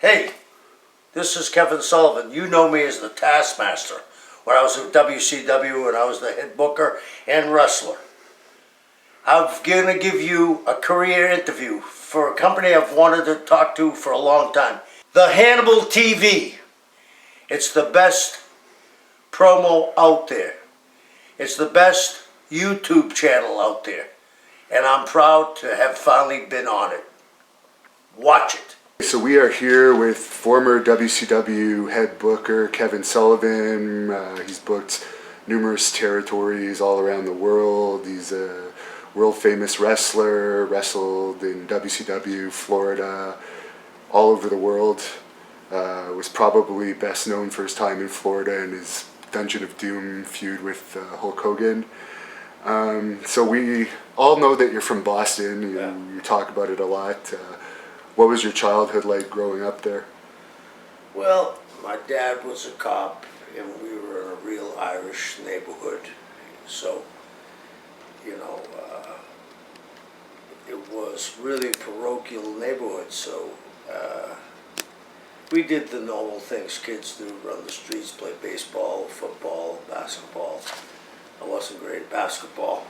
Hey, this is Kevin Sullivan. You know me as the Taskmaster when I was at WCW and I was the head booker and wrestler. I'm going to give you a career interview for a company I've wanted to talk to for a long time. The HANNIBAL TV. It's the best promo out there. It's the best YouTube channel out there. And I'm proud to have finally been on it. Watch it. So we are here with former WCW head booker Kevin Sullivan. He's booked numerous territories all around the world. He's a world famous wrestler, wrestled in WCW, Florida, all over the world. Was probably best known for his time in Florida and his Dungeon of Doom feud with Hulk Hogan. So we all know that you're from Boston. You talk about it a lot. What was your childhood like growing up there? Well, my dad was a cop and we were in a real Irish neighborhood. So, you know, it was really a parochial neighborhood. So we did the normal things kids do, run the streets, play baseball, football, basketball. I wasn't great at basketball.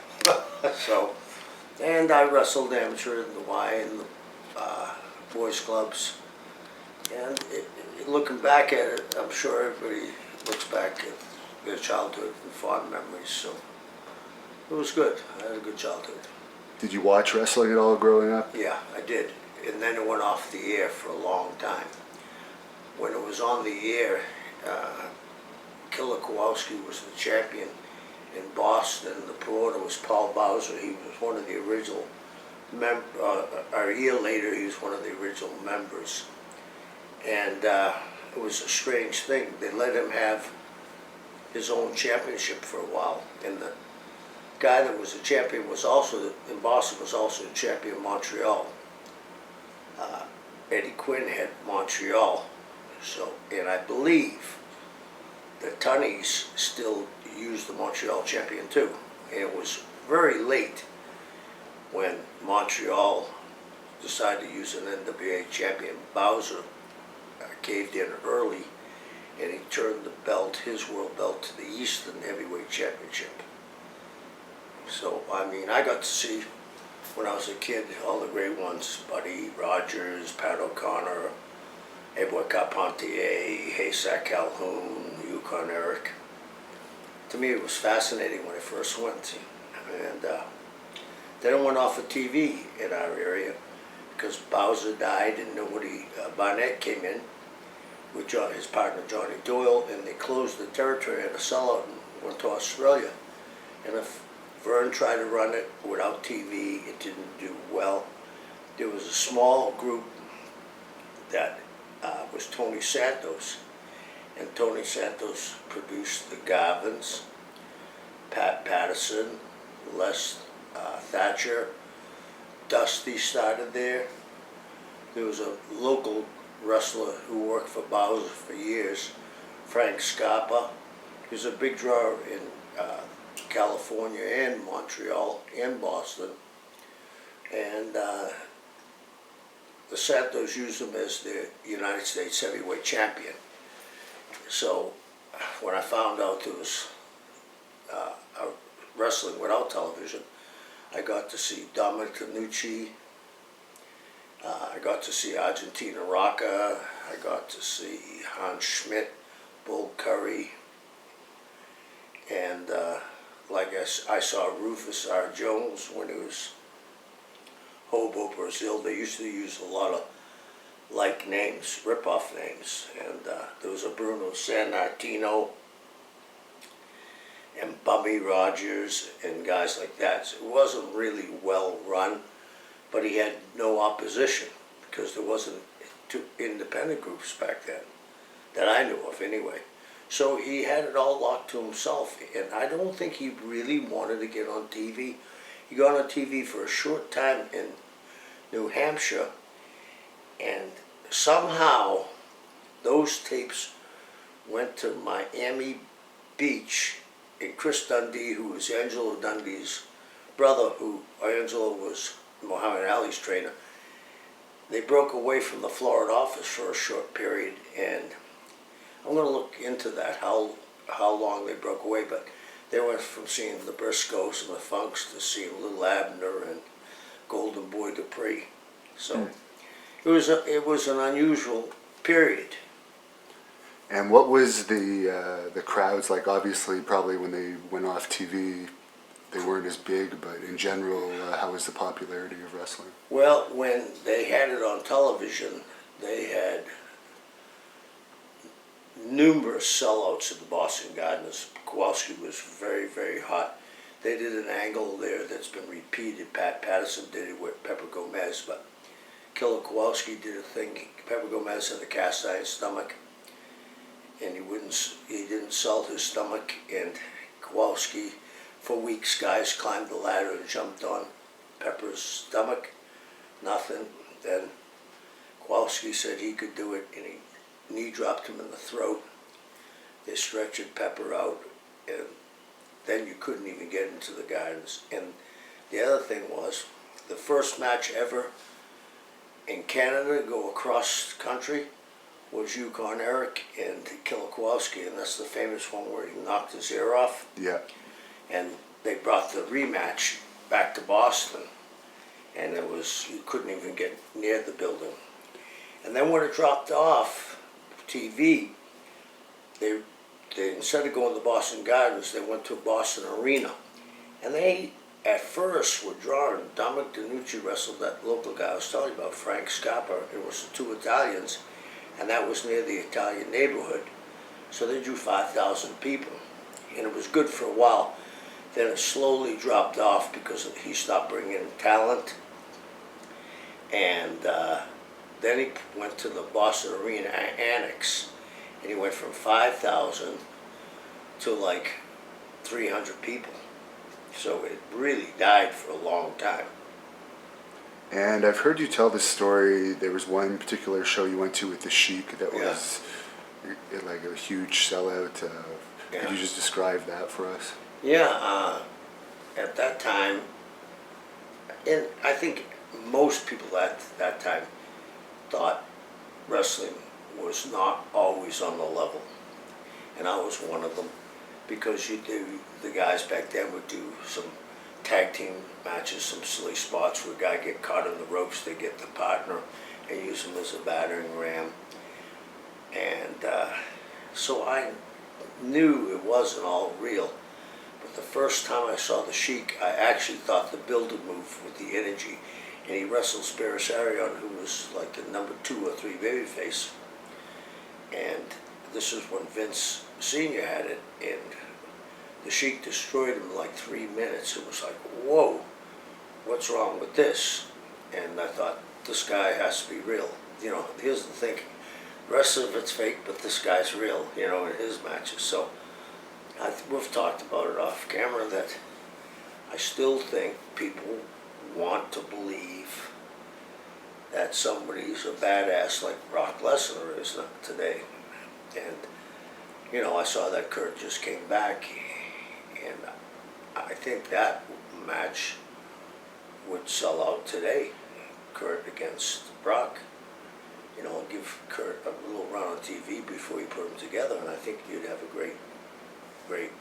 And I wrestled amateur in the Y and the boys clubs. And looking back at it, I'm sure everybody looks back at their childhood and fond memories. So it was good. I had a good childhood. Did you watch wrestling at all growing up? Yeah, I did. And then it went off the air for a long time. When it was on the air, Killer Kowalski was the champion in Boston. The promoter was Paul Bowser. He was one of the original a year later, he was one of the original members. And it was a strange thing. They let him have his own championship for a while. And the guy that was the champion was also, in Boston, was also the champion in Montreal. Eddie Quinn had Montreal. So, and I believe the Tunnies still used the Montreal champion too. And it was very late when Montreal decided to use an NWA champion. Bowser caved in early and he turned the belt, his world belt, to the Eastern Heavyweight Championship. So, I mean, I got to see, when I was a kid, all the great ones: Buddy Rogers, Pat O'Connor, Edouard Carpentier, Haysack Calhoun, Yukon Eric. To me, it was fascinating when I first went. And then it went off of TV in our area because Bowser died and nobody, Barnett came in with his partner Johnny Doyle, and they closed the territory at a sellout and went to Australia. And if Vern tried to run it without TV, it didn't do well. There was a small group that was Tony Santos, and Tony Santos produced the Garvins, Pat Patterson, Les Thatcher, Dusty started there. There was a local wrestler who worked for Bowser for years, Frank Scarpa. He was a big draw in California and Montreal and Boston. And the Santos used him as the United States heavyweight champion. So when I found out there was wrestling without television, I got to see Dominic Canucci, I got to see Argentina Rocca, I got to see Hans Schmidt, Bull Curry, and like I saw Rufus R. Jones when he was Hobo Brazil. They used to use a lot of like names, rip-off names, and there was a Bruno Sammartino and Bubby Rogers and guys like that. So it wasn't really well run, but he had no opposition because there wasn't two independent groups back then that I knew of anyway. So he had it all locked to himself, and I don't think he really wanted to get on TV. He got on TV for a short time in New Hampshire, and somehow those tapes went to Miami Beach, and Chris Dundee, who was Angelo Dundee's brother, who Angelo was Muhammad Ali's trainer, they broke away from the Florida office for a short period, and I'm going to look into that, how long they broke away, but they went from seeing the Briscoes and the Funks to seeing Little Abner and Golden Boy Dupree. So it was an unusual period. And what was the crowds like? Obviously, probably when they went off TV, they weren't as big, but in general, how was the popularity of wrestling? Well, when they had it on television, they had numerous sellouts at the Boston Gardens. Kowalski was very, very hot. They did an angle there that's been repeated. Pat Patterson did it with Pepper Gomez, but Killer Kowalski did a thing. Pepper Gomez had a cast iron stomach, and he didn't sell his stomach, and Kowalski, for weeks, guys climbed the ladder and jumped on Pepper's stomach. Nothing. Then Kowalski said he could do it, and he knee dropped him in the throat. They stretched Pepper out, and then you couldn't even get into the gardens. And the other thing was, the first match ever in Canada to go across country was Yukon Eric and Killer Kowalski, and that's the famous one where he knocked his ear off. Yeah. And they brought the rematch back to Boston, and you couldn't even get near the building. And then when it dropped off TV, they instead of going to Boston Gardens, they went to Boston Arena. And they, at first, were drawn. Dominic DeNucci wrestled that local guy I was telling you about, Frank Scappa. It was the two Italians, and that was near the Italian neighborhood. So they drew 5,000 people, and it was good for a while. Then it slowly dropped off because he stopped bringing in talent. And then he went to the Boston Arena Annex, and he went from 5,000 to like 300 people. So it really died for a long time. And I've heard you tell this story. There was one particular show you went to with the Sheik that was like a huge sellout. Could you just describe that for us? Yeah, at that time, and I think most people at that time thought wrestling was not always on the level, and I was one of them, because the guys back then would do some tag team matches, some silly spots where a guy get caught in the ropes, they get the partner and use him as a battering ram, and so I knew it wasn't all real. But the first time I saw the Sheik, I actually thought the Builder move with the energy, and he wrestled Spirisarion, who was like the number 2 or 3 babyface. And this is when Vince Sr. had it, and the Sheik destroyed him in like 3 minutes. It was like, whoa, what's wrong with this? And I thought, this guy has to be real. You know, here's the thing, the rest of it's fake, but this guy's real, you know, in his matches. So we've talked about it off camera that I still think people want to believe that somebody's a badass like Brock Lesnar is today. And, you know, I saw that Kurt just came back, and I think that match would sell out today, Kurt against Brock. You know, give Kurt a little run on TV before you put them together, and I think you'd have a great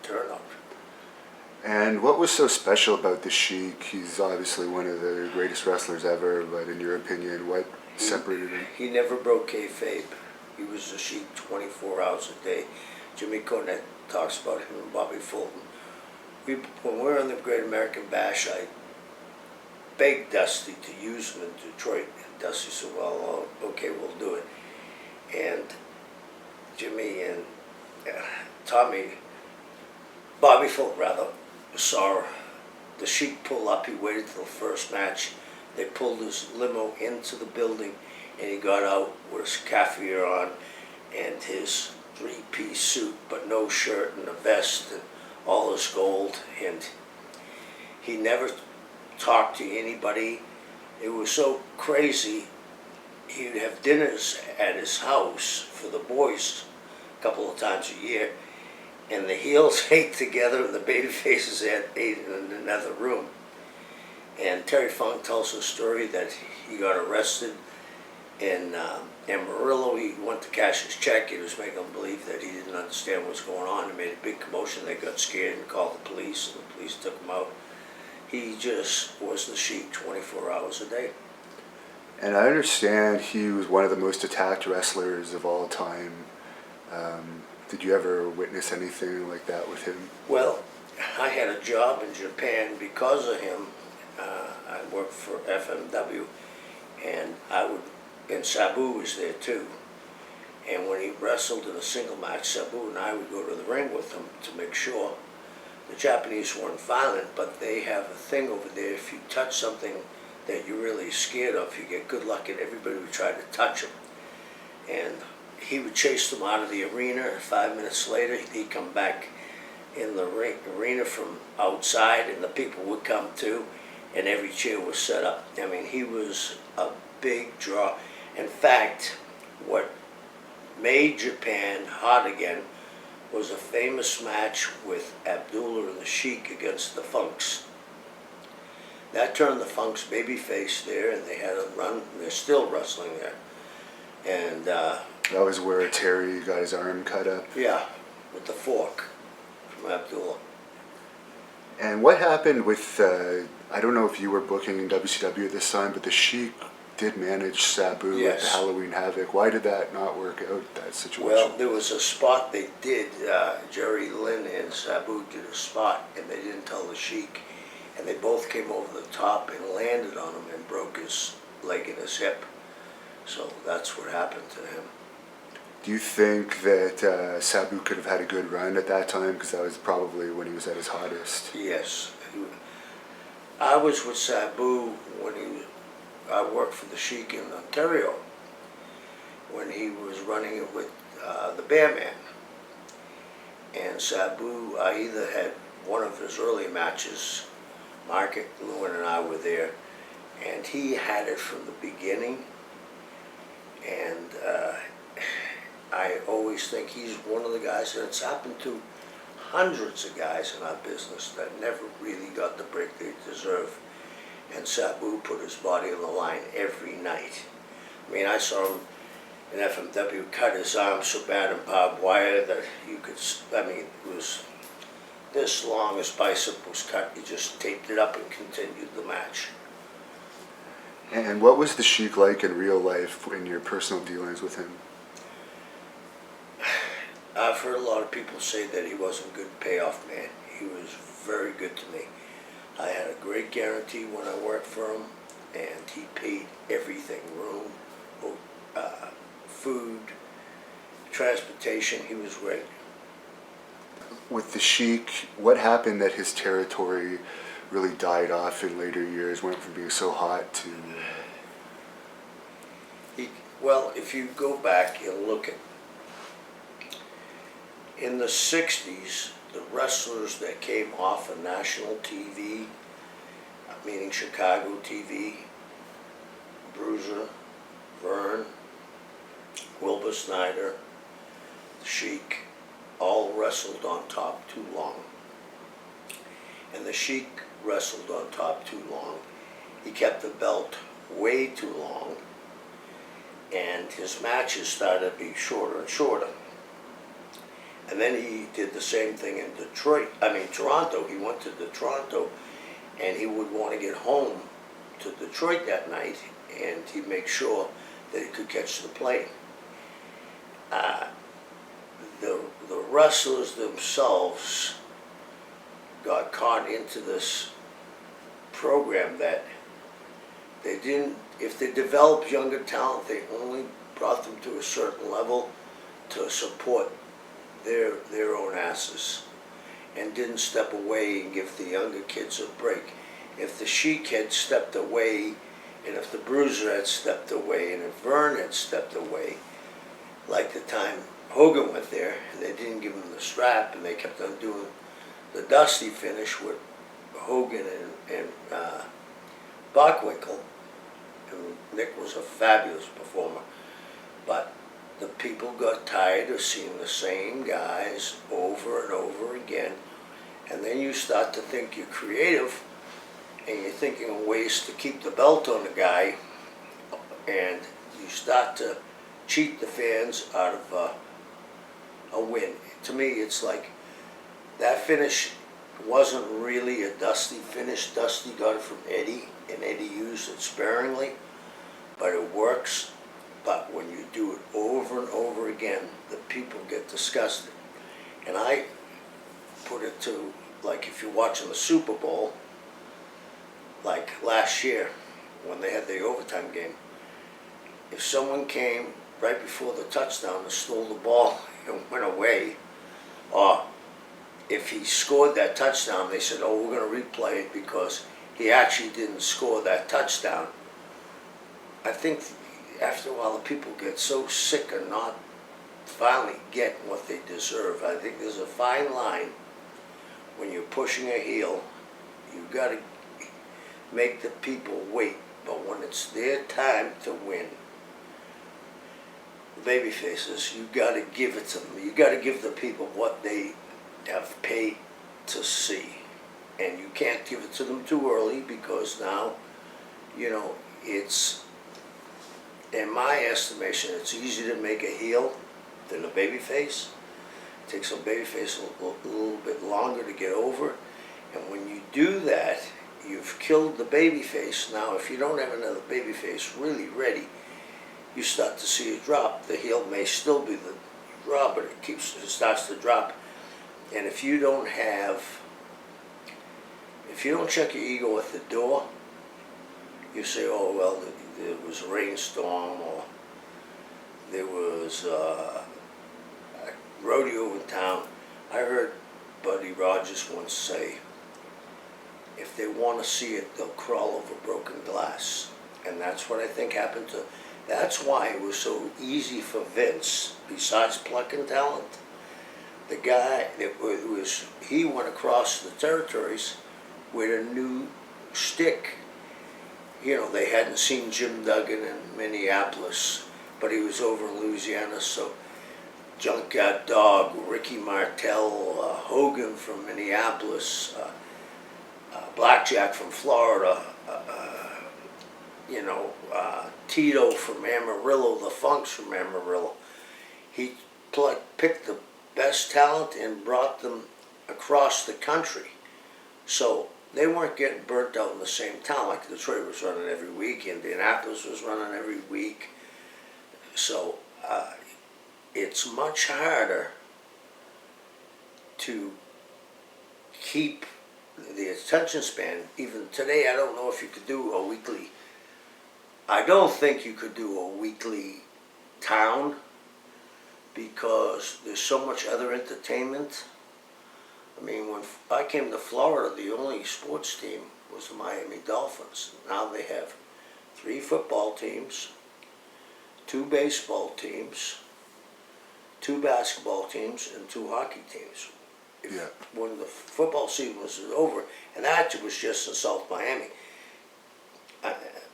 turnout. And what was so special about the Sheik? He's obviously one of the greatest wrestlers ever, but in your opinion, what separated him? He never broke kayfabe. He was the Sheik 24 hours a day. Jimmy Cornette talks about him and Bobby Fulton. When we were on the Great American Bash, I begged Dusty to use him in Detroit. And Dusty said, well, okay, we'll do it. And Jimmy and Bobby Fulton rather, saw the Sheik pull up. He waited till the first match. They pulled his limo into the building, and he got out with his caviar on and his 3-piece suit, but no shirt and a vest and all his gold. And he never talked to anybody. It was so crazy. He would have dinners at his house for the boys a couple of times a year, and the heels ate together and the baby faces ate in another room. And Terry Funk tells a story that he got arrested in Amarillo. He went to cash his check. He was making them believe that he didn't understand what was going on. He made a big commotion. They got scared and called the police, and the police took him out. He just was the Sheik 24 hours a day. And I understand he was one of the most attacked wrestlers of all time. Did you ever witness anything like that with him? Well, I had a job in Japan because of him. I worked for FMW, and and Sabu was there too. And when he wrestled in a single match, Sabu and I would go to the ring with him to make sure. The Japanese weren't violent, but they have a thing over there. If you touch something that you're really scared of, you get good luck, and everybody would try to touch him. And he would chase them out of the arena. 5 minutes later, he'd come back in the arena from outside, and the people would come too, and every chair was set up. I mean, he was a big draw. In fact, what made Japan hot again was a famous match with Abdullah and the Sheik against the Funks. That turned the Funks babyface there, and they had a run. And they're still wrestling there. And that was where Terry got his arm cut up. Yeah, with the fork from Abdullah. And what happened with, I don't know if you were booking in WCW at this time, but the Sheik did manage Sabu at the Halloween Havoc. Why did that not work out, that situation? Well, there was a spot they did. Jerry Lynn and Sabu did a spot, and they didn't tell the Sheik. And they both came over the top and landed on him and broke his leg and his hip. So that's what happened to him. Do you think that Sabu could have had a good run at that time? Because that was probably when he was at his hottest. Yes. I was with Sabu when I worked for the Sheik in Ontario, when he was running it with the Bearman. And Sabu, I either had one of his early matches, Mark Lewin and I were there, and he had it from the beginning. And I always think he's one of the guys that it's happened to hundreds of guys in our business that never really got the break they deserve. And Sabu put his body on the line every night. I mean, I saw him in FMW cut his arm so bad in barbed wire that you could, I mean, it was this long, his bicep was cut. You just taped it up and continued the match. And what was the Sheik like in real life in your personal dealings with him? I've heard a lot of people say that he wasn't a good payoff man. He was very good to me. I had a great guarantee when I worked for him, and he paid everything, room, food, transportation. He was great. With the Sheik, what happened that his territory really died off in later years, went from being so hot to... Well, if you go back and look at, in the 60s, the wrestlers that came off of national TV, meaning Chicago TV, Bruiser, Vern, Wilbur Snyder, Sheik, all wrestled on top too long. And the Sheik wrestled on top too long. He kept the belt way too long, and his matches started to be shorter and shorter. And then he did the same thing in Toronto. He went to Toronto, and he would want to get home to Detroit that night, and he'd make sure that he could catch the plane. The wrestlers themselves got caught into this program that they didn't, if they developed younger talent, they only brought them to a certain level to support their own asses, and didn't step away and give the younger kids a break. If the Sheik had stepped away, and if the Bruiser had stepped away, and if Vern had stepped away, like the time Hogan went there, and they didn't give him the strap, and they kept on doing the Dusty finish with Hogan and Bockwinkel, and Nick was a fabulous performer, but the people got tired of seeing the same guys over and over again, and then you start to think you're creative, and you're thinking of ways to keep the belt on the guy, and you start to cheat the fans out of a win. To me, it's like that finish wasn't really a Dusty finish. Dusty got it from Eddie, and Eddie used it sparingly, but it works. But when you do it over and over again, the people get disgusted. And I put it to, like, if you're watching the Super Bowl, like last year when they had the overtime game, if someone came right before the touchdown and stole the ball and went away, or if he scored that touchdown, they said, oh, we're going to replay it because he actually didn't score that touchdown. I think after a while the people get so sick of not finally getting what they deserve. I think there's a fine line when you're pushing a heel. You've got to make the people wait, but when it's their time to win, the baby faces, you got to give it to them. You got to give the people what they have paid to see, and you can't give it to them too early because now, you know, it's, in my estimation, it's easier to make a heel than a baby face. It takes a baby face a little bit longer to get over, and when you do that, you've killed the baby face. Now, if you don't have another baby face really ready, you start to see it drop. The heel may still be the draw, but it starts to drop. And if you don't check your ego at the door, you say, oh, well, there was a rainstorm, or there was a rodeo in town. I heard Buddy Rogers once say, if they want to see it, they'll crawl over broken glass. And that's what I think happened to, that's why it was so easy for Vince, besides plucking talent. The guy, he went across the territories with a new shtick. You know, they hadn't seen Jim Duggan in Minneapolis, but he was over in Louisiana, so Junkyard Dog, Ricky Martel, Hogan from Minneapolis, Blackjack from Florida, Tito from Amarillo, the Funks from Amarillo. He picked the best talent and brought them across the country. So they weren't getting burnt out in the same town. Like Detroit was running every week, Indianapolis was running every week. So it's much harder to keep the attention span. Even today, I don't know if you could do a weekly, I don't think you could do a weekly town because there's so much other entertainment. I mean, when I came to Florida, the only sports team was the Miami Dolphins. Now they have 3 football teams, 2 baseball teams, 2 basketball teams, and 2 hockey teams. Yeah. When the football season was over, and that was just in South Miami,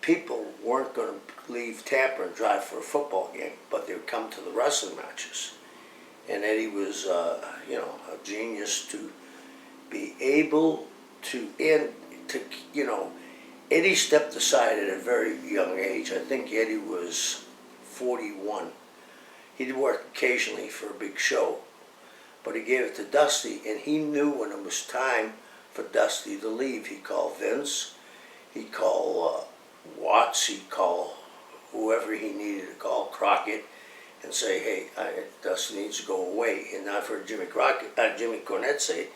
people weren't going to leave Tampa and drive for a football game, but they would come to the wrestling matches. And Eddie was, a genius to be able to, Eddie stepped aside at a very young age. I think Eddie was 41. He'd work occasionally for a big show, but he gave it to Dusty, and he knew when it was time for Dusty to leave. He'd call Vince, he'd call Watts, he'd call whoever he needed to call, Crockett, and say, hey, Dusty needs to go away. And I've heard Jimmy Cornette say,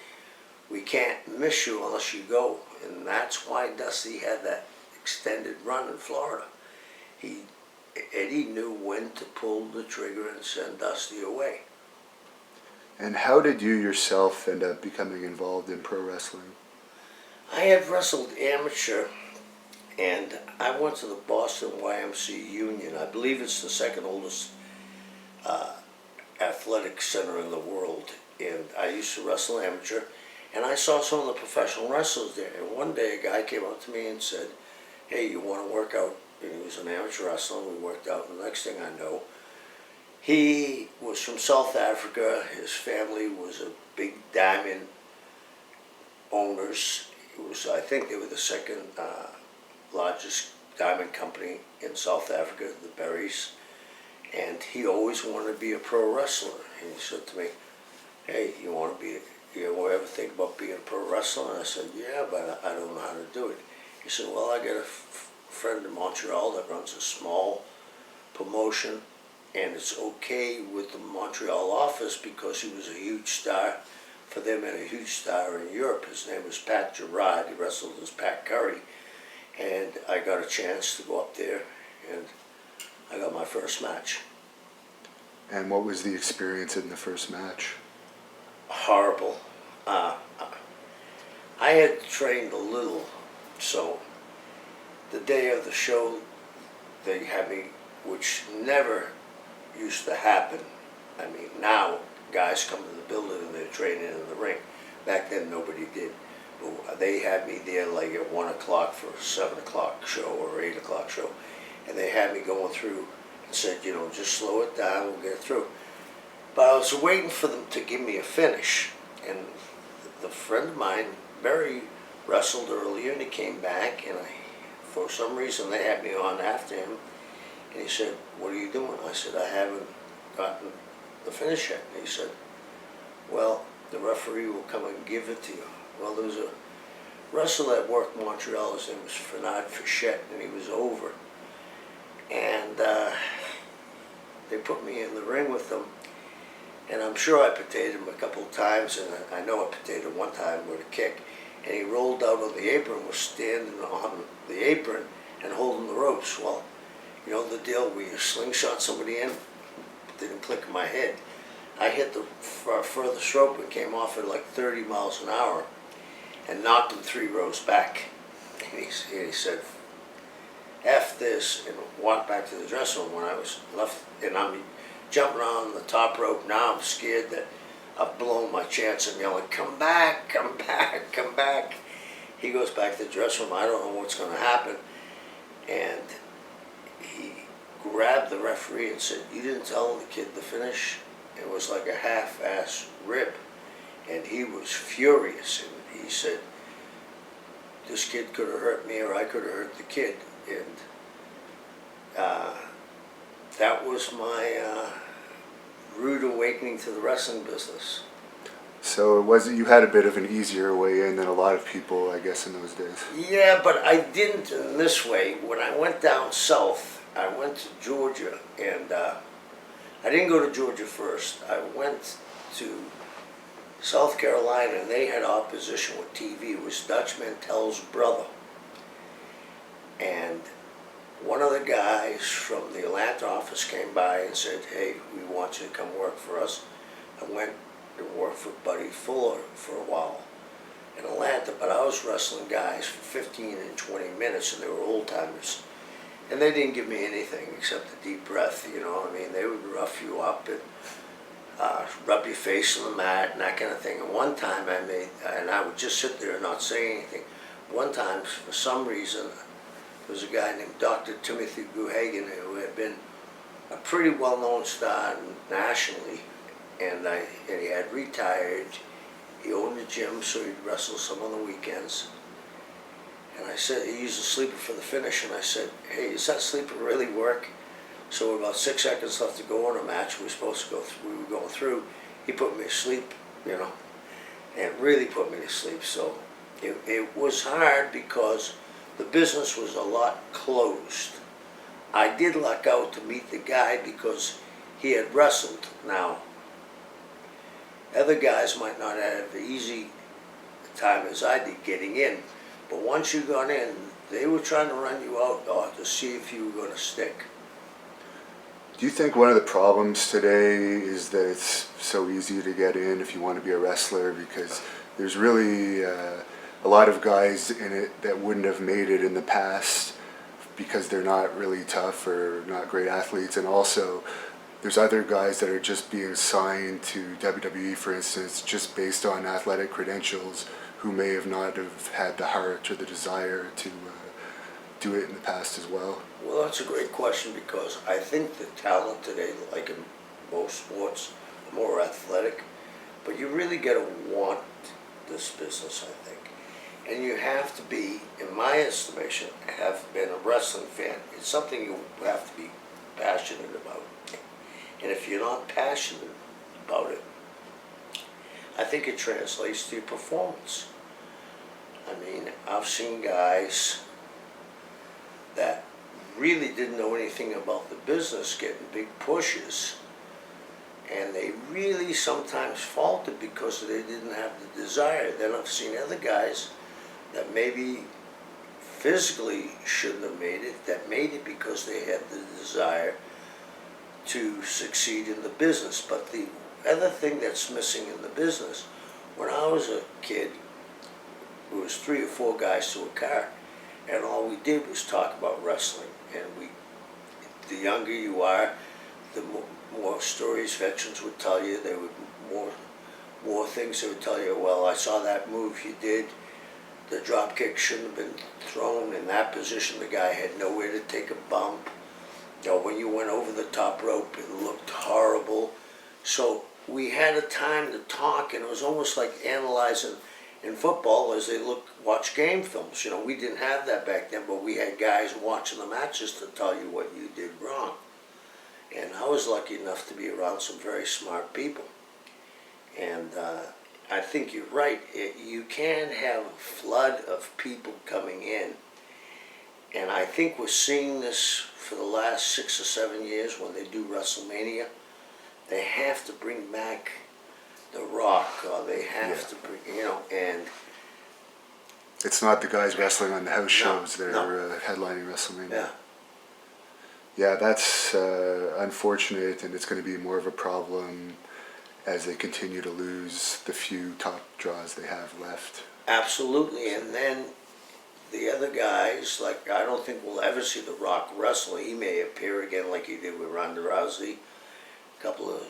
we can't miss you unless you go. And that's why Dusty had that extended run in Florida. Eddie knew when to pull the trigger and send Dusty away. And how did you yourself end up becoming involved in pro wrestling? I had wrestled amateur, and I went to the Boston YMCA Union. I believe it's the second oldest athletic center in the world. And I used to wrestle amateur, and I saw some of the professional wrestlers there. And one day a guy came up to me and said, hey, you want to work out? And he was an amateur wrestler, and we worked out. And the next thing I know, he was from South Africa. His family was a big diamond owners. I think they were the second largest diamond company in South Africa, the Berries, and he always wanted to be a pro wrestler. And he said to me, "Hey, you ever think about being a pro wrestler?" And I said, "Yeah, but I don't know how to do it." He said, "Well, I got a friend in Montreal that runs a small promotion, and it's okay with the Montreal office because he was a huge star for them and a huge star in Europe. His name was Pat Gerard. He wrestled as Pat Curry, and I got a chance to go up there, and I got my first match." And what was the experience in the first match? Horrible. I had trained a little, so the day of the show, they had me, which never used to happen. I mean, now guys come to the building and they're training in the ring. Back then, nobody did. But they had me there like at 1 o'clock for a 7 o'clock show or 8 o'clock show. And they had me going through and said, just slow it down, we'll get through. But I was waiting for them to give me a finish. And the friend of mine, Barry, wrestled earlier, and he came back, and for some reason they had me on after him. And he said, "What are you doing?" I said, "I haven't gotten the finish yet." And he said, "Well, the referee will come and give it to you." Well, there was a wrestler that worked in Montreal, his name was Fernand Fichette, and he was over. And they put me in the ring with them, and I'm sure I potatoed him a couple of times, and I know I potatoed him one time with a kick, and he rolled out on the apron, was standing on the apron and holding the ropes. Well, you know the deal where you slingshot somebody in? Didn't click in my head. I hit the furthest rope and came off at like 30 miles an hour and knocked him 3 rows back. And he said, "F this," and walked back to the dressing room. When I was left, and I'm jumping on the top rope, now I'm scared that I've blown my chance. I'm yelling, "Come back, come back, come back." He goes back to the dressing room. I don't know what's going to happen. And he grabbed the referee and said, "You didn't tell the kid to finish." It was like a half-ass rip. And he was furious. And he said, "This kid could have hurt me, or I could have hurt the kid." And that was my rude awakening to the wrestling business. So it wasn't, you had a bit of an easier way in than a lot of people, I guess, in those days. Yeah, but I didn't in this way. When I went down south, I went to Georgia, and I didn't go to Georgia first. I went to South Carolina, and they had opposition with TV. It was Dutch Mantel's brother. And one of the guys from the Atlanta office came by and said, "Hey, we want you to come work for us." I went to work for Buddy Fuller for a while in Atlanta, but I was wrestling guys for 15 and 20 minutes, and they were old-timers. And they didn't give me anything except a deep breath, you know what I mean? They would rough you up and rub your face on the mat and that kind of thing. And one time and I would just sit there and not say anything. One time, for some reason, there was a guy named Dr. Timothy Guhagan who had been a pretty well-known star nationally, and he had retired. He owned a gym, so he'd wrestle some on the weekends. And I said, he used a sleeper for the finish, and I said, "Hey, does that sleeper really work?" So with about 6 seconds left to go in a match, we were going through. He put me to sleep, you know, and really put me to sleep. So it was hard because the business was a lot closed. I did luck out to meet the guy because he had wrestled. Now, other guys might not have the easy time as I did getting in, but once you got in, they were trying to run you out to see if you were going to stick. Do you think one of the problems today is that it's so easy to get in if you want to be a wrestler, because there's really a lot of guys in it that wouldn't have made it in the past because they're not really tough or not great athletes, and also there's other guys that are just being signed to WWE, for instance, just based on athletic credentials, who may have not have had the heart or the desire to do it in the past as well? Well, that's a great question, because I think the talent today, like in most sports, are more athletic, but you really got to want this business, I think. And you have to be, in my estimation, have been a wrestling fan. It's something you have to be passionate about. And if you're not passionate about it, I think it translates to your performance. I mean, I've seen guys that really didn't know anything about the business getting big pushes, and they really sometimes faltered because they didn't have the desire. Then I've seen other guys that maybe physically shouldn't have made it, that made it because they had the desire to succeed in the business. But the other thing that's missing in the business, when I was a kid, it was 3 or 4 guys to a car, and all we did was talk about wrestling. And the younger you are, the more stories veterans would tell you. There were more things they would tell you. Well, I saw that move you did. The drop kick shouldn't have been thrown in that position. The guy had nowhere to take a bump. You know, when you went over the top rope, it looked horrible. So we had a time to talk, and it was almost like analyzing in football as they watch game films. You know, we didn't have that back then, but we had guys watching the matches to tell you what you did wrong. And I was lucky enough to be around some very smart people. And I think you're right. You can have a flood of people coming in. And I think we're seeing this for the last 6 or 7 years when they do WrestleMania. They have to bring back The Rock, or they have to bring, you know, and... It's not the guys wrestling on the house shows. They're no. Headlining WrestleMania. Yeah. Yeah, that's unfortunate, and it's going to be more of a problem as they continue to lose the few top draws they have left. Absolutely, and then the other guys, like, I don't think we'll ever see The Rock wrestle. He may appear again like he did with Ronda Rousey a couple of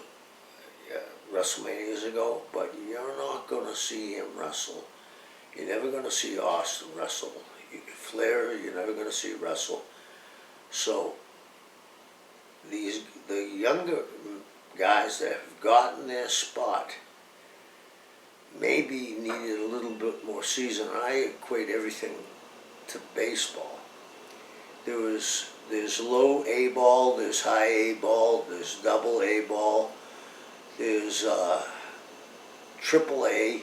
WrestleManias ago, but you're not going to see him wrestle. You're never going to see Austin wrestle. Flair, you're never going to see wrestle. So the younger guys that have gotten their spot maybe needed a little bit more season. I equate everything to baseball. There's low A ball, there's high A ball, there's double A ball, there's triple A,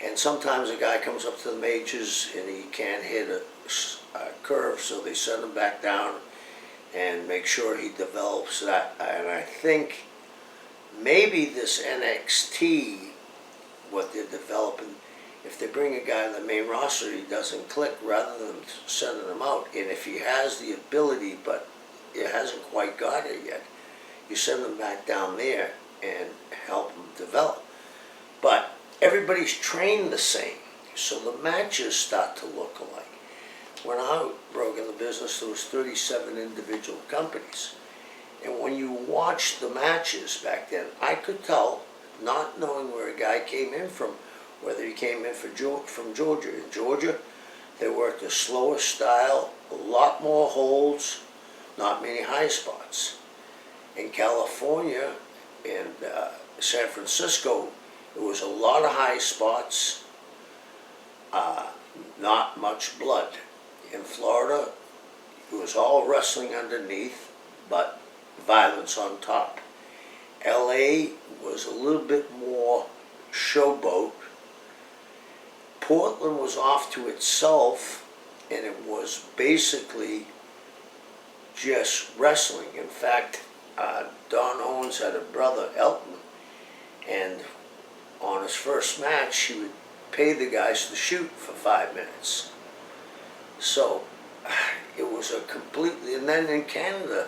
and sometimes a guy comes up to the majors and he can't hit a curve, so they send him back down and make sure he develops that. And I think maybe this NXT, what they're developing, if they bring a guy on the main roster, he doesn't click, rather than sending him out. And if he has the ability, but it hasn't quite got it yet, you send him back down there and help him develop. But everybody's trained the same, so the matches start to look alike. When I broke in the business, there was 37 individual companies. And when you watched the matches back then, I could tell, not knowing where a guy came in from, whether he came in from Georgia. In Georgia, they worked a slower style, a lot more holds, not many high spots. In California, in San Francisco, there was a lot of high spots, not much blood. In Florida, it was all wrestling underneath, but violence on top. LA was a little bit more showboat. Portland was off to itself, and it was basically just wrestling. In fact, Don Owens had a brother, Elton, and on his first match, he would pay the guys to shoot for 5 minutes. So it was a completely, and then in Canada,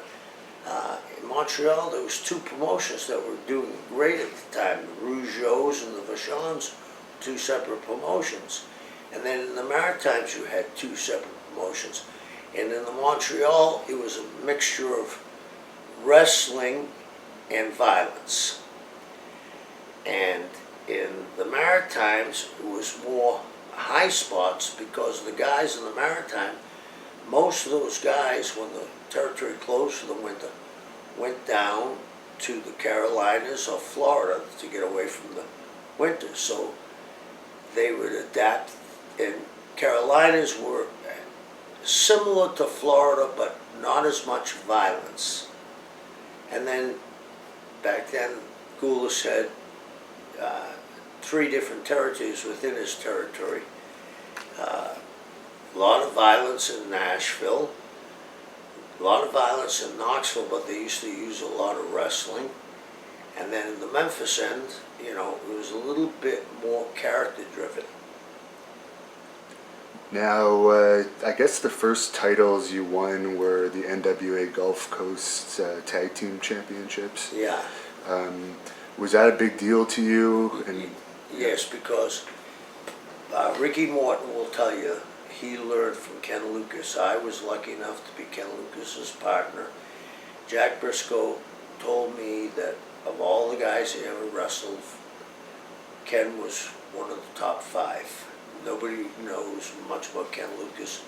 in Montreal, there was 2 promotions that were doing great at the time, the Rougeaus and the Vachons, 2 separate promotions. And then in the Maritimes, you had 2 separate promotions. And in the Montreal, it was a mixture of wrestling and violence. And in the Maritimes, it was more high spots, because the guys in the Maritime, most of those guys, when the territory closed for the winter, went down to the Carolinas or Florida to get away from the winter. So they would adapt, and Carolinas were similar to Florida, but not as much violence. And then, back then, Gulas had 3 different territories within his territory. A lot of violence in Nashville, a lot of violence in Knoxville, but they used to use a lot of wrestling. And then in the Memphis end, you know, it was a little bit more character driven. Now, I guess the first titles you won were the NWA Gulf Coast Tag Team Championships. Yeah. Was that a big deal to you? And yes, because Ricky Morton will tell you he learned from Ken Lucas. I was lucky enough to be Ken Lucas's partner. Jack Briscoe told me that of all the guys he ever wrestled, Ken was one of the top 5. Nobody knows much about Ken Lucas,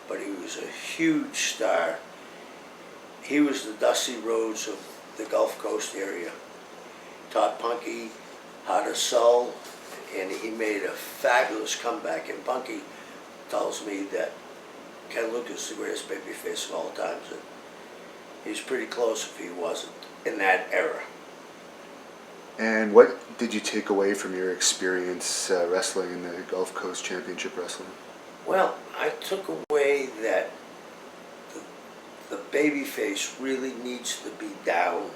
but he was a huge star. He was the Dusty Rhodes of the Gulf Coast area. Taught Punky how to sell, and he made a fabulous comeback. And Punky tells me that Ken Lucas is the greatest babyface of all time. And he's pretty close if he wasn't in that era. And what did you take away from your experience wrestling in the Gulf Coast Championship Wrestling? Well, I took away that the babyface really needs to be down,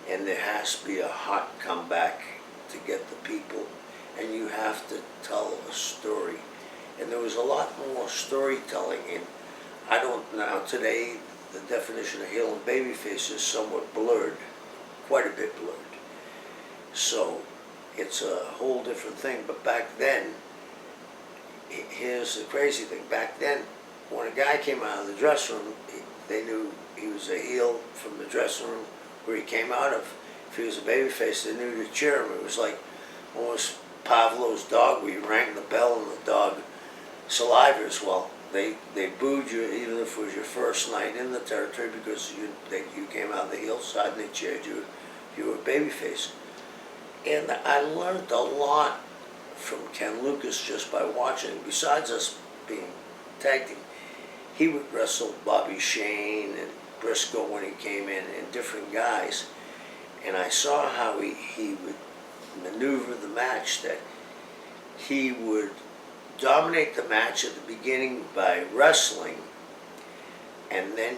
and there has to be a hot comeback to get the people, and you have to tell a story. And there was a lot more storytelling in, I don't know, today the definition of heel and babyface is somewhat blurred, quite a bit blurred. So it's a whole different thing. But back then, here's the crazy thing. Back then, when a guy came out of the dressing room, they knew he was a heel from the dressing room where he came out of. If he was a babyface, they knew to cheer him. It was like almost Pavlov's dog, where you rang the bell and the dog salivas. Well, they booed you even if it was your first night in the territory because you came out of the heel side and they cheered you if you were a babyface. And I learned a lot from Ken Lucas just by watching. Besides us being tag team, he would wrestle Bobby Shane and Briscoe when he came in, and different guys. And I saw how he would maneuver the match, that he would dominate the match at the beginning by wrestling, and then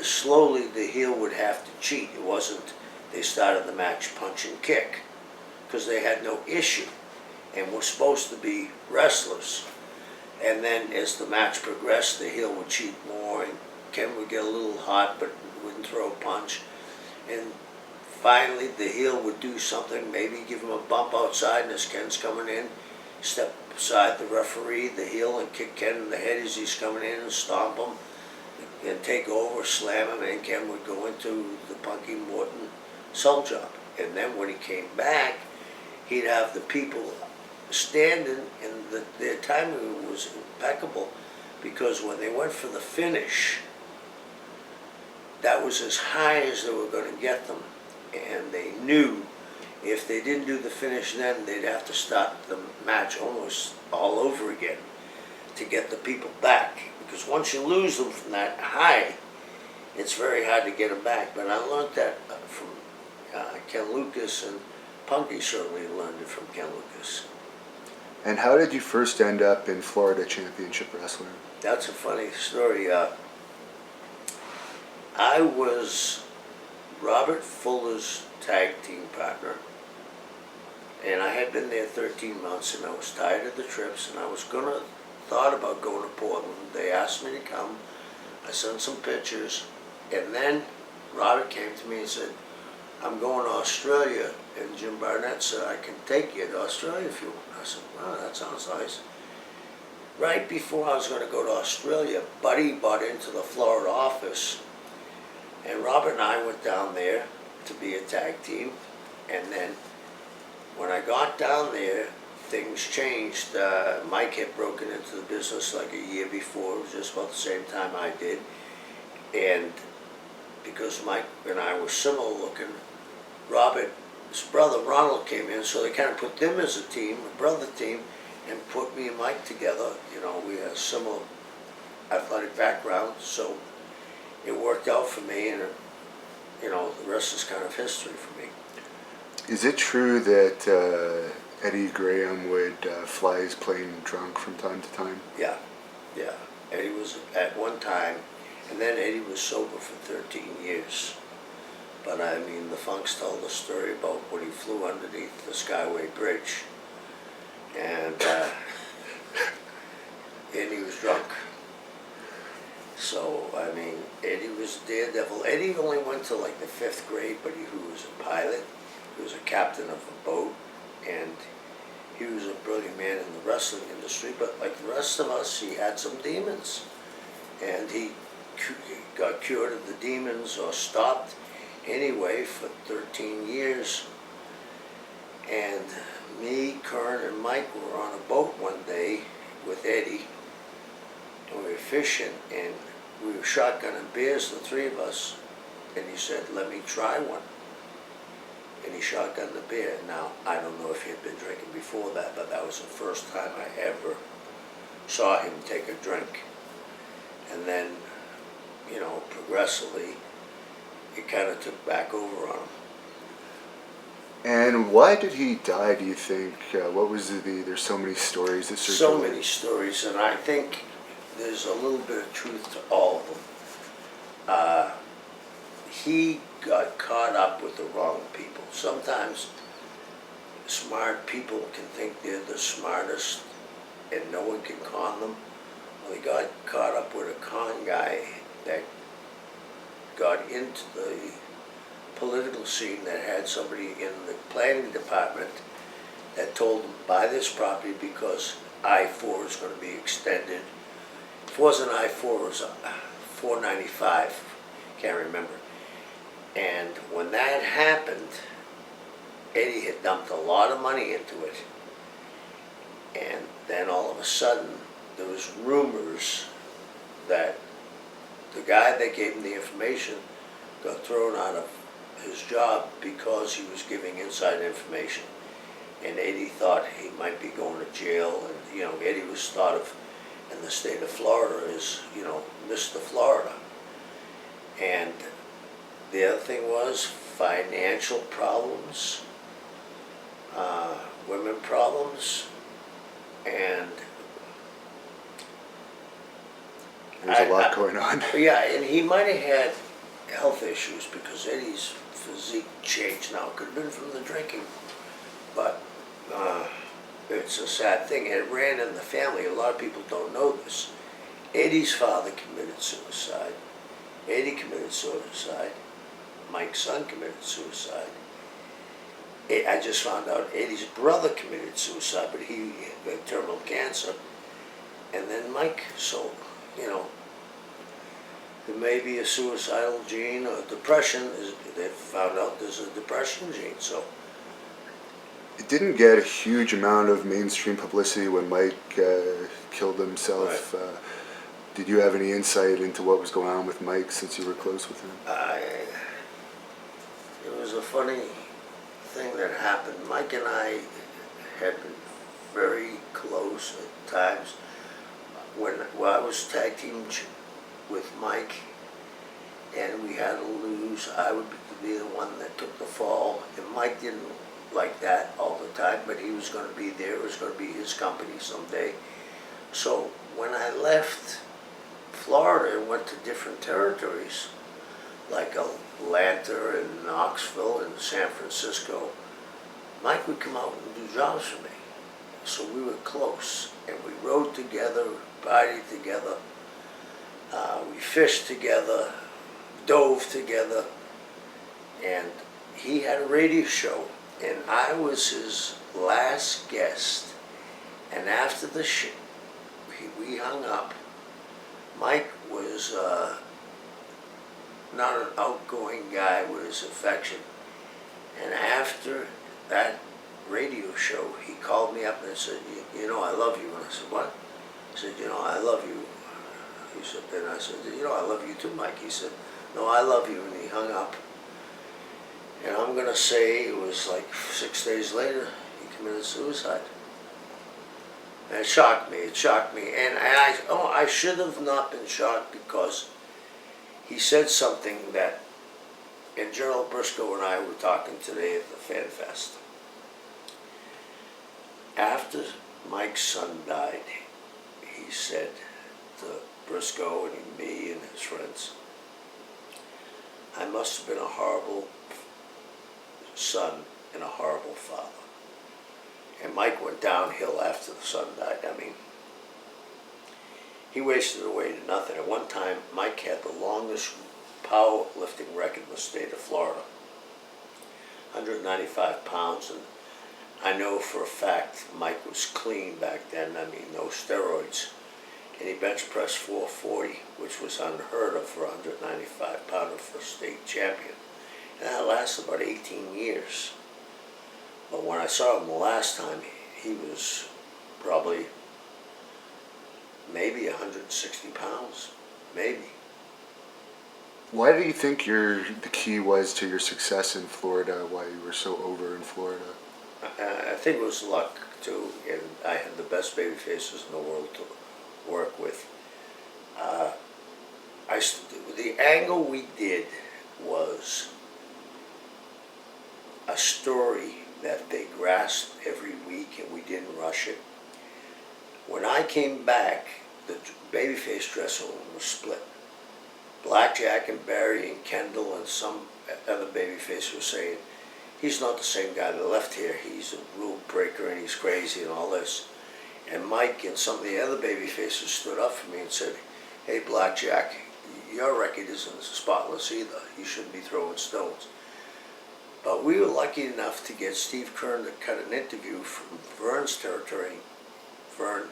slowly the heel would have to cheat. It wasn't they started the match punch and kick, because they had no issue and were supposed to be wrestlers. And then as the match progressed, the heel would cheat more, and Ken would get a little hot but wouldn't throw a punch. And finally the heel would do something, maybe give him a bump outside, and as Ken's coming in, step aside the referee, the heel, and kick Ken in the head as he's coming in and stomp him and take over, slam him, and Ken would go into the Punky Morton soul jump. And then when he came back, he'd have the people standing, and their timing was impeccable, because when they went for the finish, that was as high as they were going to get them. And they knew if they didn't do the finish then, they'd have to start the match almost all over again to get the people back. Because once you lose them from that high, it's very hard to get them back. But I learned that from Ken Lucas, and Punky certainly learned it from Ken Lucas. And how did you first end up in Florida Championship Wrestling? That's a funny story. I was Robert Fuller's tag team partner, and I had been there 13 months, and I was tired of the trips, and I was thought about going to Portland. They asked me to come. I sent some pictures, and then Robert came to me and said, I'm going to Australia, and Jim Barnett said, I can take you to Australia if you want. I said, wow, that sounds nice. Right before I was going to go to Australia, Buddy bought into the Florida office, and Robert and I went down there to be a tag team. And then when I got down there, things changed. Mike had broken into the business like a year before. It was just about the same time I did. And because Mike and I were similar looking, Robert's brother Ronald came in, so they kind of put them as a team, a brother team, and put me and Mike together. You know, we had similar athletic backgrounds, so it worked out for me, and you know, the rest is kind of history for me. Is it true that Eddie Graham would fly his plane drunk from time to time? Yeah, yeah. Eddie was at one time, and then Eddie was sober for 13 years. But I mean, the Funks told the story about when he flew underneath the Skyway Bridge, and he was drunk. So, I mean, Eddie was a daredevil. Eddie only went to like the 5th grade, but he was a pilot. He was a captain of a boat, and he was a brilliant man in the wrestling industry. But like the rest of us, he had some demons, and he got cured of the demons or stopped anyway for 13 years. And me, Kern, and Mike were on a boat one day with Eddie, and we were fishing, and we were shotgunning beers, the three of us, and he said, "Let me try one." And he shotgunned the beer. Now, I don't know if he had been drinking before that, but that was the first time I ever saw him take a drink. And then, you know, progressively, it kind of took back over on him. And why did he die, do you think? What was there's so many stories that circulate. So many stories, and I think there's a little bit of truth to all of them. He got caught up with the wrong people. Sometimes smart people can think they're the smartest and no one can con them. Well, he got caught up with a con guy that got into the political scene, that had somebody in the planning department that told him, buy this property because I-4 is going to be extended. If it wasn't I-4, it was 495, can't remember. And when that happened, Eddie had dumped a lot of money into it. And then all of a sudden, there was rumors that the guy that gave him the information got thrown out of his job because he was giving inside information. And Eddie thought he might be going to jail. And, you know, Eddie was thought of in the state of Florida as, you know, Mr. Florida. And the other thing was financial problems, women problems, and there's a lot going on. Yeah, and he might have had health issues because Eddie's physique changed now. Could have been from the drinking, but it's a sad thing. And it ran in the family. A lot of people don't know this. Eddie's father committed suicide. Eddie committed suicide. Mike's son committed suicide. I just found out Eddie's brother committed suicide, but he had terminal cancer. And then Mike, so, you know, there may be a suicidal gene or depression. They found out there's a depression gene, so. It didn't get a huge amount of mainstream publicity when Mike killed himself. Right. Did you have any insight into what was going on with Mike since you were close with him? It was a funny thing that happened. Mike and I had been very close at times. When I was tag team with Mike and we had to lose, I would be the one that took the fall. And Mike didn't like that all the time, but he was going to be there. It was going to be his company someday. So when I left Florida and went to different territories, like Atlanta and Knoxville and San Francisco, Mike would come out and do jobs for me. So we were close, and we rode together, partied together, we fished together, dove together, and he had a radio show, and I was his last guest. And after the show, we hung up. Mike was not an outgoing guy with his affection. And after that radio show, he called me up and said, you know, I love you. And I said, what? He said, you know, I love you. He said, and I said, you know, I love you too, Mike. He said, no, I love you. And he hung up. And I'm going to say it was like 6 days later, he committed suicide. It shocked me. It shocked me, and I should have not been shocked because he said something that. And General Briscoe and I were talking today at the Fan Fest. After Mike's son died, he said to Briscoe and me and his friends, I must have been a horrible son and a horrible father. And Mike went downhill after the son died. I mean, he wasted away to nothing. At one time, Mike had the longest powerlifting record in the state of Florida, 195 pounds, and I know for a fact Mike was clean back then. I mean, no steroids, and he bench pressed 440, which was unheard of for a 195 pounder for a state champion, and that lasted about 18 years. But when I saw him the last time, he was probably maybe 160 pounds, maybe. Why do you think the key was to your success in Florida, why you were so over in Florida? I think it was luck, too, and I had the best baby faces in the world to work with. The angle we did was a story that they grasped every week, and we didn't rush it. When I came back, the babyface dressing room was split. Blackjack and Barry and Kendall and some other babyface were saying, he's not the same guy that left here. He's a rule breaker and he's crazy and all this. And Mike and some of the other babyfaces stood up for me and said, hey, Blackjack, your record isn't spotless either. You shouldn't be throwing stones. But we were lucky enough to get Steve Kern to cut an interview from Vern's territory. Vern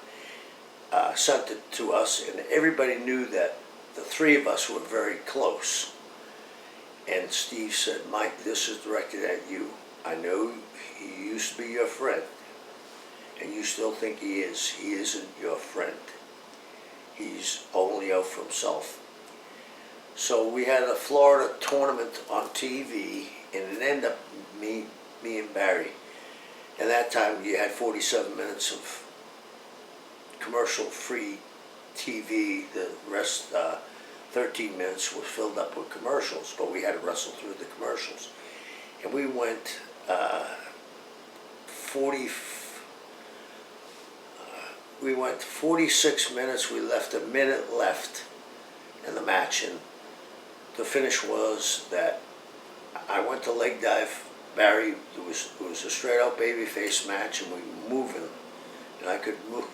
sent it to us, and everybody knew that the three of us were very close. And Steve said, Mike, this is directed at you. I know he used to be your friend, and you still think he is. He isn't your friend. He's only out for himself. So we had a Florida tournament on TV, and it ended up me and Barry. And that time you had 47 minutes of commercial-free TV. The rest, 13 minutes, was filled up with commercials, but we had to wrestle through the commercials. And we went 46 minutes. We left a minute left in the match, and the finish was that I went to leg dive Barry. It was a straight out babyface match, and we were moving, and I could move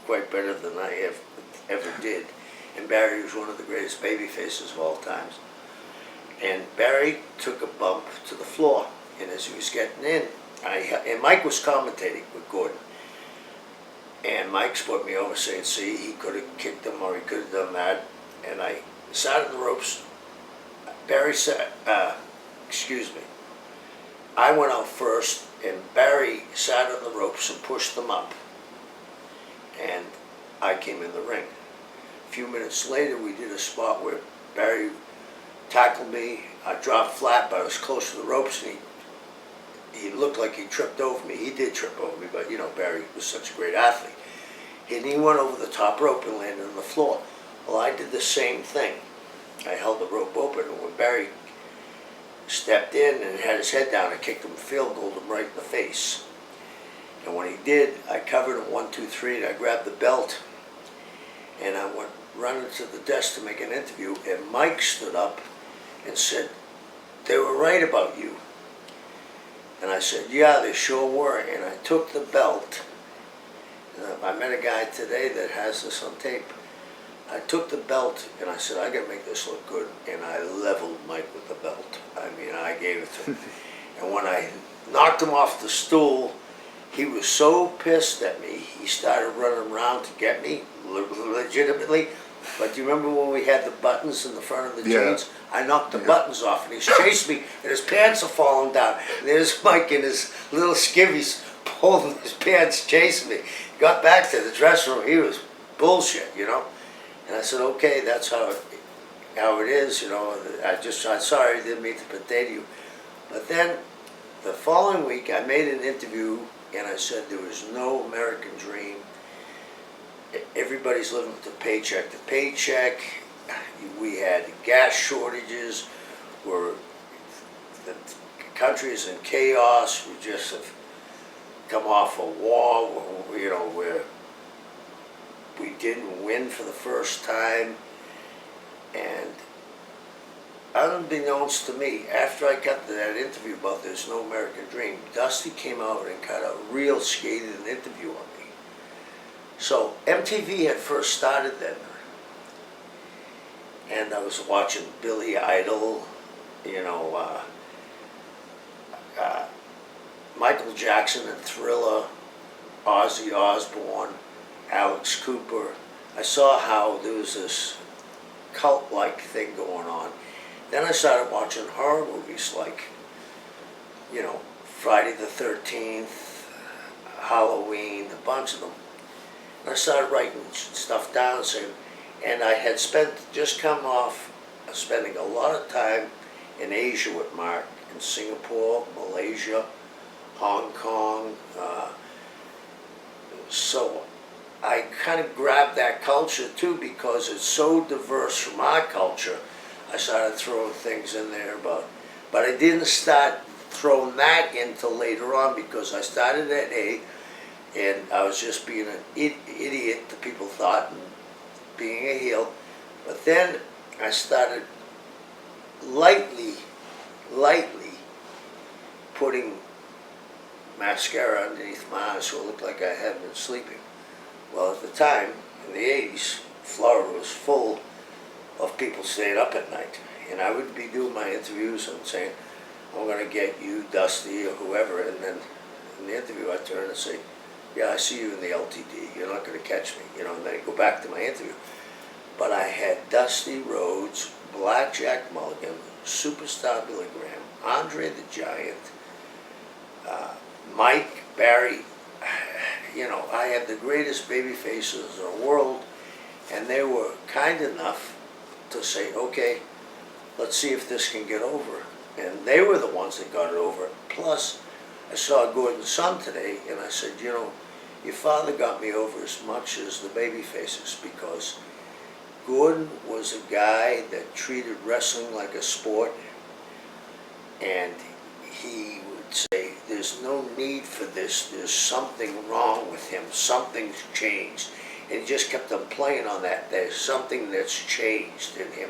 quite better than I ever did. And Barry was one of the greatest babyfaces of all times. And Barry took a bump to the floor, and as he was getting in, and Mike was commentating with Gordon. And Mike put me over saying, see, he could have kicked him or he could have done that. And I sat in the ropes. Barry said, excuse me. I went out first, and Barry sat on the ropes and pushed them up. And I came in the ring. A few minutes later, we did a spot where Barry tackled me. I dropped flat, but I was close to the ropes, and he looked like he tripped over me. He did trip over me, but you know, Barry was such a great athlete. And he went over the top rope and landed on the floor. Well, I did the same thing. I held the rope open, and when Barry stepped in and had his head down, I kicked him a field goal him right in the face. And when he did, I covered him 1, 2, 3, and I grabbed the belt, and I went running to the desk to make an interview, and Mike stood up and said, they were right about you. And I said, yeah, they sure were. And I took the belt. I met a guy today that has this on tape. I took the belt and I said, I gotta make this look good. And I leveled Mike with the belt. I mean, I gave it to him. And when I knocked him off the stool, he was so pissed at me, he started running around to get me, legitimately. But do you remember when we had the buttons in the front of the jeans? I knocked the buttons off, and he's chased me, and his pants are falling down. And there's Mike in his little skivvies pulling his pants, chasing me. Got back to the dressing room, he was bullshit, you know. And I said, okay, that's how it is, you know. I'm sorry, I didn't mean to potato you. But then, the following week, I made an interview and I said there was no American dream. Everybody's living to paycheck to paycheck. We had gas shortages. The country is in chaos. We just have come off a war, where we didn't win for the first time. And unbeknownst to me, after I got to that interview about There's No American Dream, Dusty came out and got a real scathing interview on me. So MTV had first started then, and I was watching Billy Idol, Michael Jackson and Thriller, Ozzy Osbourne, Alex Cooper. I saw how there was this cult-like thing going on. Then I started watching horror movies like, Friday the 13th, Halloween, a bunch of them. And I started writing stuff down, and I had just come off spending a lot of time in Asia with Mark, in Singapore, Malaysia, Hong Kong. So I kind of grabbed that culture too, because it's so diverse from our culture. I started throwing things in there but I didn't start throwing that in till later on, because I started at 8 and I was just being an idiot, the people thought, and being a heel. But then I started lightly putting mascara underneath my eyes so it looked like I had been sleeping. Well, at the time, in the 80s, Florida was full of people staying up at night. And I would be doing my interviews and saying, I'm going to get you, Dusty, or whoever. And then in the interview, I'd turn and say, yeah, I see you in the LTD. You're not going to catch me. And then I'd go back to my interview. But I had Dusty Rhodes, Blackjack Mulligan, Superstar Billy Graham, Andre the Giant, Mike, Barry. I had the greatest baby faces in the world, and they were kind enough to say, okay, let's see if this can get over. And they were the ones that got it over. Plus, I saw Gordon's son today, and I said, your father got me over as much as the baby faces, because Gordon was a guy that treated wrestling like a sport, and he would say, there's no need for this, there's something wrong with him, something's changed. And he just kept on playing on that, there's something that's changed in him.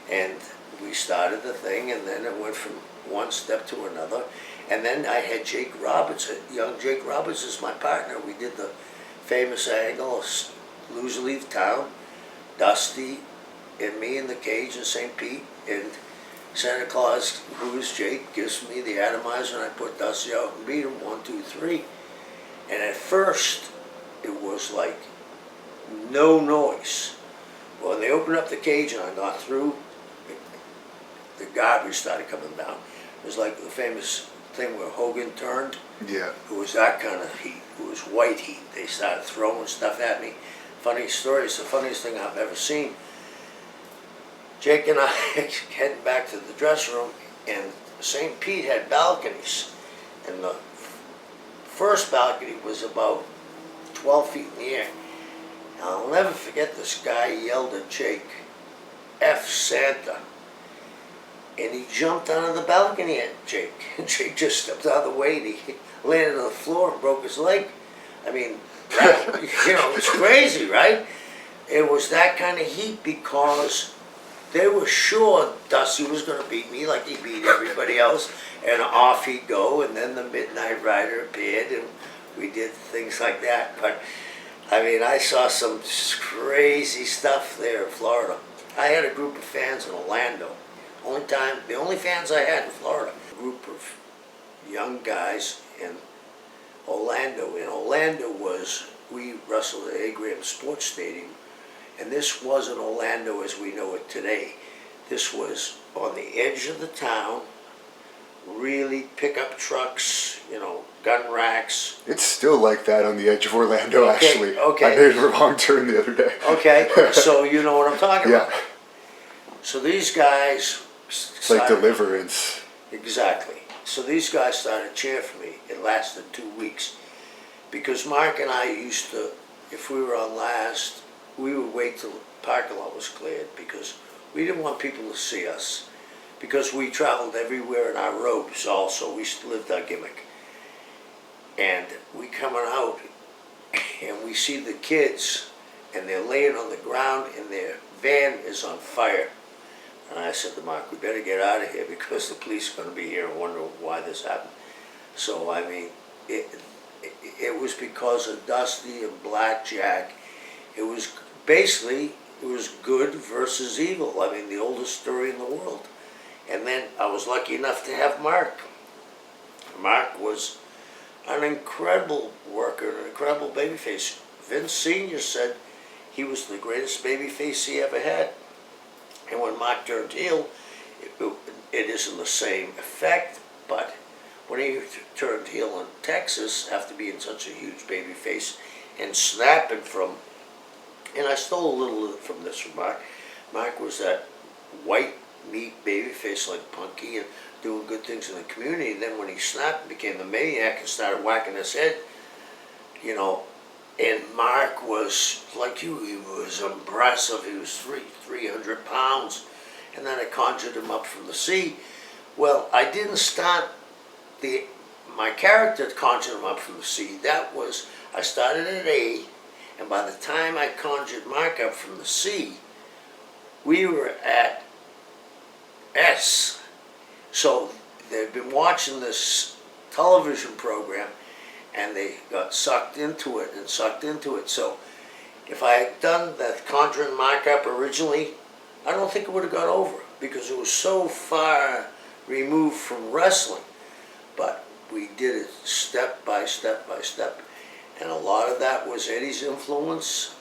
And we started the thing, and then it went from one step to another. And then I had Jake Roberts, young Jake Roberts is my partner. We did the famous angle, Loser Leave Town, Dusty, and me in the cage in St. Pete, and Santa Claus, who is Jake, gives me the atomizer, and I put Dusty out and beat him 1, 2, 3. And at first, it was like no noise. Well, when they opened up the cage and I got through, the garbage started coming down. It was like the famous thing where Hogan turned. Yeah. It was that kind of heat. It was white heat. They started throwing stuff at me. Funny story, it's the funniest thing I've ever seen. Jake and I heading back to the dressing room, and St. Pete had balconies. And the first balcony was about 12 feet in the air. And I'll never forget, this guy yelled at Jake, F Santa. And he jumped onto the balcony at Jake. And Jake just stepped out of the way, and he landed on the floor and broke his leg. I mean, it's crazy, right? It was that kind of heat, because they were sure Dusty was going to beat me like he beat everybody else, and off he'd go, and then the Midnight Rider appeared, and we did things like that. But, I mean, I saw some crazy stuff there in Florida. I had a group of fans in Orlando. The only fans I had in Florida. A group of young guys in Orlando. In Orlando we wrestled at A. Graham Sports Stadium, and this wasn't Orlando as we know it today. This was on the edge of the town, really pickup trucks, gun racks. It's still like that on the edge of Orlando, actually. Okay. I made a wrong turn the other day. Okay, so you know what I'm talking about. Yeah. So these guys... It's like Deliverance. Exactly. So these guys started cheering for me. It lasted 2 weeks. because Mark and I used to, if we were on last, we would wait till the parking lot was cleared because we didn't want people to see us. Because we traveled everywhere in our robes also, we lived our gimmick. And we coming out and we see the kids and they're laying on the ground and their van is on fire. And I said to Mark, we better get out of here because the police are going to be here and wonder why this happened. So, I mean, it was because of Dusty and Blackjack. It was basically, it was good versus evil. I mean, the oldest story in the world. And then I was lucky enough to have Mark. Mark was an incredible worker, an incredible babyface. Vince Sr. said he was the greatest babyface he ever had. And when Mark turned heel, it isn't the same effect, but when he turned heel in Texas, after being such a huge babyface and snapping from, and I stole a little from this from Mark. Mark was that white meat babyface like Punky and doing good things in the community. And then when he snapped and became the maniac and started whacking his head, you know, and Mark was like you, he was impressive. He was 300 pounds. And then I conjured him up from the sea. Well, I didn't start my character conjured him up from the sea. That was, I started at A, and by the time I conjured Mark up from the sea, we were at S. So they've been watching this television program and they got sucked into it and sucked into it. So if I had done that conjuring Mark up originally, I don't think it would have got over because it was so far removed from wrestling. But we did it step by step by step. And a lot of that was Eddie's influence,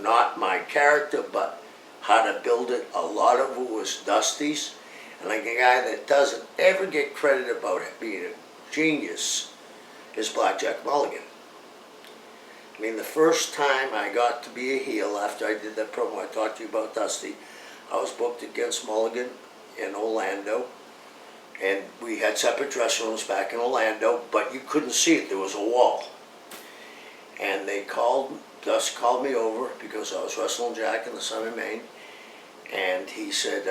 not my character, but how to build it. A lot of it was Dusty's. And like a guy that doesn't ever get credit about being a genius is Blackjack Mulligan. I mean, the first time I got to be a heel after I did that promo I talked to you about Dusty, I was booked against Mulligan in Orlando. And we had separate dressing rooms back in Orlando, but you couldn't see it. There was a wall. And Dust called me over because I was wrestling Jack in the Sun in Maine. And he said,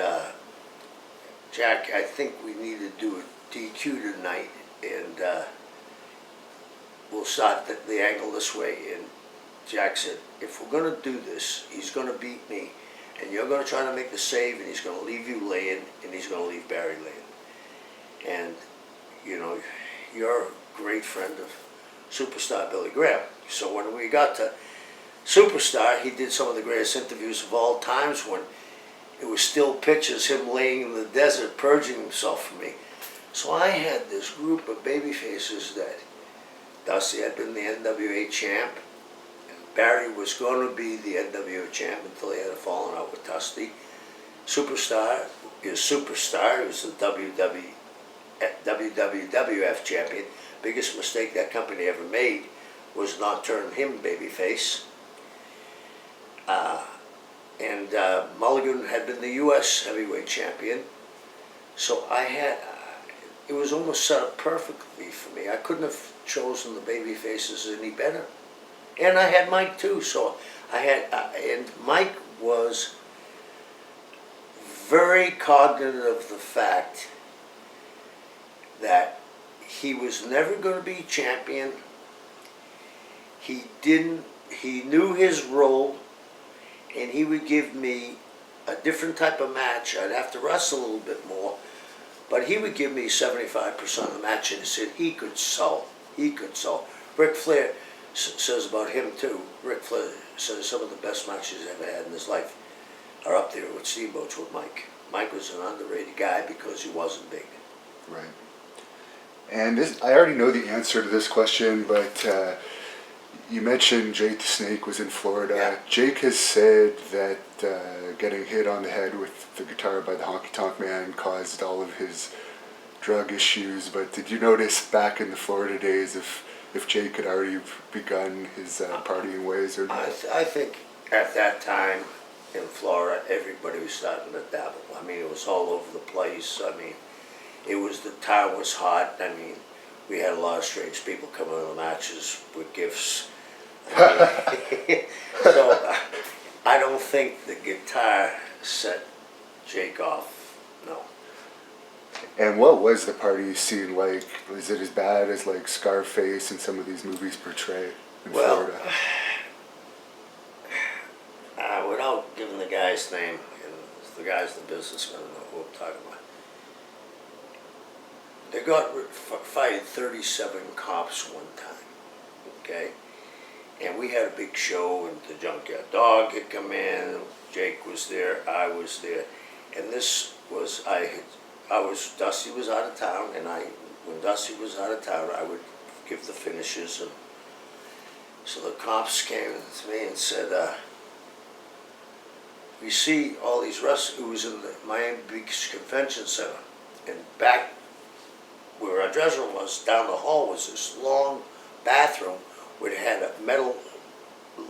Jack, I think we need to do a DQ tonight, and we'll start the angle this way. And Jack said, if we're going to do this, he's going to beat me, and you're going to try to make the save, and he's going to leave you laying, and he's going to leave Barry laying. And, you know, you're a great friend of Superstar Billy Graham. So when we got to Superstar, he did some of the greatest interviews of all times when it was still pictures him laying in the desert purging himself from me. So I had this group of baby faces that Dusty had been the NWA champ. And Barry was going to be the NWA champ until he had a falling out with Dusty. Superstar is Superstar. He was the WWWF champion. Biggest mistake that company ever made was not turning him babyface. And Mulligan had been the U.S. heavyweight champion. So I had, it was almost set up perfectly for me. I couldn't have chosen the baby faces any better. And I had Mike too, so I had, and Mike was very cognizant of the fact that he was never going to be champion. He knew his role, and he would give me a different type of match. I'd have to wrestle a little bit more, but he would give me 75% of the match, and he said he could sell. He could sell. Rick Flair says about him too. Rick Flair says some of the best matches he's ever had in his life are up there with Steamboat's with Mike. Mike was an underrated guy because he wasn't big. Right. And I already know the answer to this question, but you mentioned Jake the Snake was in Florida. Yeah. Jake has said that getting hit on the head with the guitar by the Honky Tonk Man caused all of his drug issues. But did you notice back in the Florida days if Jake had already begun his partying ways or not? I think at that time in Florida, everybody was starting to dabble. I mean, it was all over the place. I mean, the town was hot. I mean, we had a lot of strange people coming to the matches with gifts. So I don't think the guitar set Jake off. No. And what was the party scene like? Was it as bad as like Scarface and some of these movies portray in Florida? Without giving the guy's name, and the guys in the business going to know who I'm talking about. They fired 37 cops one time, okay? And we had a big show, and the Junkyard Dog had come in, Jake was there, I was there, and this was, Dusty was out of town, and when Dusty was out of town, I would give the finishes, and so the cops came to me and said, we see all these wrestlers. It was in the Miami Beach Convention Center, and back where our dressing room was, down the hall was this long bathroom where it had a metal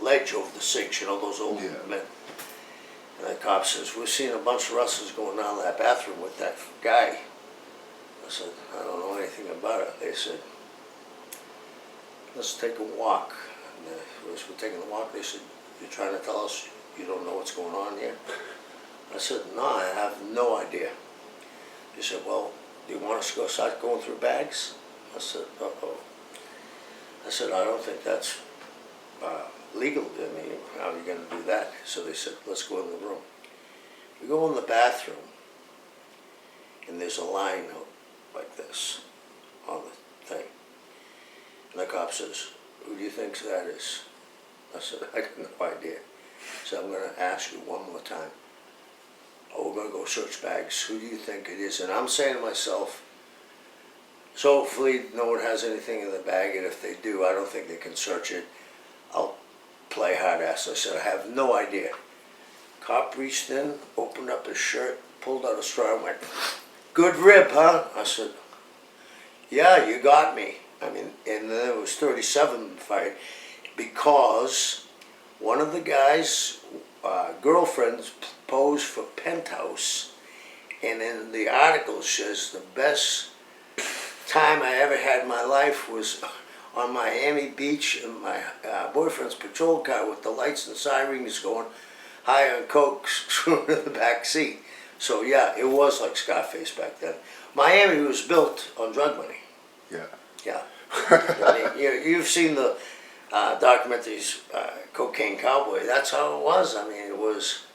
ledge over the sinks, you know, those old men. And the cop says, we're seeing a bunch of wrestlers going down that bathroom with that guy. I said, I don't know anything about it. They said, let's take a walk. And as we're taking the walk, they said, you're trying to tell us you don't know what's going on here? I said, no, I have no idea. He said, well, do you want us to start going through bags? I said, uh-oh. I said, I don't think that's legal. I mean, how are you going to do that? So they said, let's go in the room. We go in the bathroom, and there's a line out like this on the thing. And the cop says, who do you think that is? I said, I got no idea. So I'm going to ask you one more time. Oh, we're going to go search bags. Who do you think it is? And I'm saying to myself, so hopefully no one has anything in the bag, and if they do, I don't think they can search it. I'll play hard ass. I said, I have no idea. Cop reached in, opened up his shirt, pulled out a straw and went, good rib, huh? I said, yeah, you got me. I mean, and then it was 37 fight because one of the guys' girlfriends posed for Penthouse, and in the article says the best time I ever had in my life was on Miami Beach in my boyfriend's patrol car with the lights and sirens going high on coke in the back seat. So yeah, it was like Scarface back then. Miami was built on drug money. Yeah. Yeah. I mean, you've seen the documentaries, Cocaine Cowboy. That's how it was. I mean, it was.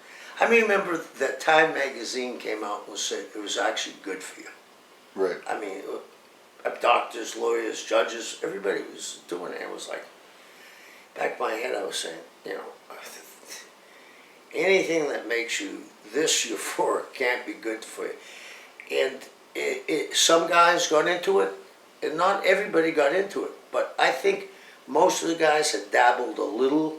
I mean, remember that Time magazine came out and said it was actually good for you. Right. I mean, doctors, lawyers, judges, everybody was doing it. It was like, back of my head, I was saying, you know, anything that makes you this euphoric can't be good for you. And some guys got into it, and not everybody got into it. But I think most of the guys had dabbled a little.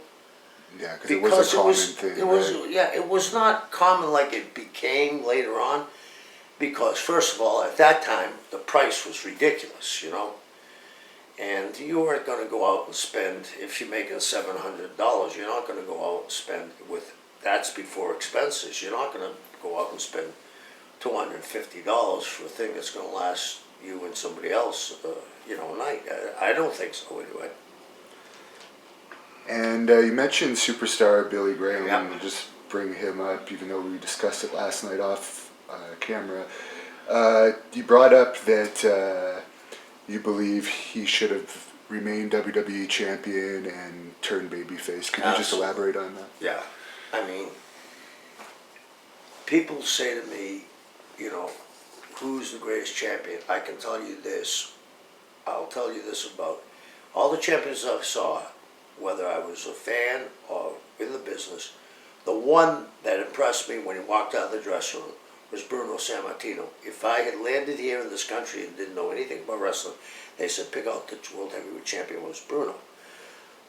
Yeah, because it was a common thing. It was, right? Yeah, it was not common like it became later on. Because first of all, at that time, the price was ridiculous, you know. And you weren't going to go out and spend, if you're making $700, you're not going to go out and spend that's before expenses. You're not going to go out and spend $250 for a thing that's going to last you and somebody else, you know, a night. I don't think so, anyway. And you mentioned superstar Billy Graham. Yeah. We'll just bring him up, even though we discussed it last night off camera. You brought up that you believe he should have remained WWE champion and turned babyface. Could you just elaborate on that? Yeah. I mean, people say to me, you know, who's the greatest champion? I can tell you this. I'll tell you this about all the champions I saw, whether I was a fan or in the business. The one that impressed me when he walked out of the dressing room was Bruno Sammartino. If I had landed here in this country and didn't know anything about wrestling, they said pick out the World Heavyweight Champion was Bruno.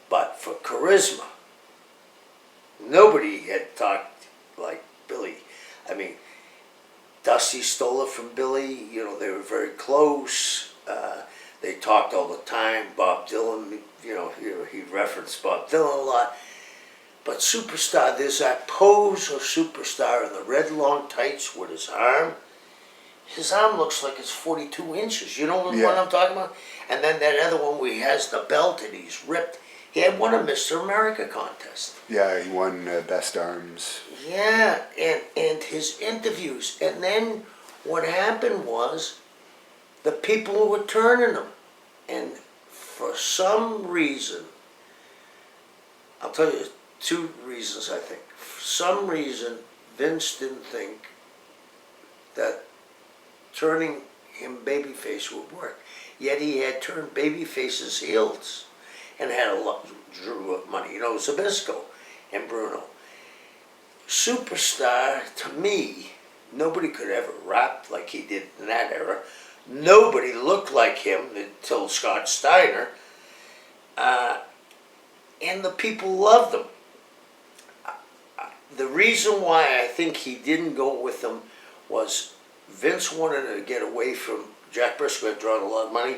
But for charisma, nobody had talked like Billy. I mean, Dusty stole it from Billy. You know, they were very close. They talked all the time. Bob Dylan, you know, he referenced Bob Dylan a lot. But superstar, there's that pose of superstar in the red long tights with his arm. his arm looks like it's 42 inches. You know what Yeah. I'm talking about? And then that other one where he has the belt and he's ripped. He had won a Mr. America contest. Yeah, he won Best Arms. Yeah, and his interviews. And then what happened was the people who were turning him. And for some reason, I'll tell you two reasons, I think. For some reason, Vince didn't think that turning him babyface would work. Yet he had turned babyfaces heels and had a lot, drew up money. You know, Zabisco and Bruno. Superstar, to me, nobody could ever rap like he did in that era. Nobody looked like him until Scott Steiner. And the people loved him. The reason why I think he didn't go with them was Vince wanted to get away from, Jack Briscoe had drawn a lot of money.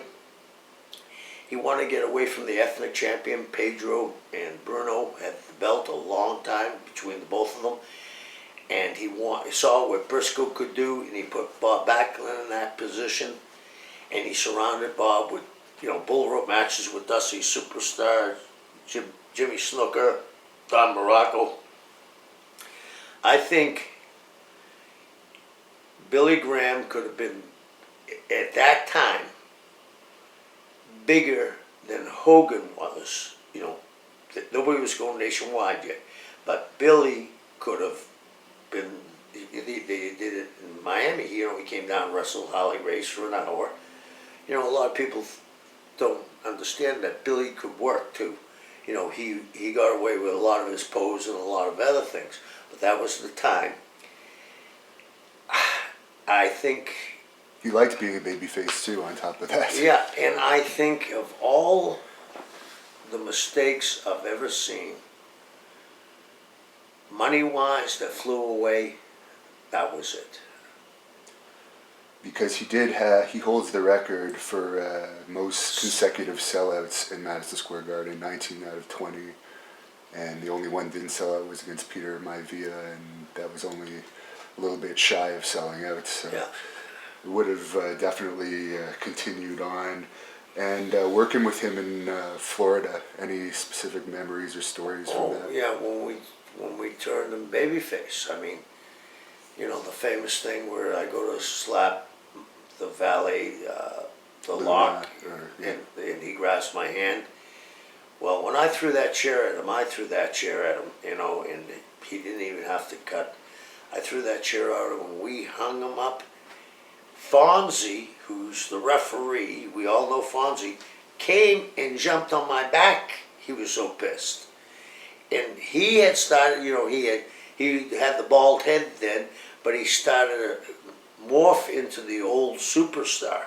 He wanted to get away from the ethnic champion. Pedro and Bruno had the belt a long time between the both of them. And he saw what Briscoe could do, and he put Bob Backlund in that position. And he surrounded Bob with, bull rope matches with Dusty Superstar, Jimmy Snuka, Don Morocco. I think Billy Graham could have been, at that time, bigger than Hogan was. Nobody was going nationwide yet. But Billy could have been, they did it in Miami. He came down and wrestled Holly Race for an hour. A lot of people don't understand that Billy could work too. He got away with a lot of his pose and a lot of other things. But that was the time. I think... He liked being a babyface too, on top of that. Yeah, and I think of all the mistakes I've ever seen, money-wise, that flew away, that was it. Because he holds the record for most consecutive sellouts in Madison Square Garden, 19 out of 20. And the only one didn't sell out was against Peter Maivia, and that was only a little bit shy of selling out. So Yeah. it would have definitely continued on. And working with him in Florida, any specific memories or stories from that? Yeah, when we turned him babyface. I mean, the famous thing where I go to slap the valet, the lock, and he grabs my hand. Well, when I threw that chair at him, and he didn't even have to cut. I threw that chair out at him, and we hung him up. Fonzie, who's the referee, we all know Fonzie, came and jumped on my back. He was so pissed. And he had started, he had the bald head then, but he started to morph into the old Superstar.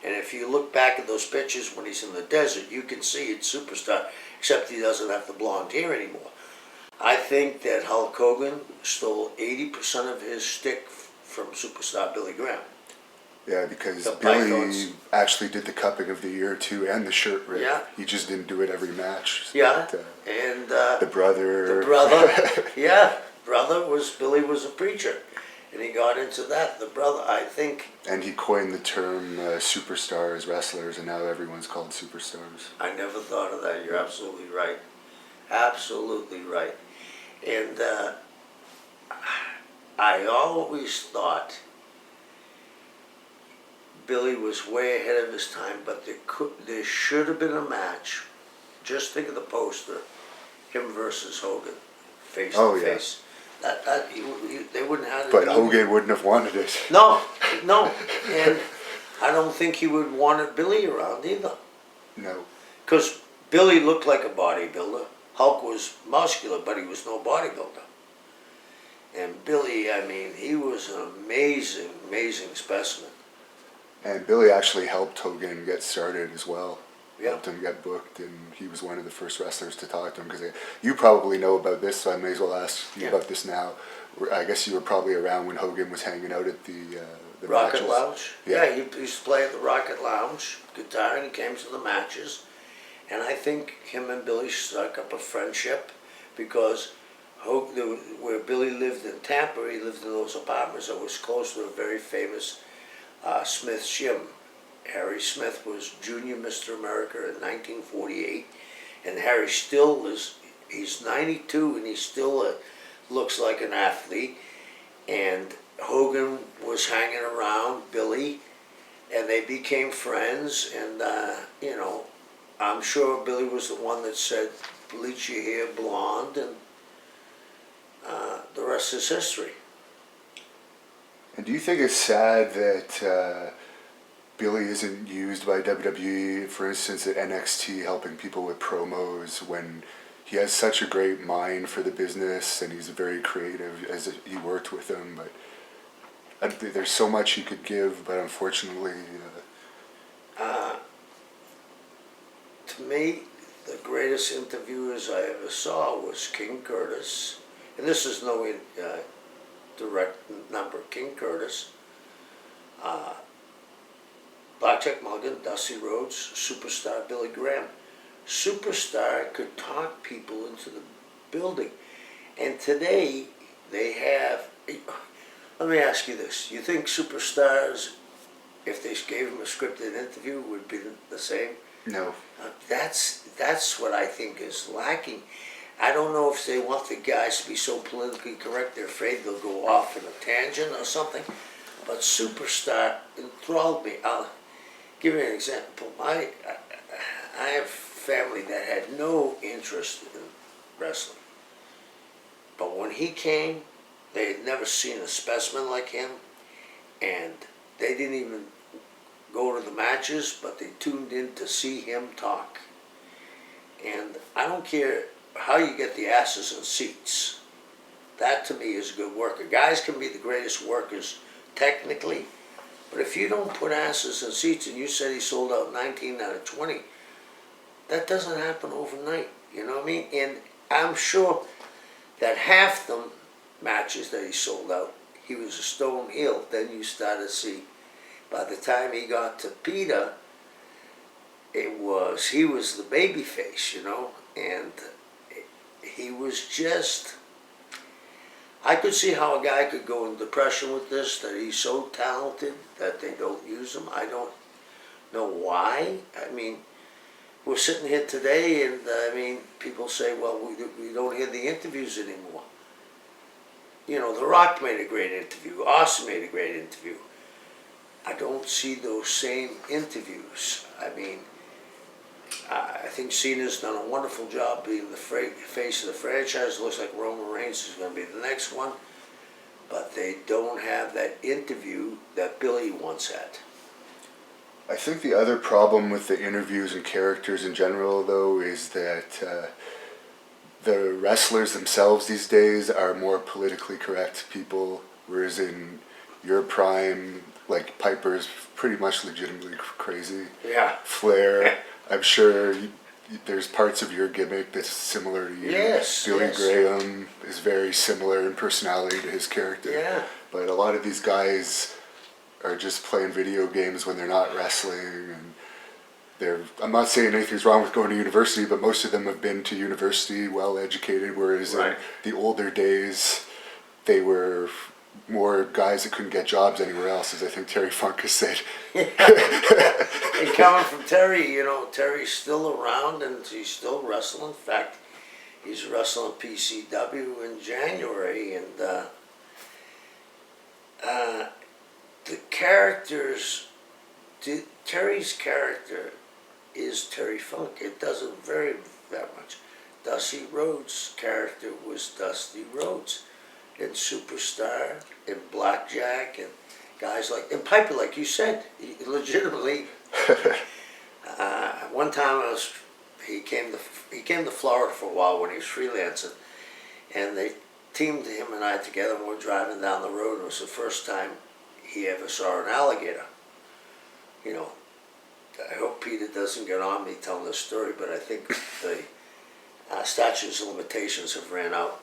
And if you look back at those pictures when he's in the desert, you can see it's Superstar, except he doesn't have the blonde hair anymore. I think that Hulk Hogan stole 80% of his shtick from Superstar Billy Graham. Yeah, because The Billy pythons. actually did the cupping of the ear too, and the shirt rip. Yeah. He just didn't do it every match. Yeah, But, and the brother. Billy was a preacher, and he got into that. The brother, I think. And he coined the term superstars, wrestlers, and now everyone's called superstars. I never thought of that. You're absolutely right. Absolutely right. And I always thought Billy was way ahead of his time, but there should have been a match. Just think of the poster, him versus Hogan, face to face. They wouldn't have. But Hogan wouldn't have wanted it. No, and I don't think he would want Billy around either. No. Because Billy looked like a bodybuilder. Hulk was muscular, but he was no bodybuilder. And Billy, I mean, he was an amazing, amazing specimen. And Billy actually helped Hogan get started as well. Yeah. Helped him get booked, and he was one of the first wrestlers to talk to him. Because you probably know about this, so I may as well ask you about this now. I guess you were probably around when Hogan was hanging out at the Rocket matches. Lounge? Yeah. He used to play at the Rocket Lounge, guitar, and he came to the matches. And I think him and Billy struck up a friendship because where Billy lived in Tampa, he lived in those apartments that was close to a very famous Smith's gym. Harry Smith was Junior Mr. America in 1948, and Harry still is, he's 92 and he still looks like an athlete. And Hogan was hanging around Billy, and they became friends, and you know, I'm sure Billy was the one that said, bleach your hair blonde, and the rest is history. And do you think it's sad that Billy isn't used by WWE, for instance, at NXT, helping people with promos, when he has such a great mind for the business and he's very creative as you worked with him, but there's so much he could give, but unfortunately... To me, the greatest interviewers I ever saw was King Curtis, and this is no direct number. King Curtis, Blackjack Mulligan, Dusty Rhodes, Superstar Billy Graham. Superstar could talk people into the building, and today they have. Let me ask you this: you think Superstars, if they gave him a scripted interview, would be the same? No. That's what I think is lacking. I don't know if they want the guys to be so politically correct, they're afraid they'll go off in a tangent or something. But Superstar enthralled me. I'll give you an example. I have family that had no interest in wrestling. But when he came, they had never seen a specimen like him, and they didn't even go to the matches, but they tuned in to see him talk. And I don't care how you get the asses in seats. That to me is good worker. Guys can be the greatest workers technically, but if you don't put asses in seats, and you said he sold out 19 out of 20, that doesn't happen overnight, you know what I mean? And I'm sure that half the matches that he sold out, he was a stone heel. Then you started to see, by the time he got to Peter, he was the baby face, you know, and he was just, I could see how a guy could go in depression with this, that he's so talented that they don't use him. I don't know why. I mean, we're sitting here today, and I mean, people say, well, we don't hear the interviews anymore. You know, The Rock made a great interview. Austin made a great interview. I don't see those same interviews. I mean, I think Cena's done a wonderful job being the face of the franchise. It looks like Roman Reigns is going to be the next one. But they don't have that interview that Billy once had. I think the other problem with the interviews and characters in general, though, is that the wrestlers themselves these days are more politically correct people, whereas in your prime, like, Piper's pretty much legitimately crazy. Yeah. Flair, I'm sure there's parts of your gimmick that's similar to you. Yes. Billy yes. Graham is very similar in personality to his character. Yeah. But a lot of these guys are just playing video games when they're not wrestling, and I'm not saying anything's wrong with going to university, but most of them have been to university, well educated, whereas Right. in the older days, they were more guys that couldn't get jobs anywhere else, as I think Terry Funk has said. And coming from Terry, you know, Terry's still around and he's still wrestling. In fact, he's wrestling PCW in January, and the characters, Terry's character is Terry Funk. It doesn't vary that much. Dusty Rhodes' character was Dusty Rhodes. And Superstar, and Blackjack, and guys like, and Piper, like you said, he legitimately. One time he came to Florida for a while when he was freelancing, and they teamed him and I together, and we're driving down the road. It was the first time he ever saw an alligator. You know, I hope Peter doesn't get on me telling this story, but I think the statutes of limitations have ran out.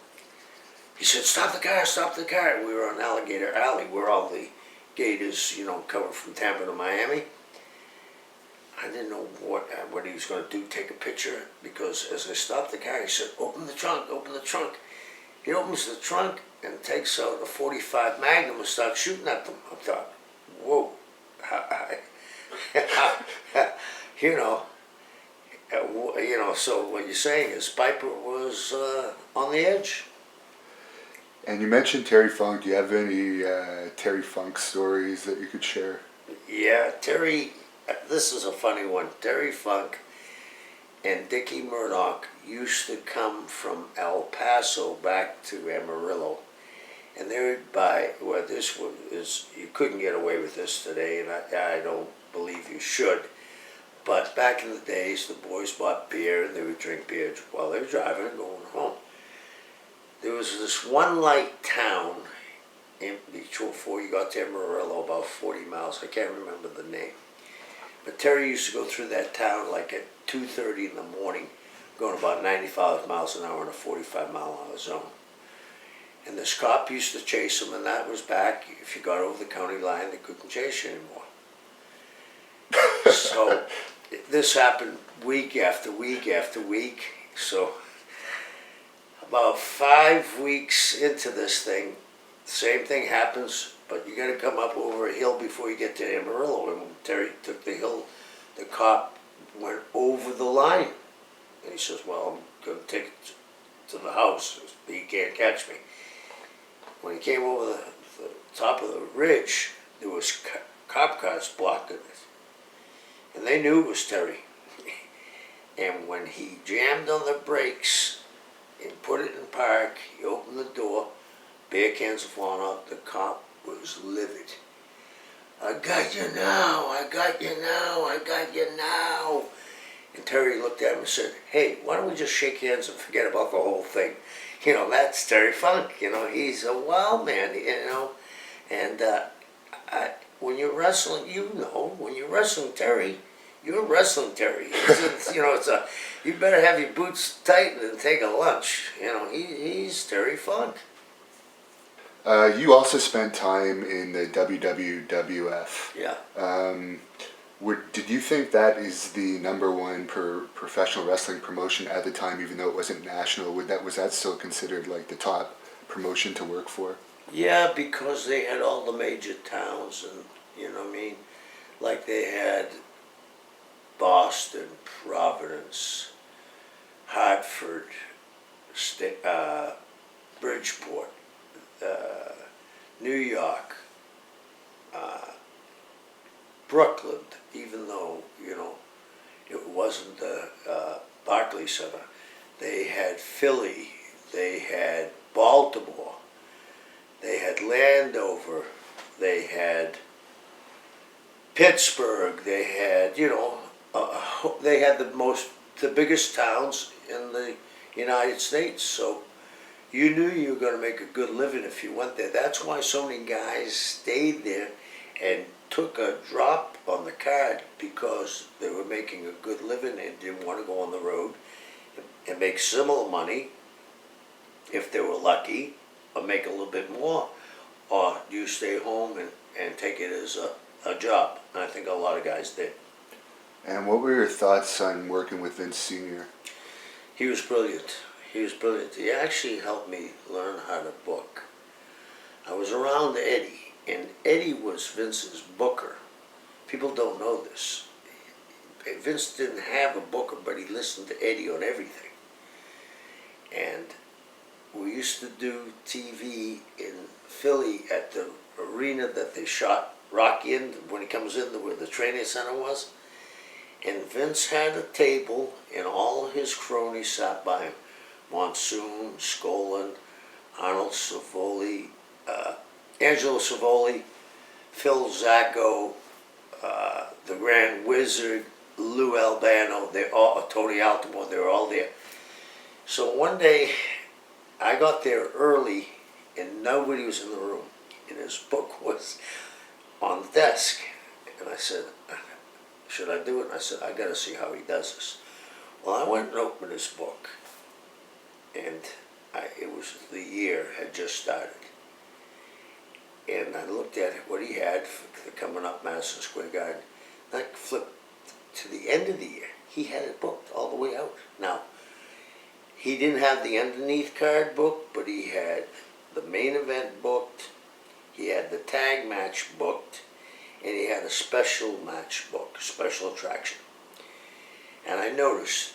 He said, stop the car, stop the car. We were on Alligator Alley, where all the gators, you know, cover from Tampa to Miami. I didn't know what he was going to do, take a picture, because as I stopped the car, he said, open the trunk, open the trunk. He opens the trunk and takes out a .45 Magnum and starts shooting at them. I thought, whoa, So what you're saying is Piper was on the edge. And you mentioned Terry Funk. Do you have any Terry Funk stories that you could share? Yeah, Terry, this is a funny one. Terry Funk and Dickie Murdoch used to come from El Paso back to Amarillo. And they would buy, this is, you couldn't get away with this today, and I don't believe you should. But back in the days, the boys bought beer, and they would drink beer while they were driving and going home. There was this one light town before you got to Amarillo, about 40 miles. I can't remember the name. But Terry used to go through that town like at 2:30 in the morning, going about 95 miles an hour in a 45-mile-an-hour zone. And this cop used to chase him, and that was back. If you got over the county line, they couldn't chase you anymore. So this happened week after week after week. So about 5 weeks into this thing, same thing happens, but you got to come up over a hill before you get to Amarillo. And when Terry took the hill, the cop went over the line. And he says, well, I'm going to take it to the house. He can't catch me. When he came over the top of the ridge, there was cop cars blocking it. And they knew it was Terry. And when he jammed on the brakes and put it in park, he opened the door, beer cans were falling out, the cop was livid. I got you now, I got you now, I got you now. And Terry looked at him and said, hey, why don't we just shake hands and forget about the whole thing? That's Terry Funk, he's a wild man, And when you're wrestling, when you're wrestling Terry, you're wrestling Terry. You better have your boots tightened and take a lunch. He's Terry Funk. You also spent time in the WWWF. Yeah. Did you think that is the #1 professional wrestling promotion at the time, even though it wasn't national? Was that still considered like the top promotion to work for? Yeah, because they had all the major towns, and like they had Boston, Providence, Hartford, Bridgeport, New York, Brooklyn, even though, it wasn't the Barclays Center. They had Philly, they had Baltimore, they had Landover, they had Pittsburgh, they had, they had the biggest towns in the United States. So you knew you were going to make a good living if you went there. That's why so many guys stayed there and took a drop on the card, because they were making a good living and didn't want to go on the road and make similar money if they were lucky, or make a little bit more. Or do you stay home and take it as a job? And I think a lot of guys did. And what were your thoughts on working with Vince Sr.? He was brilliant. He was brilliant. He actually helped me learn how to book. I was around Eddie, and Eddie was Vince's booker. People don't know this. Vince didn't have a booker, but he listened to Eddie on everything. And we used to do TV in Philly at the arena that they shot Rock in when he comes in, where the training center was. And Vince had a table, and all his cronies sat by him. Monsoon, Skolin, Arnold Savoli, Angelo Savoli, Phil Zacco, the Grand Wizard, Lou Albano, Tony Altamore, they were all there. So one day, I got there early, and nobody was in the room, and his book was on the desk. And I said, should I do it? And I said, I got to see how he does this. Well, I went and opened his book, and it was the year had just started. And I looked at what he had for coming up Madison Square Garden. And I flipped to the end of the year. He had it booked all the way out. Now, he didn't have the underneath card booked, but he had the main event booked, he had the tag match booked, and he had a special match booked, special attraction. noticed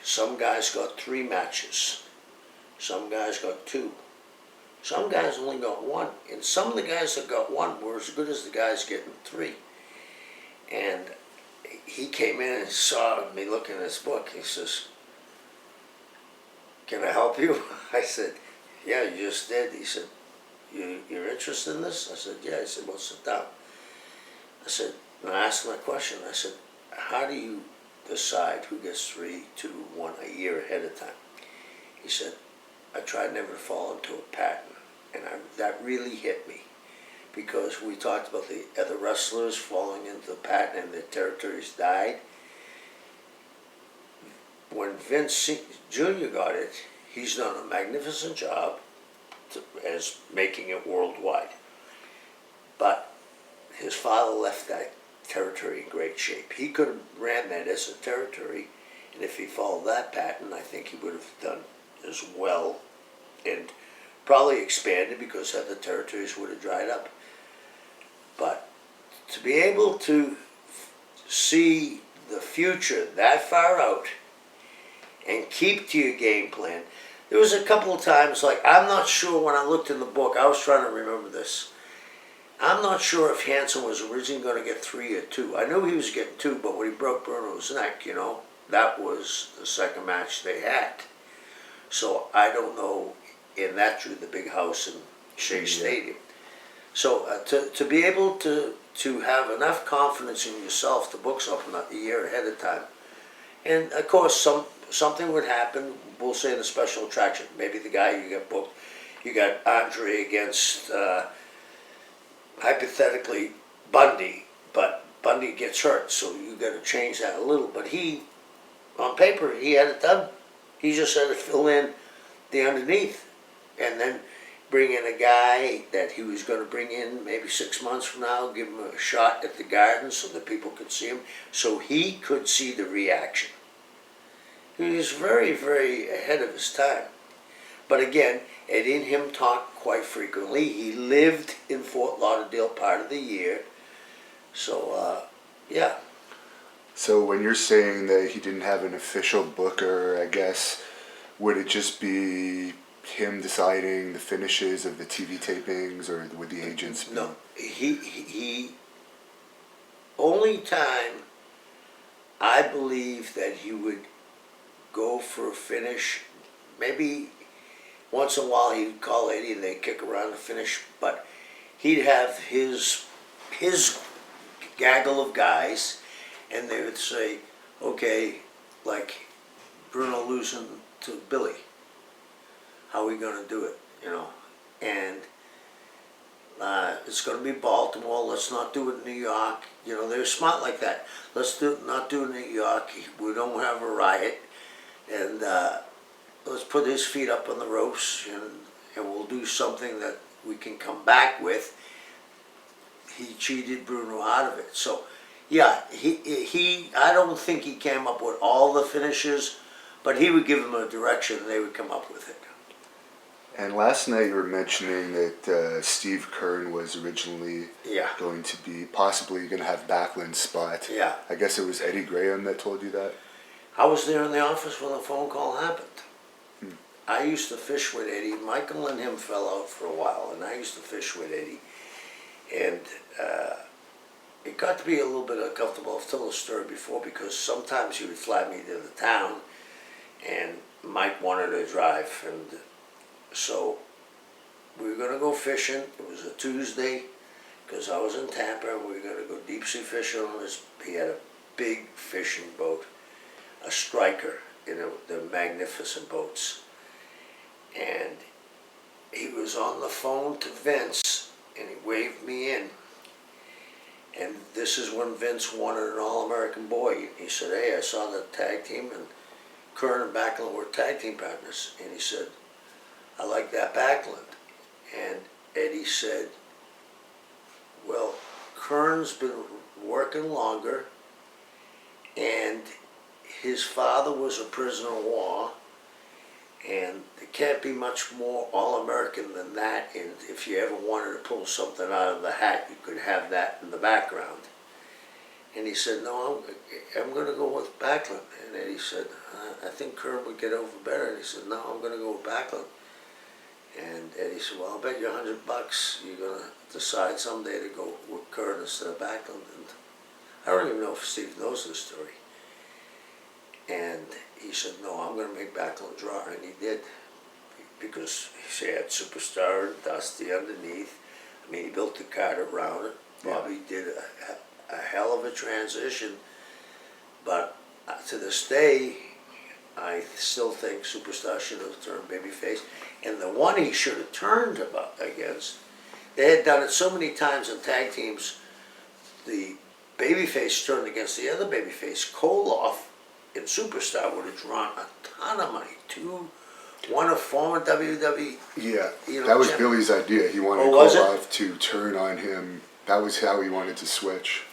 some guys got 3 matches, some guys got 2, some guys only got 1, and some of the guys that got 1 were as good as the guys getting 3. And he came in and saw me looking at his book. He says, "Can I help you?" I said, "Yeah, you just did." He said, "You're interested in this?" I said, "Yeah." He said, "Well, sit down." I said, and I asked him a question. I said, "How do you decide who gets 3, 2, 1 a year ahead of time?" He said, "I try never to fall into a pattern." And that really hit me, because we talked about the other wrestlers falling into the pattern and their territories died. When Vince Jr. got it, he's done a magnificent job as making it worldwide. But his father left that territory in great shape. He could have ran that as a territory, and if he followed that pattern, I think he would have done as well, and probably expanded, because other territories would have dried up. But to be able to see the future that far out and keep to your game plan. There was a couple of times, like, I'm not sure, when I looked in the book, I was trying to remember this. I'm not sure if Hansen was originally going to get 3 or 2. I knew he was getting 2, but when he broke Bruno's neck, you know, that was the second match they had. So I don't know, and that drew the big house in Shea Stadium. So to be able to have enough confidence in yourself to book something a year ahead of time, and of course something would happen. We'll say in a special attraction, maybe the guy you got booked, you got Andre against hypothetically Bundy, but Bundy gets hurt, so you got to change that a little. But he, on paper, he had it done. He just had to fill in the underneath, and then bring in a guy that he was going to bring in maybe 6 months from now, give him a shot at the Garden so that people could see him, so he could see the reaction. He was very, very ahead of his time. But again, Eddie and him talked quite frequently. He lived in Fort Lauderdale part of the year. So, yeah. So when you're saying that he didn't have an official booker, I guess, would it just be him deciding the finishes of the TV tapings, or would the agents be? No, he only time I believe that he would go for a finish, maybe once in a while he'd call Eddie and they'd kick around the finish, but he'd have his gaggle of guys, and they would say, okay, like Bruno losing to Billy, how are we going to do it, you know? And it's going to be Baltimore, let's not do it in New York. You know, they're smart like that. Let's not do it in New York, we don't have a riot, and let's put his feet up on the ropes, and we'll do something that we can come back with. He cheated Bruno out of it. So, yeah, I don't think he came up with all the finishes, but he would give them a direction and they would come up with it. And last night you were mentioning that Steve Kern was originally going to be possibly going to have Backlund's spot. Yeah. I guess it was Eddie Graham that told you that? I was there in the office when the phone call happened. I used to fish with Eddie. Michael and him fell out for a while, and I used to fish with Eddie. And it got to be a little bit uncomfortable. I've told the story before, because sometimes he would fly me to the town, and Mike wanted to drive. And so we were going to go fishing. It was a Tuesday, because I was in Tampa, and we were going to go deep sea fishing. He had a big fishing boat, a striker, you know, the magnificent boats. And he was on the phone to Vince, and he waved me in. And this is when Vince wanted an All-American boy. He said, hey, I saw the tag team, and Kern and Backlund were tag team partners. And he said, I like that Backlund. And Eddie said, well, Kern's been working longer, and his father was a prisoner of war, and there can't be much more All-American than that, and if you ever wanted to pull something out of the hat, you could have that in the background. And he said, no, I'm going to go with Backlund. And Eddie said, I think Kurt would get over better. And he said, no, I'm going to go with Backlund. And Eddie said, well, I'll bet you $100 you're going to decide someday to go with Kurt instead of Backlund. And I don't even know if Steve knows this story. And he said, no, I'm going to make Backlund draw. And he did. Because he had Superstar and Dusty underneath. I mean, he built the card around it. Bobby did a hell of a transition. But to this day, I still think Superstar should have turned babyface. And the one he should have turned against, they had done it so many times in tag teams, the babyface turned against the other babyface. Koloff in Superstar would have drawn a ton of money. One of former WWE. Yeah, that was Billy's idea. He wanted Koloff to turn on him. That was how he wanted to switch.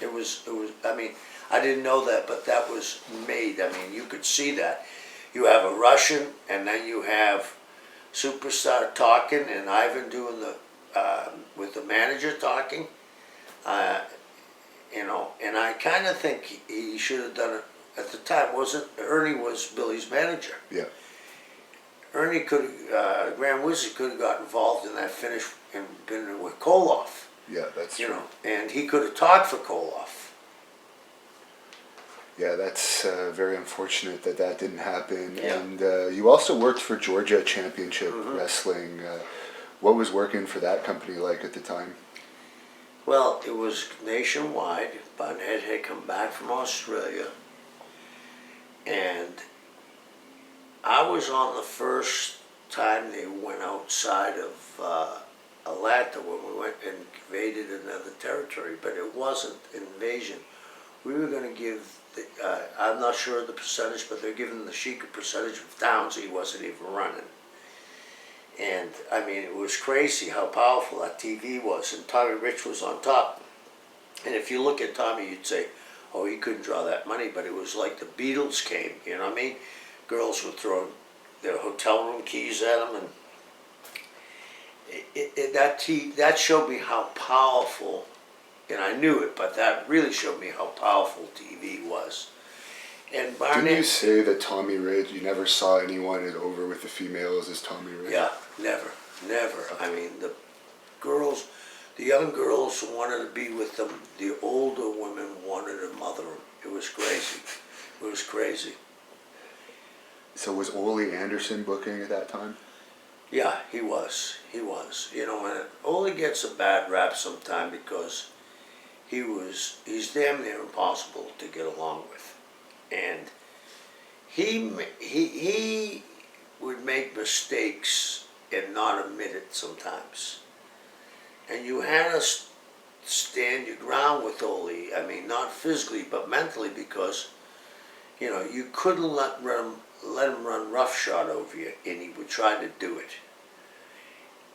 It was. I mean, I didn't know that, but that was made. I mean, you could see that. You have a Russian, and then you have Superstar talking, and Ivan doing the with the manager talking. You know, and I kind of think he should have done it at the time. Ernie was Billy's manager. Yeah. Ernie Grand Wizard could have got involved in that finish and been with Koloff. Yeah, that's true. You know, and he could have talked for Koloff. Yeah, that's very unfortunate that didn't happen. Yeah. And you also worked for Georgia Championship Wrestling. What was working for that company like at the time? Well, it was nationwide. Bunhead had come back from Australia. And I was on the first time they went outside of Atlanta when we went and invaded another territory, but it wasn't an invasion. We were going to give, I'm not sure of the percentage, but they're giving the Sheik a percentage of towns he wasn't even running. And I mean, it was crazy how powerful that TV was, and Tommy Rich was on top. And if you look at Tommy, you'd say, oh, he couldn't draw that money, but it was like the Beatles came, you know what I mean? Girls would throw their hotel room keys at him, and that showed me how powerful, and I knew it, but that really showed me how powerful TV was. And Barnett, didn't you say that Tommy Rich, you never saw anyone over with the females as Tommy Rich? Yeah, never. I mean, the young girls wanted to be with them. The older women wanted to mother them. It was crazy. It was crazy. So was Ole Anderson booking at that time? Yeah, he was. You know, and Ole gets a bad rap sometime because he's damn near impossible to get along with. And he would make mistakes and not admit it sometimes. And you had to stand your ground with Ole. I mean, not physically, but mentally, because, you know, you couldn't let him run roughshod over you, and he would try to do it.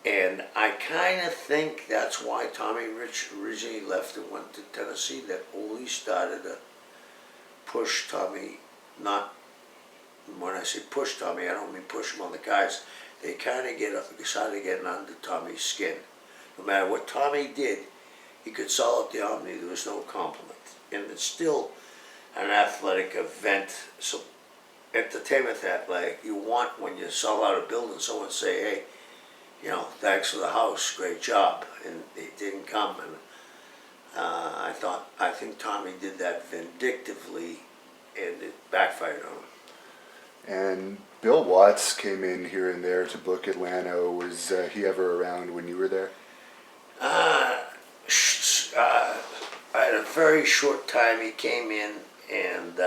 And I kind of think that's why Tommy Rich originally left and went to Tennessee, that Ole started to push Tommy, not, when I say push Tommy, I don't mean push him on the guys. They kind of started getting under Tommy's skin. No matter what Tommy did, he could sell out the Omni, there was no compliment. And it's still an athletic event, so entertainment athletic, you want when you sell out a building, someone say, hey, you know, thanks for the house, great job. And it didn't come, and I think Tommy did that vindictively, and it backfired on him. And Bill Watts came in here and there to book Atlanta. Was he ever around when you were there? I had a very short time he came in, and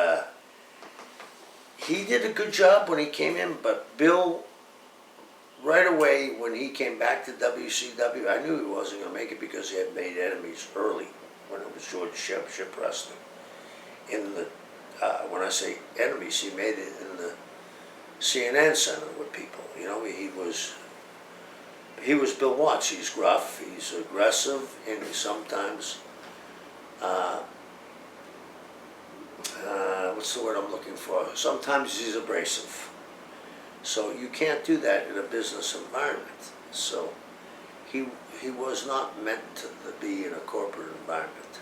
he did a good job when he came in, but Bill, right away when he came back to WCW, I knew he wasn't going to make it because he had made enemies early when it was Georgia Championship Wrestling. When I say enemies, he made it in the CNN Center with people. You know, he was Bill Watts. He's gruff, he's aggressive, and he sometimes, what's the word I'm looking for? Sometimes he's abrasive. So you can't do that in a business environment. So he was not meant to be in a corporate environment.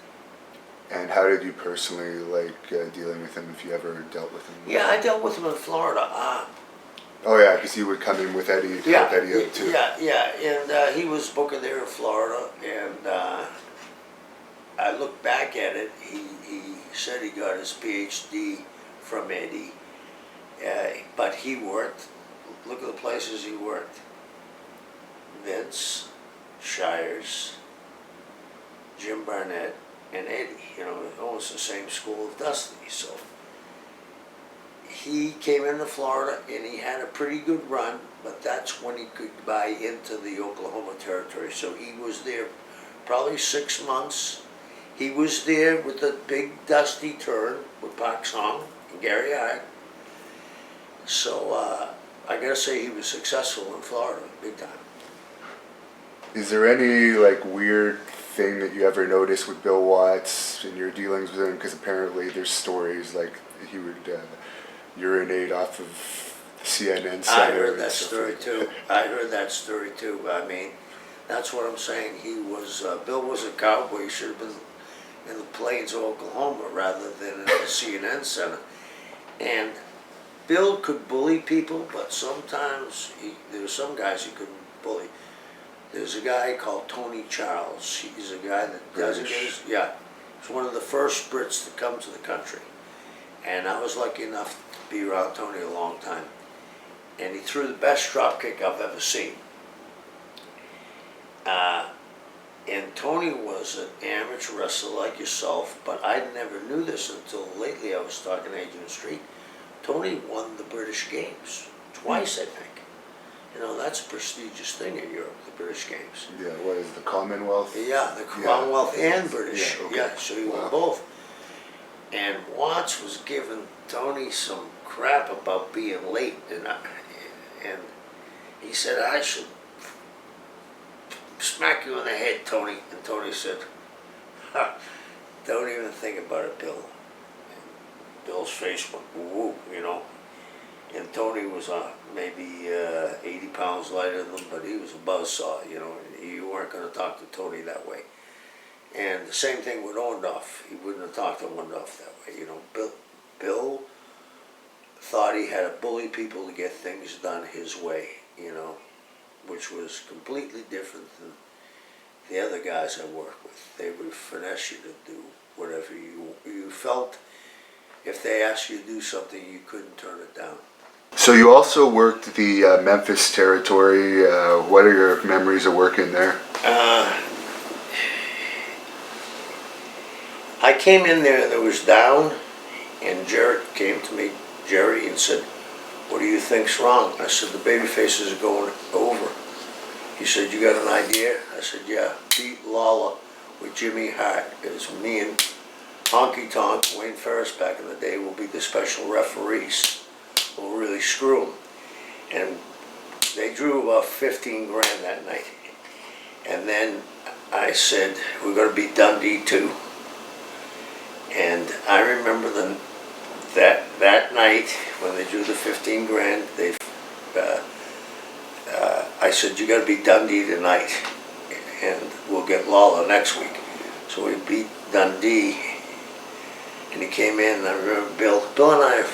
And how did you personally like dealing with him, if you ever dealt with him? Yeah, I dealt with him in Florida. Oh yeah, because he would come in with Eddie, help Eddie out too. And he was booking there in Florida, and I look back at it, he said he got his PhD from Eddie, but he worked, look at the places he worked. Vince, Shires, Jim Barnett, and Eddie, almost the same school of Dusty. So he came into Florida and he had a pretty good run, but that's when he could buy into the Oklahoma territory. So he was there probably 6 months. He was there with the big Dusty turn with Park Song and Gary Hart. So I gotta say he was successful in Florida, big time. Is there any like weird thing that you ever noticed with Bill Watts in your dealings with him? Because apparently there's stories like he would urinate off of the CNN center. I heard that story too. I mean, that's what I'm saying. He was Bill was a cowboy. He should have been in the plains of Oklahoma rather than in the CNN center. And Bill could bully people, but sometimes there were some guys he couldn't bully. There's a guy called Tony Charles. He's a guy that doesn't get his, he's one of the first Brits to come to the country. And I was lucky enough to be around Tony a long time. And he threw the best drop kick I've ever seen. And Tony was an amateur wrestler like yourself, but I never knew this until lately. I was talking to Agent Street. Tony won the British Games twice, I think. That's a prestigious thing in Europe, the British Games. Yeah, what is the Commonwealth? Yeah, the Commonwealth and British. Yeah, okay. Yeah, so he won both. And Watts was giving Tony some crap about being late, and he said, I should smack you in the head, Tony. And Tony said, don't even think about it, Bill. And Bill's face went woo, And Tony was maybe 80 pounds lighter than him, but he was a buzzsaw, You weren't going to talk to Tony that way. And the same thing with Orndorff. He wouldn't have talked to Orndorff that way, Bill thought he had to bully people to get things done his way, which was completely different than the other guys I worked with. They would finesse you to do whatever you felt. If they asked you to do something, you couldn't turn it down. So you also worked the Memphis territory. What are your memories of working there? I came in there and it was down, and Jarrett came to me, Jerry, and said, what do you think's wrong? I said, the baby faces are going over. He said, you got an idea? I said, yeah, beat Lawler with Jimmy Hart. It was me and Honky Tonk, Wayne Ferris back in the day, will be the special referees. We'll really screw them. And they drew about 15 grand that night. And then I said, we're going to beat Dundee too. And I remember that night when they drew the 15 grand, I said, you got to beat Dundee tonight, and we'll get Lawler next week. So we beat Dundee, and he came in, and I remember Bill and I are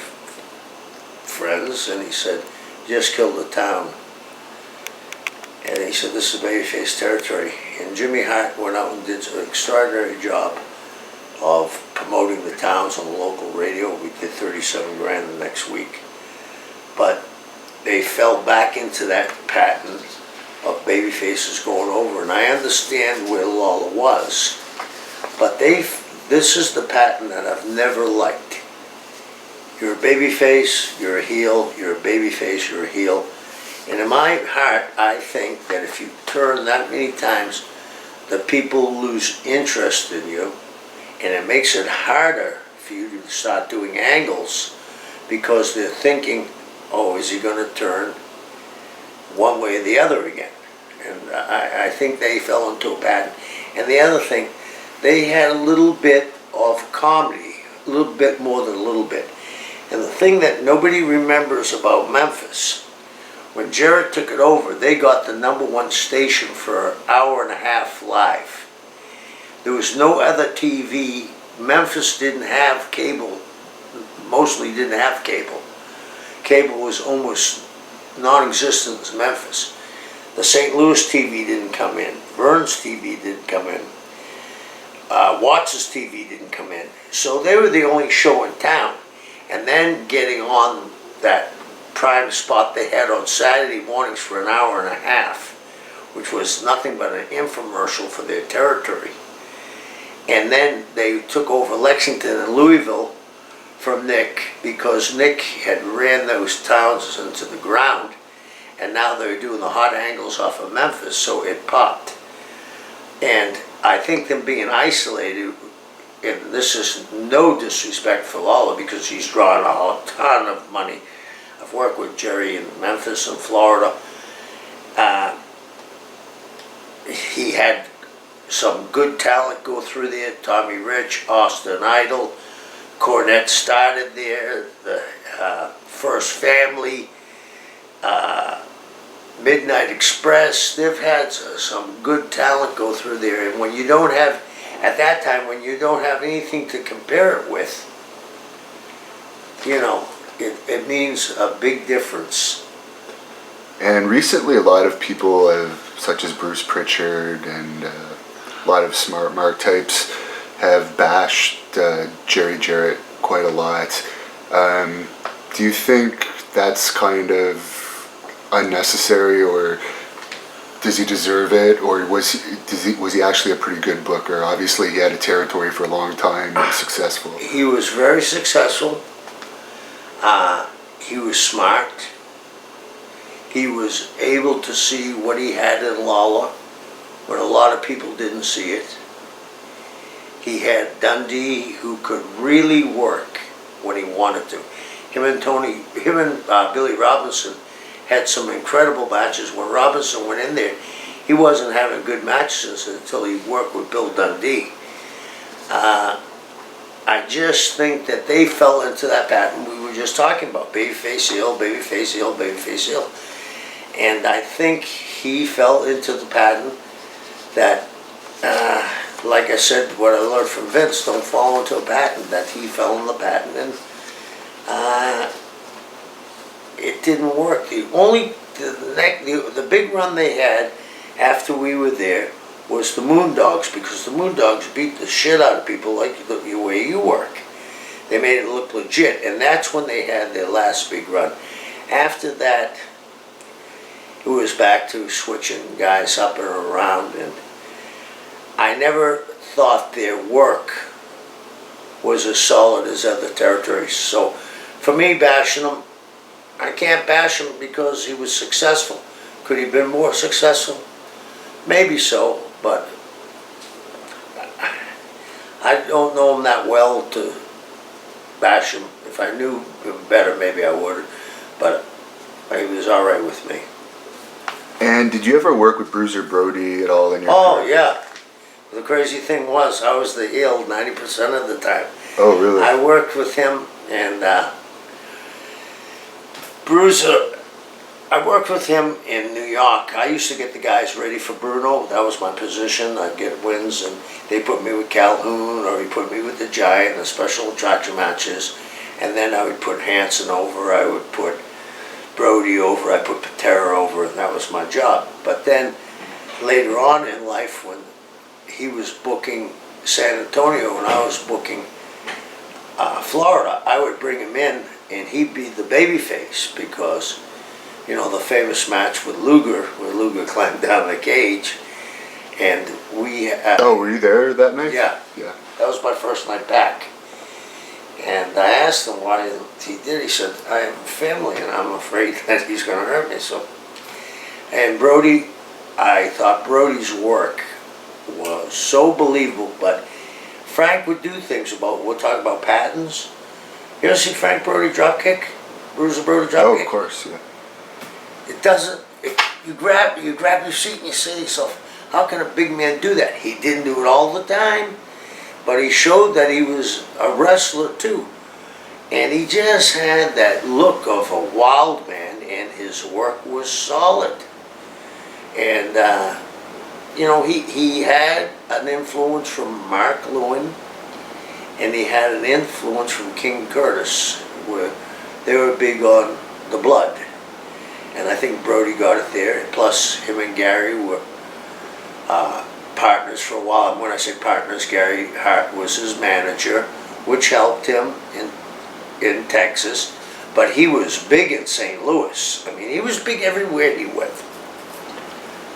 friends, and he said, just killed the town. And he said, this is babyface territory. And Jimmy Hart went out and did an extraordinary job of promoting the towns on the local radio. We did 37 grand the next week. But they fell back into that pattern of baby faces going over. And I understand where Lawler was, but this is the pattern that I've never liked. You're a baby face, you're a heel, you're a baby face, you're a heel. And in my heart, I think that if you turn that many times, the people lose interest in you, and it makes it harder for you to start doing angles because they're thinking, oh, is he going to turn one way or the other again? And I think they fell into a pattern. And the other thing, they had a little bit of comedy, a little bit more than a little bit. And the thing that nobody remembers about Memphis, when Jarrett took it over, they got the #1 station for an hour and a half live. There was no other TV Memphis didn't have cable, mostly didn't have cable. Cable was almost non-existent in Memphis. The St. Louis TV didn't come in. Vern's TV didn't come in. Watts' TV didn't come in. So they were the only show in town. And then getting on that prime spot they had on Saturday mornings for an hour and a half, which was nothing but an infomercial for their territory. And then they took over Lexington and Louisville from Nick, because Nick had ran those towns into the ground, and now they're doing the hot angles off of Memphis, so it popped. And I think them being isolated, and this is no disrespect for Lawler, because he's drawn a ton of money. I've worked with Jerry in Memphis and Florida. He had some good talent go through there. Tommy Rich, Austin Idol, Cornette started there, the First Family, Midnight Express. They've had some good talent go through there. And when you don't have, at that time, when you don't have anything to compare it with, you know, it means a big difference. And recently a lot of people have, such as Bruce Pritchard and a lot of smart mark types, have bashed Jerry Jarrett quite a lot. Do you think that's kind of unnecessary, or does he deserve it, or was he actually a pretty good booker? Obviously he had a territory for a long time and was successful. He was very successful. He was smart. He was able to see what he had in Lawler when a lot of people didn't see it. He had Dundee, who could really work when he wanted to. Him and Billy Robinson had some incredible matches. When Robinson went in there, he wasn't having good matches until he worked with Bill Dundee. I just think that they fell into that pattern we were just talking about. Babyface heel, babyface heel, babyface heel. And I think he fell into the pattern that, like I said, what I learned from Vince, don't fall into a pattern, that he fell in the pattern, and it didn't work. The big run they had after we were there was the Moondogs, because the Moondogs beat the shit out of people like the way you work. They made it look legit, and that's when they had their last big run. After that, it was back to switching guys up and around, and I never thought their work was as solid as other territories. So for me, bashing him, I can't bash him because he was successful. Could he have been more successful? Maybe so, but I don't know him that well to bash him. If I knew him better, maybe I would, but he was all right with me. And did you ever work with Bruiser Brody at all in your career? Yeah. The crazy thing was, I was the heel 90% of the time. Oh, really? I worked with him, and Bruiser, I worked with him in New York. I used to get the guys ready for Bruno. That was my position. I'd get wins, and they put me with Calhoun, or he put me with the Giant in the special attraction matches. And then I would put Hansen over, I would put Brody over, I put Patera over, and that was my job. But then later on in life, when he was booking San Antonio and I was booking Florida, I would bring him in and he'd be the babyface, because, you know, the famous match with Luger, where Luger climbed down the cage, and we... oh, were you there that night? Yeah. Yeah. That was my first night back. And I asked him why he did. He said, I have a family and I'm afraid that he's going to hurt me. So, and Brody, I thought Brody's work was so believable, but Frank would do things about, we'll talk about patterns. You ever see Frank Brody drop kick? Bruiser Brody drop kick? Oh, of course, yeah. It doesn't, you grab your seat and you say to yourself, how can a big man do that? He didn't do it all the time, but he showed that he was a wrestler too. And he just had that look of a wild man, and his work was solid. And, you know, he had an influence from Mark Lewin and he had an influence from King Curtis, where they were big on the blood. And I think Brody got it there. Plus, him and Gary were partners for a while. And when I say partners, Gary Hart was his manager, which helped him in Texas. But he was big in St. Louis. I mean, he was big everywhere he went.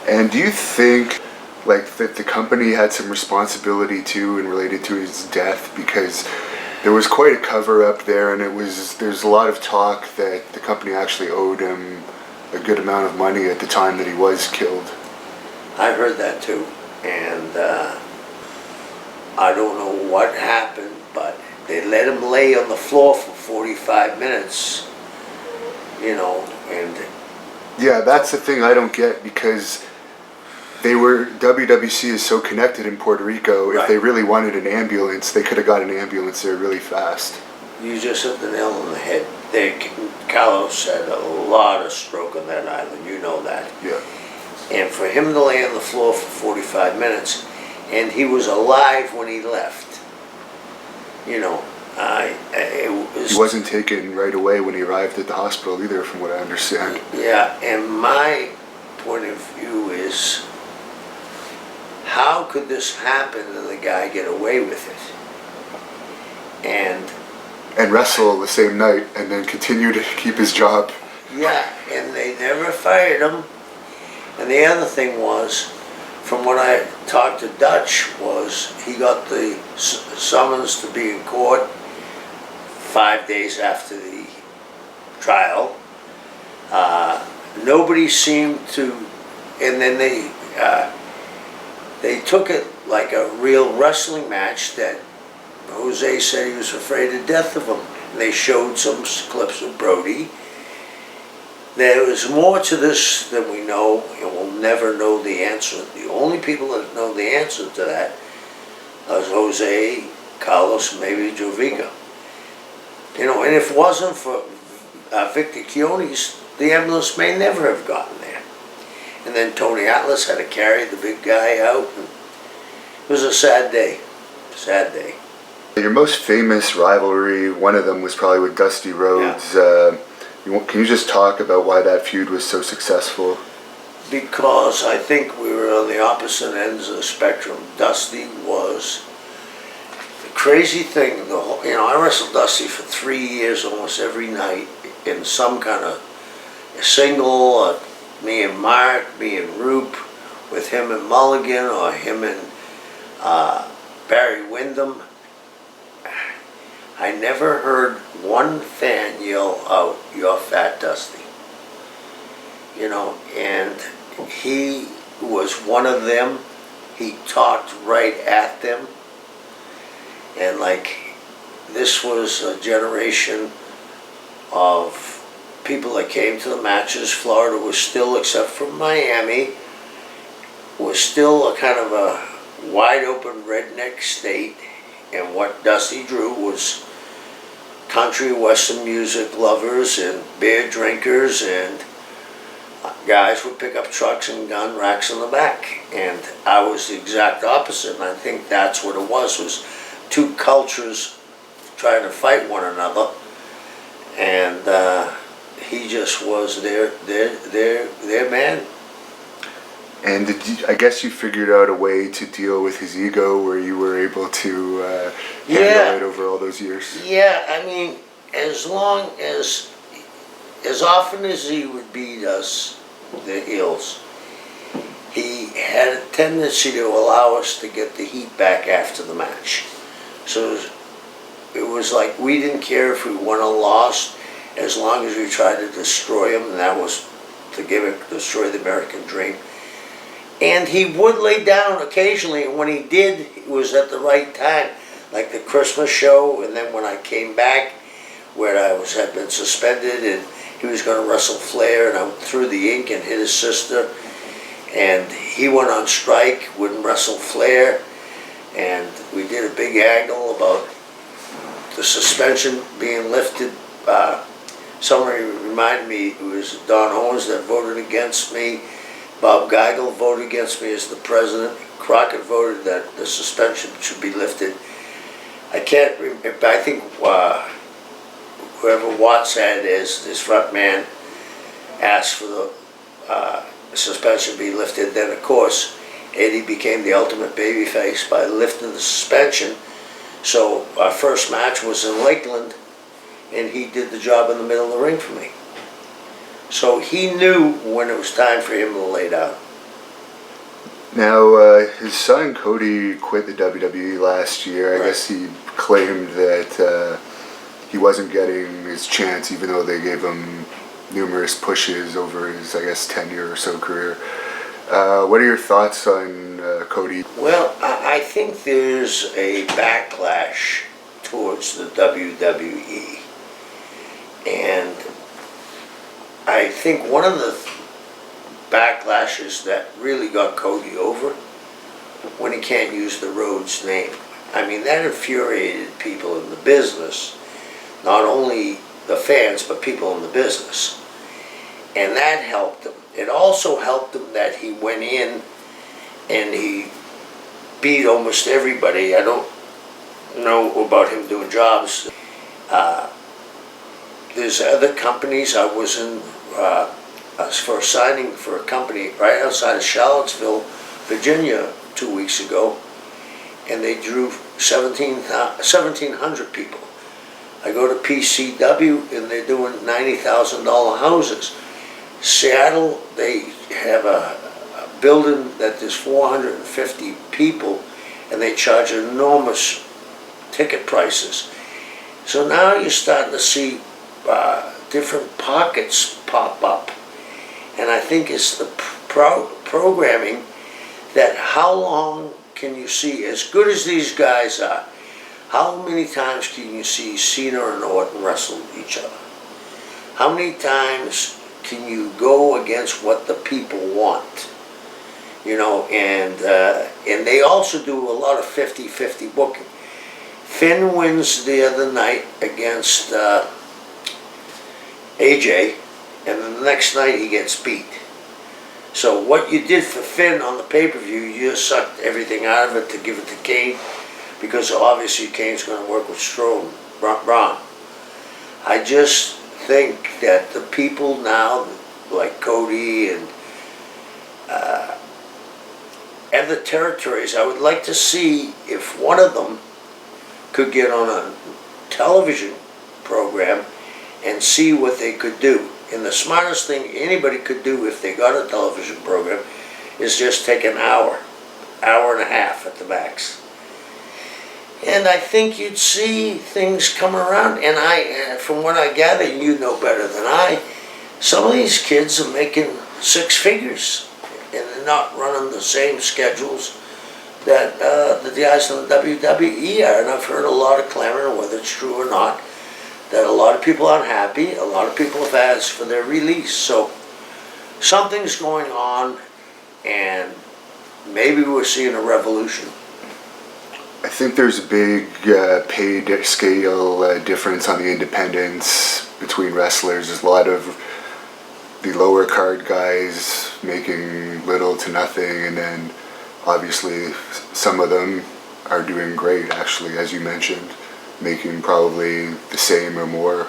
And do you think, like, that the company had some responsibility too in related to his death? Because there was quite a cover-up there, and there's a lot of talk that the company actually owed him a good amount of money at the time that he was killed. I heard that too, and I don't know what happened, but they let him lay on the floor for 45 minutes, you know, and... Yeah, that's the thing I don't get, because WWC is so connected in Puerto Rico. Right. If they really wanted an ambulance, they could have got an ambulance there really fast. You just hit the nail on the head. Carlos had a lot of stroke on that island, you know that. Yeah. And for him to lay on the floor for 45 minutes, and he was alive when he left, you know, He wasn't taken right away when he arrived at the hospital either, from what I understand. Yeah, and my point of view is, how could this happen and the guy get away with it? And wrestle the same night and then continue to keep his job. yeah, and they never fired him. And the other thing was, from what I talked to Dutch, was he got the summons to be in court 5 days after the trial. Nobody seemed to, and then they took it like a real wrestling match that Jose said he was afraid to death of him. And they showed some clips of Brody. There was more to this than we know, and we'll never know the answer. The only people that know the answer to that is Jose, Carlos, maybe Jovica. You know, and if it wasn't for Victor Chionis, the ambulance may never have gotten there. And then Tony Atlas had to carry the big guy out. And it was a sad day. Sad day. Your most famous rivalry, one of them was probably with Dusty Rhodes. Yeah. Can you just talk about why that feud was so successful? Because I think we were on the opposite ends of the spectrum. Dusty was the crazy thing. You know, I wrestled Dusty for 3 years, almost every night, in some kind of single. Me and Mark, me and Roop, with him and Mulligan, or him and Barry Windham. I never heard one fan yell out, "You're fat, Dusty." You know, and he was one of them. He talked right at them. And like, this was a generation of people that came to the matches. Florida was still, except for Miami, was still a kind of a wide open redneck state. And what Dusty drew was country western music lovers and beer drinkers and guys with pickup trucks and gun racks in the back. And I was the exact opposite, and I think that's what it was two cultures trying to fight one another. And he just was their man. And I guess you figured out a way to deal with his ego where you were able to handle it over all those years. Yeah, I mean, as often as he would beat us, the heels, he had a tendency to allow us to get the heat back after the match. So it was like we didn't care if we won or lost, as long as we tried to destroy him, and that was the gimmick, destroy the American dream. And he would lay down occasionally, and when he did, it was at the right time, like the Christmas show, and then when I came back, where had been suspended, and he was going to wrestle Flair, and I threw the ink and hit his sister, and he went on strike, wouldn't wrestle Flair, and we did a big angle about the suspension being lifted. Somebody reminded me it was Don Owens that voted against me. Bob Geigel voted against me as the president. Crockett voted that the suspension should be lifted. I can't remember, I think whoever Watts had as his front man asked for the suspension be lifted. Then, of course, Eddie became the ultimate babyface by lifting the suspension. So our first match was in Lakeland, and he did the job in the middle of the ring for me. So he knew when it was time for him to lay down. Now, his son Cody quit the WWE last year. I Right. guess he claimed that he wasn't getting his chance, even though they gave him numerous pushes over his, I guess, 10-year or so career. What are your thoughts on Cody? Well, I think there's a backlash towards the WWE. And I think one of the backlashes that really got Cody over when he can't use the Rhodes name. I mean, that infuriated people in the business, not only the fans, but people in the business. And that helped him. It also helped him that he went in and he beat almost everybody. I don't know about him doing jobs. There's other companies. I was in for signing for a company right outside of Charlottesville, Virginia 2 weeks ago, and they drew 1,700 people. I go to PCW and they're doing $90,000 houses. Seattle, they have a building that there's 450 people and they charge enormous ticket prices. So now you're starting to see different pockets pop up. And I think it's the programming that how long can you see, as good as these guys are, how many times can you see Cena and Orton wrestle each other? How many times can you go against what the people want? You know, and they also do a lot of 50-50 booking. Finn wins the other night against AJ, and then the next night he gets beat. So what you did for Finn on the pay-per-view, you just sucked everything out of it to give it to Kane, because obviously Kane's going to work with Braun. I just think that the people now, like Cody and other territories, I would like to see if one of them could get on a television program and see what they could do. And the smartest thing anybody could do if they got a television program is just take an hour and a half at the max. And I think you'd see things come around. And from what I gather, you know better than I, some of these kids are making six figures. And they're not running the same schedules that the guys in the WWE are. And I've heard a lot of clamor, whether it's true or not, that a lot of people aren't happy. A lot of people have asked for their release. So something's going on, and maybe we're seeing a revolution. I think there's a big pay scale difference on the independents between wrestlers. There's a lot of the lower card guys making little to nothing, and then obviously some of them are doing great, actually, as you mentioned, making probably the same or more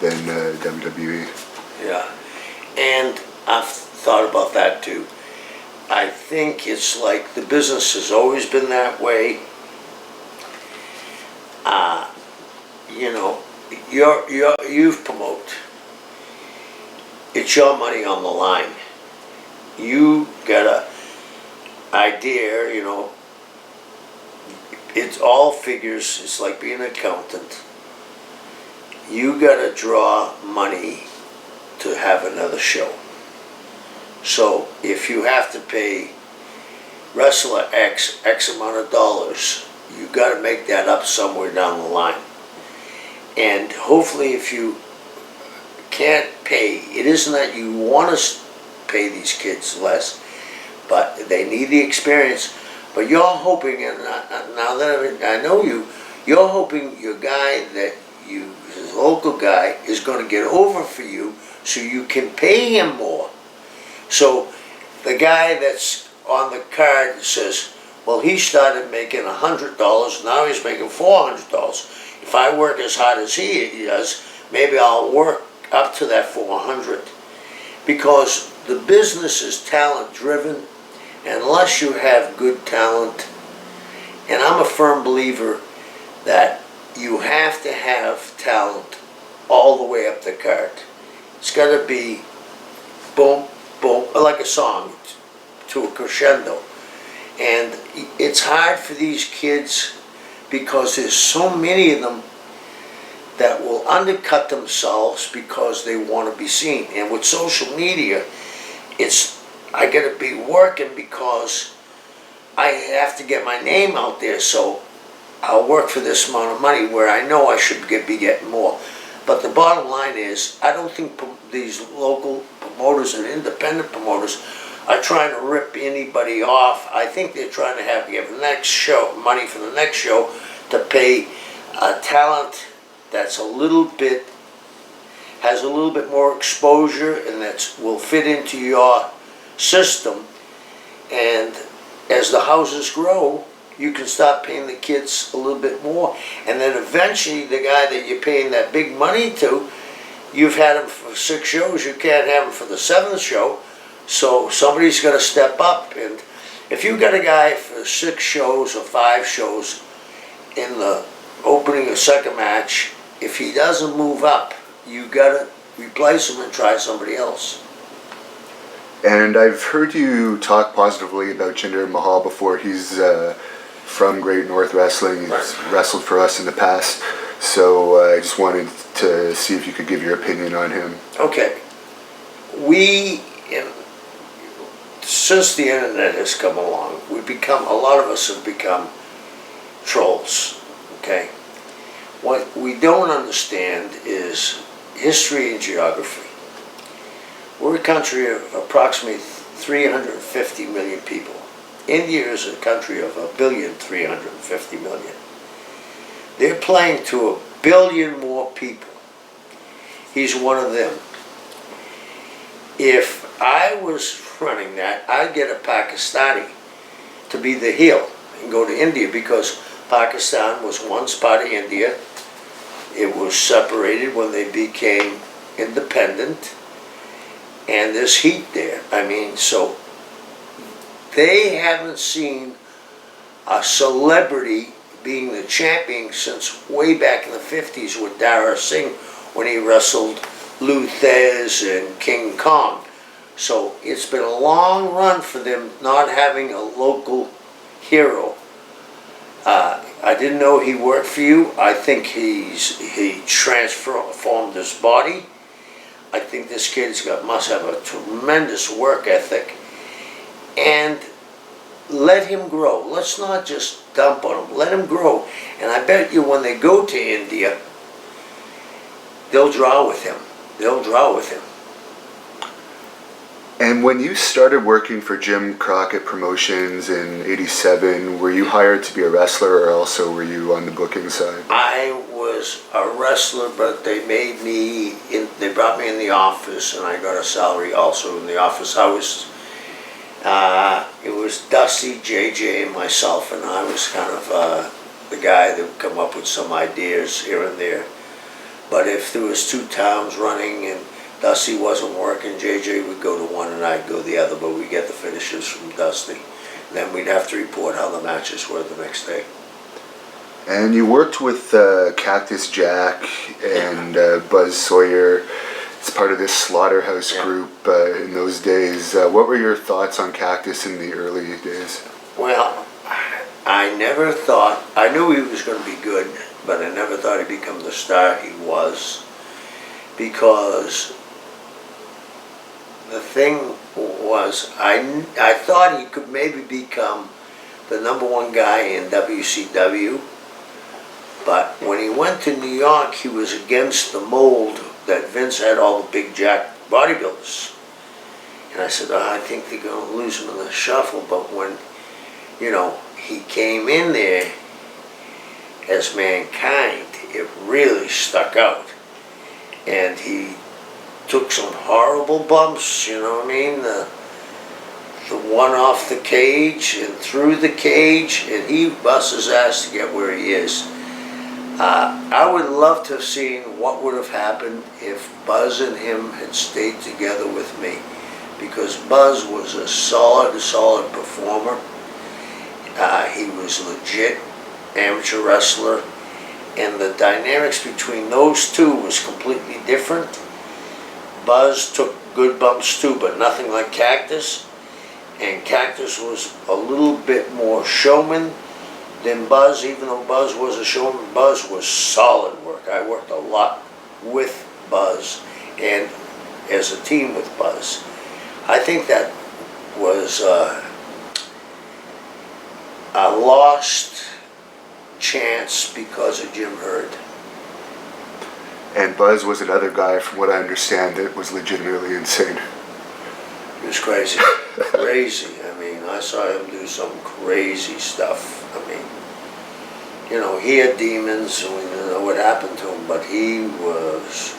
than WWE. Yeah, and I've thought about that too. I think it's like the business has always been that way. You know, you've promote. It's your money on the line. You got a idea, you know. It's all figures. It's like being an accountant. You got to draw money to have another show. So if you have to pay wrestler X amount of dollars, you got to make that up somewhere down the line. And hopefully, if you can't pay, it isn't that you want to pay these kids less, but they need the experience. But you're hoping, and now that I know you, you're hoping your guy that you, his local guy, is going to get over for you so you can pay him more. So the guy that's on the card says, Well, he started making $100. Now he's making $400. If I work as hard as he does, maybe I'll work up to that 400. Because the business is talent driven, and unless you have good talent, and I'm a firm believer that you have to have talent all the way up the card. It's got to be boom, boom, like a song to a crescendo. And it's hard for these kids because there's so many of them that will undercut themselves because they want to be seen. And with social media, I got to be working because I have to get my name out there, so I'll work for this amount of money where I know I should be getting more. But the bottom line is, I don't think these local promoters and independent promoters are trying to rip anybody off. I think they're trying to give the next show money for the next show to pay talent that's has a little bit more exposure and that will fit into your system. And as the houses grow, you can start paying the kids a little bit more, and then eventually the guy that you're paying that big money to, you've had him for 6 shows, you can't have him for the 7th show, so somebody's got to step up. And if you've got a guy for 6 shows or 5 shows in the opening or second match, if he doesn't move up, you got to replace him and try somebody else. And I've heard you talk positively about Jinder Mahal before. He's from Great North Wrestling. He's wrestled for us in the past. So I just wanted to see if you could give your opinion on him. Okay. Since the internet has come along, a lot of us have become trolls. Okay. What we don't understand is history and geography. We're a country of approximately 350 million people. India is a country of 1,350,000,000. They're playing to 1 billion more people. He's one of them. If I was running that, I'd get a Pakistani to be the heel and go to India, because Pakistan was once part of India. It was separated when they became independent. And there's heat there. I mean, so they haven't seen a celebrity being the champion since way back in the 50s with Dara Singh when he wrestled Lou Thez and King Kong. So it's been a long run for them not having a local hero. I didn't know he worked for you. I think he transformed his body. I think this kid's must have a tremendous work ethic, and let him grow. Let's not just dump on him. Let him grow. And I bet you when they go to India, they'll draw with him. They'll draw with him. And when you started working for Jim Crockett Promotions in '87, were you hired to be a wrestler, or also were you on the booking side? I was a wrestler, but they brought me in the office, and I got a salary also in the office. It was Dusty, JJ, and myself, and I was kind of the guy that would come up with some ideas here and there. But if there was 2 towns running and Dusty wasn't working, JJ would go to one and I'd go the other, but we'd get the finishes from Dusty. And then we'd have to report how the matches were the next day. And you worked with Cactus Jack and Buzz Sawyer. It's part of this Slaughterhouse group in those days. What were your thoughts on Cactus in the early days? Well, I never thought, I knew he was going to be good, but I never thought he'd become the star he was, because the thing was, I thought he could maybe become the #1 guy in WCW, but when he went to New York, he was against the mold that Vince had all the big jack bodybuilders. And I said, I think they're going to lose him in the shuffle. But when, he came in there as Mankind, it really stuck out. And he took some horrible bumps, you know what I mean? the one off the cage and through the cage, and he busts his ass to get where he is. I would love to have seen what would have happened if Buzz and him had stayed together with me, because Buzz was a solid performer. He was legit amateur wrestler, and the dynamics between those two was completely different. Buzz took good bumps too, but nothing like Cactus, and Cactus was a little bit more showman than Buzz. Even though Buzz was a showman, Buzz was solid work. I worked a lot with Buzz and as a team with Buzz. I think that was a lost chance because of Jim Herd. And Buzz was another guy, from what I understand, that was legitimately insane. He was crazy. Crazy. I mean, I saw him do some crazy stuff. I mean, you know, he had demons, and we didn't know what happened to him, but he was,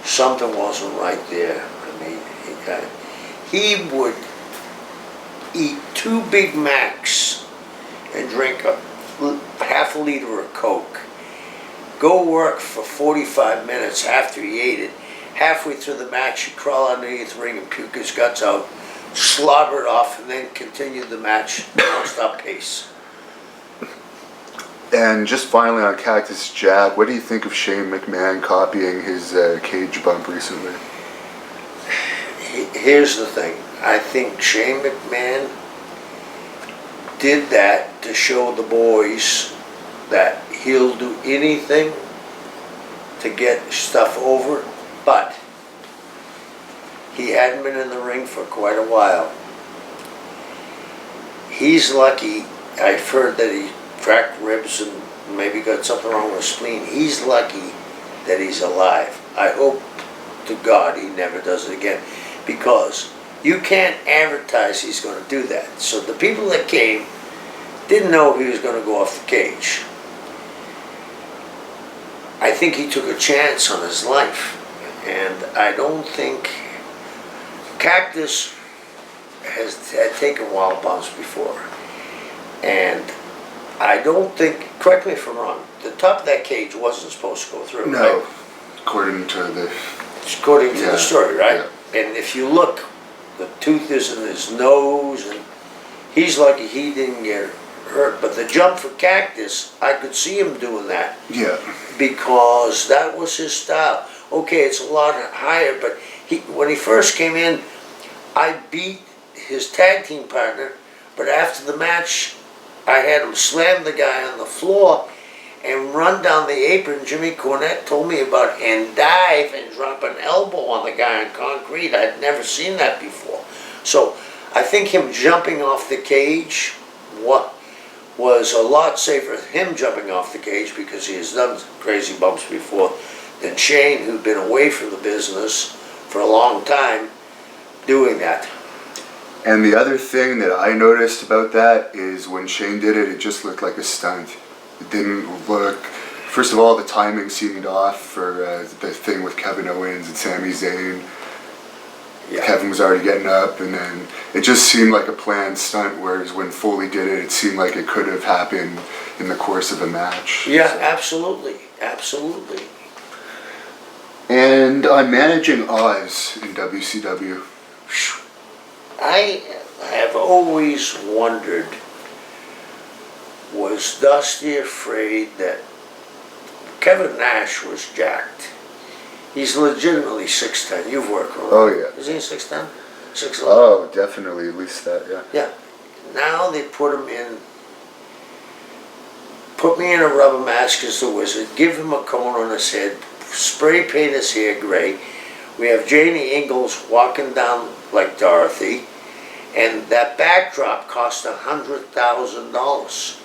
something wasn't right there. I mean, he would eat 2 Big Macs and drink half a liter of Coke, go work for 45 minutes after he ate it. Halfway through the match, he'd crawl underneath the ring and puke his guts out, slobber it off, and then continue the match non-stop pace. And just finally on Cactus Jack, what do you think of Shane McMahon copying his cage bump recently? Here's the thing. I think Shane McMahon did that to show the boys that he'll do anything to get stuff over, but he hadn't been in the ring for quite a while. He's lucky. I've heard that he cracked ribs and maybe got something wrong with his spleen. He's lucky that he's alive. I hope to God he never does it again, because you can't advertise he's going to do that. So the people that came didn't know he was going to go off the cage. I think he took a chance on his life, and I don't think Cactus had taken wild bumps before, and I don't think, correct me if I'm wrong, the top of that cage wasn't supposed to go through, No, right? according to the story, right? Yeah. And if you look, the tooth is in his nose, and he's lucky he didn't get hurt. But the jump for Cactus, I could see him doing that. Yeah. Because that was his style. Okay, it's a lot higher, but when he first came in, I beat his tag team partner, but after the match, I had him slam the guy on the floor and run down the apron. Jimmy Cornette told me about, and dive and drop an elbow on the guy on concrete. I'd never seen that before. So I think him jumping off the cage was a lot safer, him jumping off the cage, because he has done crazy bumps before, than Shane, who'd been away from the business for a long time, doing that. And the other thing that I noticed about that is when Shane did it, it just looked like a stunt. It didn't look... First of all, the timing seemed off for the thing with Kevin Owens and Sami Zayn. Yeah. Kevin was already getting up, and then it just seemed like a planned stunt, whereas when Foley did it, it seemed like it could have happened in the course of a match. Yeah, so. Absolutely. Absolutely. And I'm managing Oz in WCW. I have always wondered, was Dusty afraid that Kevin Nash was jacked? He's legitimately 6'10". You've worked with him. Oh, yeah. Is he 6'10"? 6'11"? Oh, definitely, at least that, yeah. Yeah. Now they put me in a rubber mask as the Wizard, give him a cone on his head, spray paint his hair gray. We have Janie Ingalls walking down like Dorothy, and that backdrop cost $100,000.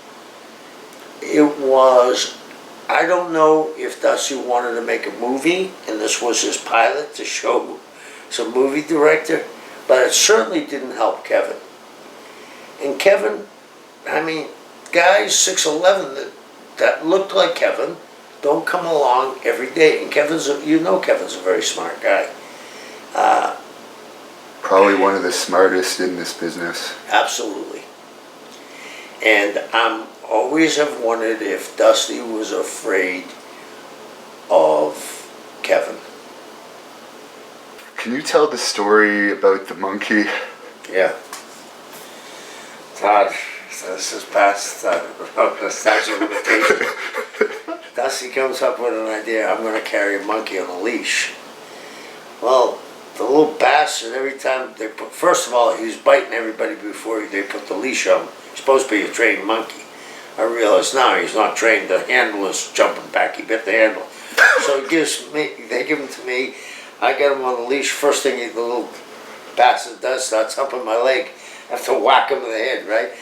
It was, I don't know if Dusty wanted to make a movie, and this was his pilot to show some movie director, but it certainly didn't help Kevin. And Kevin, I mean, guys 6'11" that looked like Kevin don't come along every day. And Kevin's Kevin's a very smart guy. Probably one of the smartest in this business. Absolutely. And I'm always have wondered if Dusty was afraid of Kevin. Can you tell the story about the monkey? Yeah. Todd, this is past the statute of limitations. Dusty comes up with an idea, I'm going to carry a monkey on a leash. Well, the little bastard, every time they put, first of all, he was biting everybody before they put the leash on him. He's supposed to be a trained monkey. I realize now he's not trained. The handle is jumping back. He bit the handle. So he gives me, they give him to me. I get him on the leash. First thing the little bastard does, starts humping my leg. I have to whack him in the head, right?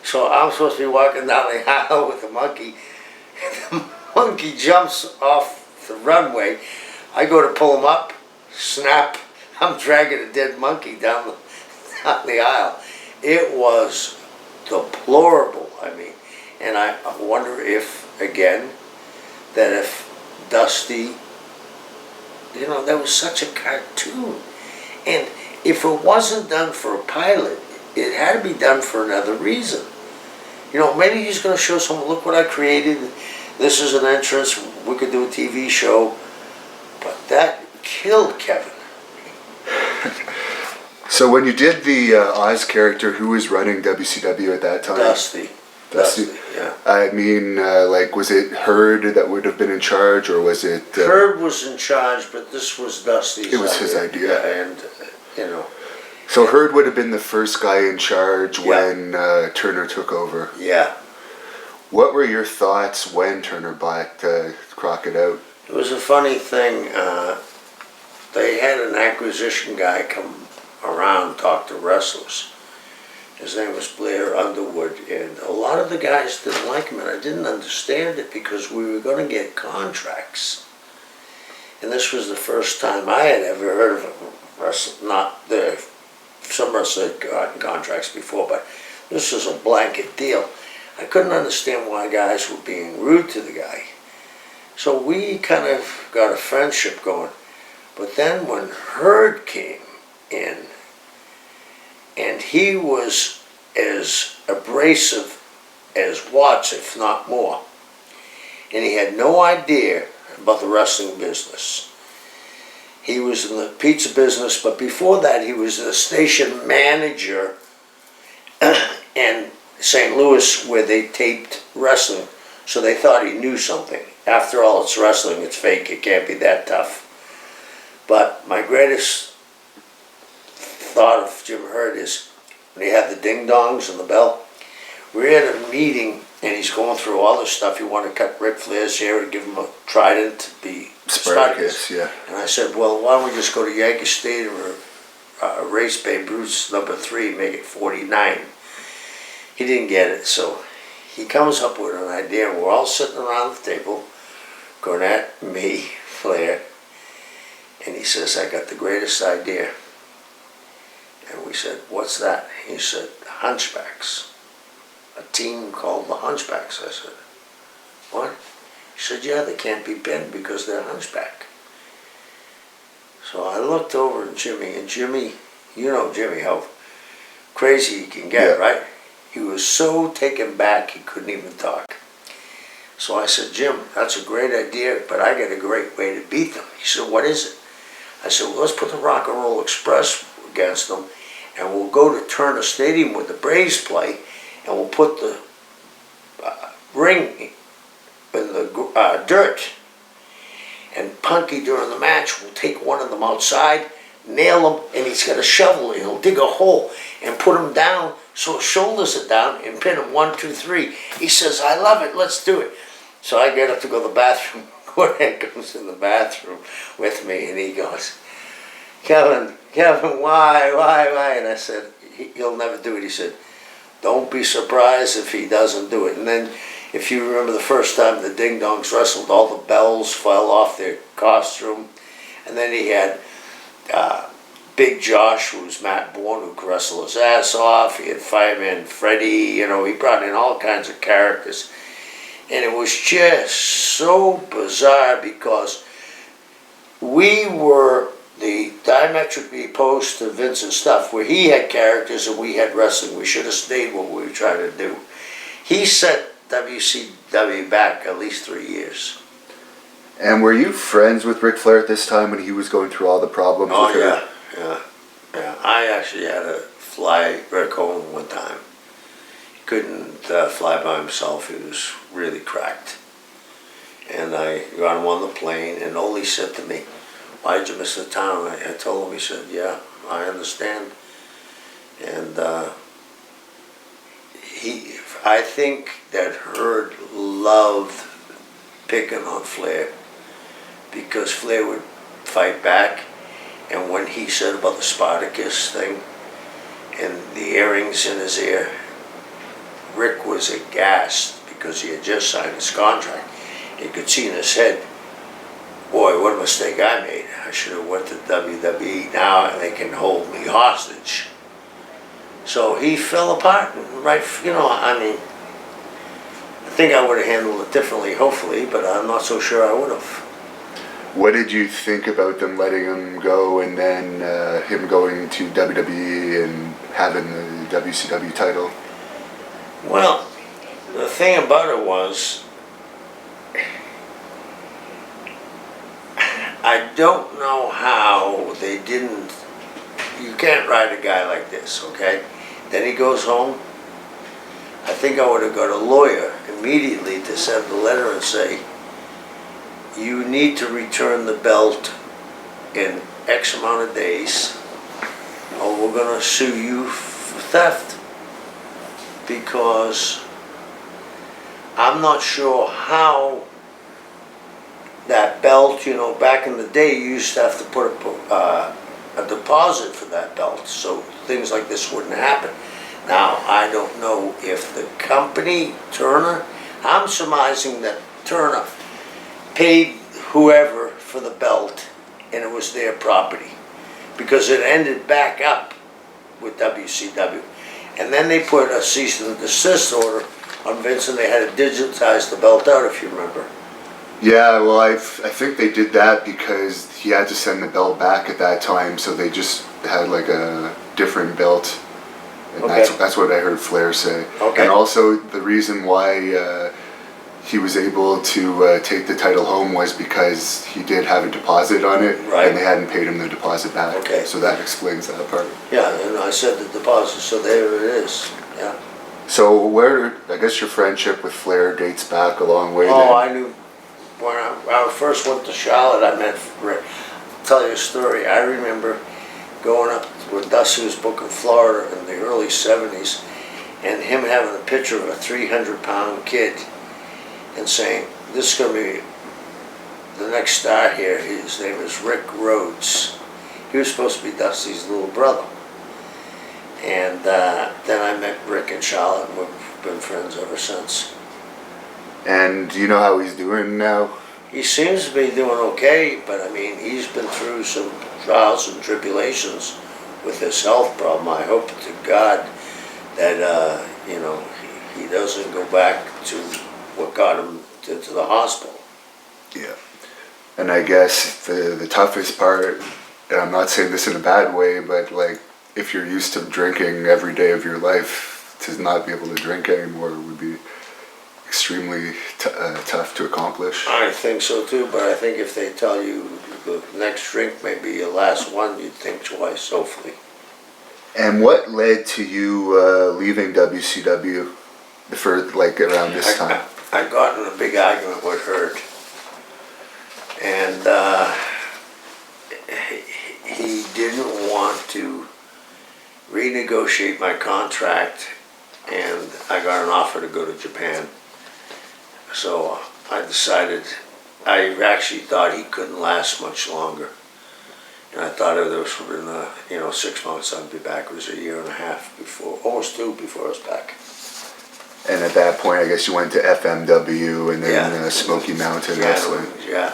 So I'm supposed to be walking down the aisle with the monkey. The monkey jumps off the runway. I go to pull him up, snap. I'm dragging a dead monkey down the aisle. It was deplorable, I mean. And I wonder if, again, that if Dusty, you know, that was such a cartoon. And if it wasn't done for a pilot, it had to be done for another reason. You know, maybe he's going to show someone, look what I created. This is an entrance. We could do a TV show. But that killed Kevin. So when you did the Oz character, who was running WCW at that time? Dusty. Dusty, yeah. I mean, like, was it Herd that would have been in charge, or was it... Herd was in charge, but this was Dusty's It was his idea. Yeah, and, you know... So Herd would have been the first guy in charge when Turner took over. Yeah. What were your thoughts when Turner bought Crockett out? It was a funny thing. They had an acquisition guy come around, talk to wrestlers. His name was Blair Underwood, and a lot of the guys didn't like him, and I didn't understand it because we were going to get contracts. And this was the first time I had ever heard of a wrestler, not the, some wrestlers had gotten contracts before, but this was a blanket deal. I couldn't understand why guys were being rude to the guy. So we kind of got a friendship going. But then when Herd came in, and he was as abrasive as Watts, if not more. And he had no idea about the wrestling business. He was in the pizza business, but before that he was a station manager in St. Louis where they taped wrestling. So they thought he knew something. After all, it's wrestling, it's fake, it can't be that tough. But my greatest thought of Jim Herd is when he had the ding-dongs and the bell. We were at a meeting and he's going through all this stuff. He wanted to cut Rick Flair's hair and give him a trident to be Spartacus, yeah. And I said, well, why don't we just go to Yankee Stadium or race Babe Ruth's number 3, make it 49. He didn't get it, so he comes up with an idea. We're all sitting around the table, Cornette, me, Flair, and he says, I got the greatest idea. And we said, what's that? He said, Hunchbacks. A team called the Hunchbacks. I said, what? He said, yeah, they can't be pinned because they're hunchback. So I looked over at Jimmy, and Jimmy, you know Jimmy, how crazy he can get, right? He was so taken back he couldn't even talk. So I said, Jim, that's a great idea, but I got a great way to beat them. He said, what is it? I said, well, let's put the Rock and Roll Express against them, and we'll go to Turner Stadium where the Braves play, and we'll put the ring in the dirt. And Punky, during the match, will take one of them outside, nail him, and he's got a shovel, and he'll dig a hole and put him down so his shoulders are down and pin him 1, 2, 3. He says, I love it, let's do it. So I get up to go to the bathroom. Gordon comes in the bathroom with me, and he goes, Kevin, why? And I said, he'll never do it. He said, don't be surprised if he doesn't do it. And then, if you remember the first time the Ding Dongs wrestled, all the bells fell off their costume. And then he had Big Josh, who was Matt Bourne, who could wrestle his ass off. He had Fireman Freddie, you know, he brought in all kinds of characters. And it was just so bizarre because we were the diametrically opposed to Vince's stuff, where he had characters and we had wrestling. We should have stayed what we were trying to do. He set WCW back at least 3 years. And were you friends with Ric Flair at this time when he was going through all the problems with her? Yeah. I actually had to fly Rick home one time. He couldn't fly by himself. He was really cracked. And I got him on the plane, and Ole said to me, "Why'd you miss the town?" I told him. He said, "Yeah, I understand." And I think that Hurd loved picking on Flair, because Flair would fight back. And when he said about the Spartacus thing and the earrings in his ear, Rick was aghast because he had just signed his contract. You could see in his head, boy, what a mistake I made. I should have went to WWE now and they can hold me hostage. So he fell apart, and I think I would have handled it differently, hopefully, but I'm not so sure I would have. What did you think about them letting him go and then him going to WWE and having the WCW title? Well, the thing about it was, I don't know how they didn't. You can't ride a guy like this, okay? Then he goes home. I think I would have got a lawyer immediately to send a letter and say, you need to return the belt in X amount of days, or we're going to sue you for theft. Because I'm not sure how that belt, back in the day you used to have to put a deposit for that belt, so things like this wouldn't happen. Now, I don't know if the company, Turner, I'm surmising that Turner paid whoever for the belt and it was their property, because it ended back up with WCW. And then they put a cease and desist order on Vince, and they had to digitize the belt out, if you remember. Yeah, well, I think they did that because he had to send the belt back at that time, so they just had like a different belt. And okay. That's what I heard Flair say. Okay. And also the reason why he was able to take the title home was because he did have a deposit on it, right, and they hadn't paid him the deposit back. Okay. So that explains that part. Yeah, and I said the deposit, so there it is. Yeah. So I guess your friendship with Flair dates back a long way. Oh, I knew when I first went to Charlotte, I met Rick. I'll tell you a story. I remember going up with Dusty was booking Florida in the early 70s, and him having a picture of a 300-pound kid and saying, this is going to be the next star here. His name is Rick Rhodes. He was supposed to be Dusty's little brother. And then I met Rick in Charlotte, and we've been friends ever since. And do you know how he's doing now? He seems to be doing okay, but I mean, he's been through some trials and tribulations with his health problem. I hope to God that, he doesn't go back to what got him to the hospital. Yeah. And I guess the toughest part, and I'm not saying this in a bad way, but like, if you're used to drinking every day of your life, to not be able to drink anymore would be extremely tough to accomplish. I think so too, but I think if they tell you the next drink may be your last one, you'd think twice, hopefully. And what led to you leaving WCW for around this time? I got in a big argument with Hurd, and he didn't want to renegotiate my contract, and I got an offer to go to Japan. So I decided, I actually thought he couldn't last much longer. And I thought if there was 6 months I'd be back. It was a year and a half before, almost 2 before I was back. And at that point, I guess you went to FMW and then Smoky Mountain Wrestling. Yeah.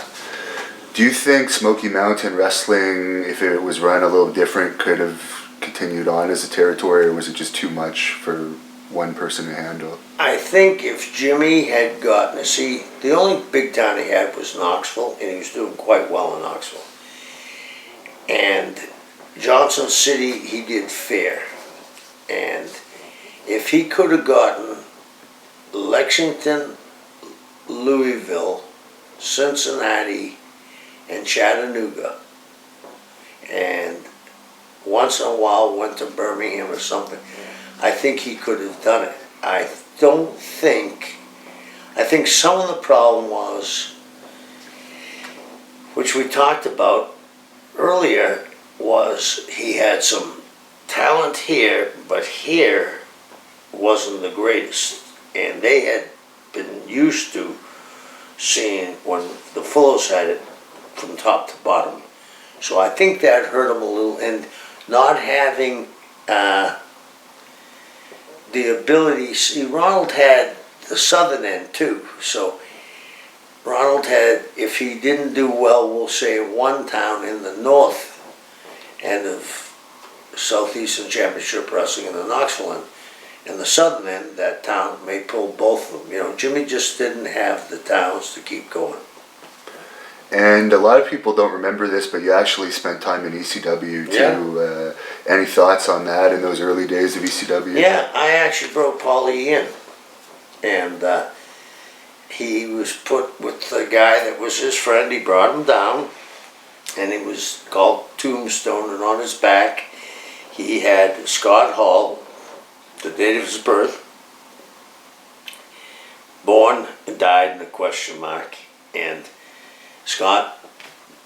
Do you think Smoky Mountain Wrestling, if it was run a little different, could have continued on as a territory, or was it just too much for one person to handle? I think if Jimmy had gotten the only big town he had was Knoxville, and he was doing quite well in Knoxville. And Johnson City, he did fair. And if he could have gotten Lexington, Louisville, Cincinnati, and Chattanooga, and once in a while went to Birmingham or something, I think he could have done it. I think some of the problem was, which we talked about earlier, was he had some talent here, but here wasn't the greatest. And they had been used to seeing when the Fullos had it from top to bottom. So I think that hurt him a little, and not having the ability. See, Ronald had the southern end too. So Ronald had, if he didn't do well, we'll say one town in the north end of Southeastern Championship Wrestling in the Knoxville end, and the southern end, that town may pull both of them. You know, Jimmy just didn't have the towns to keep going. And a lot of people don't remember this, but you actually spent time in ECW too. Yeah. Any thoughts on that in those early days of ECW? Yeah, I actually brought Paulie in, and he was put with the guy that was his friend. He brought him down, and he was called Tombstone, and on his back he had Scott Hall, the date of his birth, born and died in a question mark, and Scott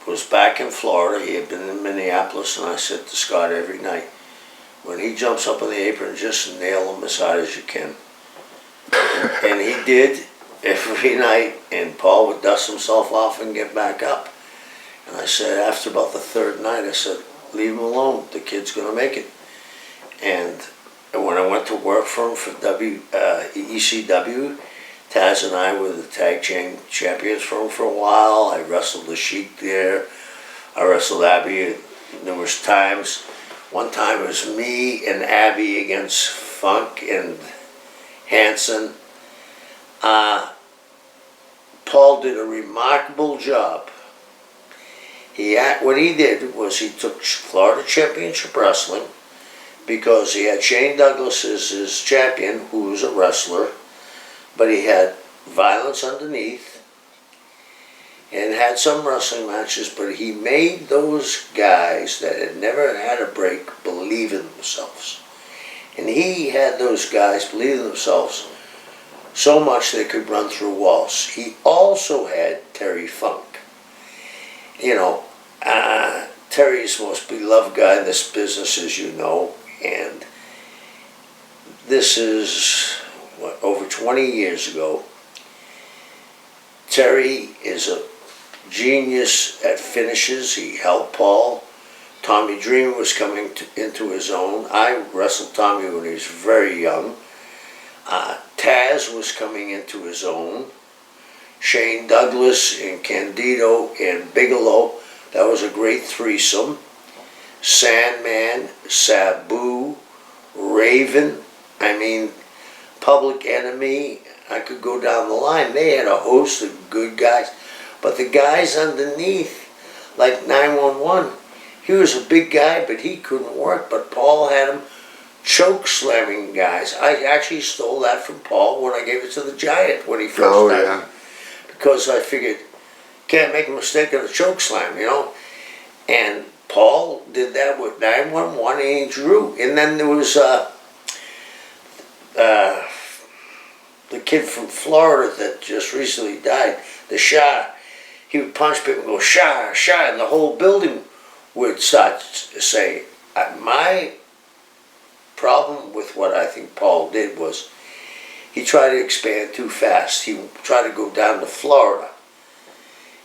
was back in Florida. He had been in Minneapolis, and I said to Scott every night, when he jumps up on the apron, just nail him as hard as you can. And he did every night, and Paul would dust himself off and get back up. And I said, after about the third night, I said, leave him alone. The kid's going to make it. And when I went to work for him for ECW, Taz and I were the tag champions for him for a while. I wrestled the Sheik there. I wrestled Abby numerous times. One time it was me and Abby against Funk and Hanson. Paul did a remarkable job. What he did was he took Florida Championship Wrestling, because he had Shane Douglas as his champion, who was a wrestler, but he had violence underneath and had some wrestling matches, but he made those guys that had never had a break believe in themselves. And he had those guys believe in themselves so much they could run through walls. He also had Terry Funk. You know, Terry's the most beloved guy in this business, as you know, and this is, over 20 years ago. Terry is a genius at finishes. He helped Paul. Tommy Dreamer was coming into his own. I wrestled Tommy when he was very young. Taz was coming into his own. Shane Douglas and Candido and Bigelow, that was a great threesome. Sandman, Sabu, Raven, I mean, Public Enemy, I could go down the line. They had a host of good guys. But the guys underneath, like 911, he was a big guy, but he couldn't work. But Paul had him choke slamming guys. I actually stole that from Paul when I gave it to the Giant when he first started. Yeah. Because I figured, can't make a mistake on a choke slam, you know. And Paul did that with 911 and he drew. And then there was the kid from Florida that just recently died, the Shah. He would punch people and go, Shah, Shah, and the whole building would start to say, my problem with what I think Paul did was he tried to expand too fast. He tried to go down to Florida.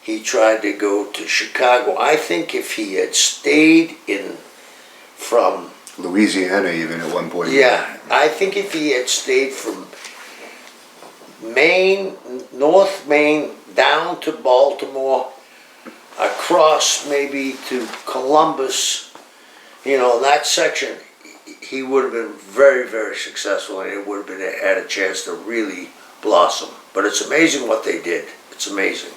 He tried to go to Chicago. I think if he had stayed from Louisiana even at one point. Yeah, I think if he had stayed from Maine, North Maine, down to Baltimore, across maybe to Columbus, you know, that section, he would have been very, very successful, and it would have had a chance to really blossom. But it's amazing what they did. It's amazing.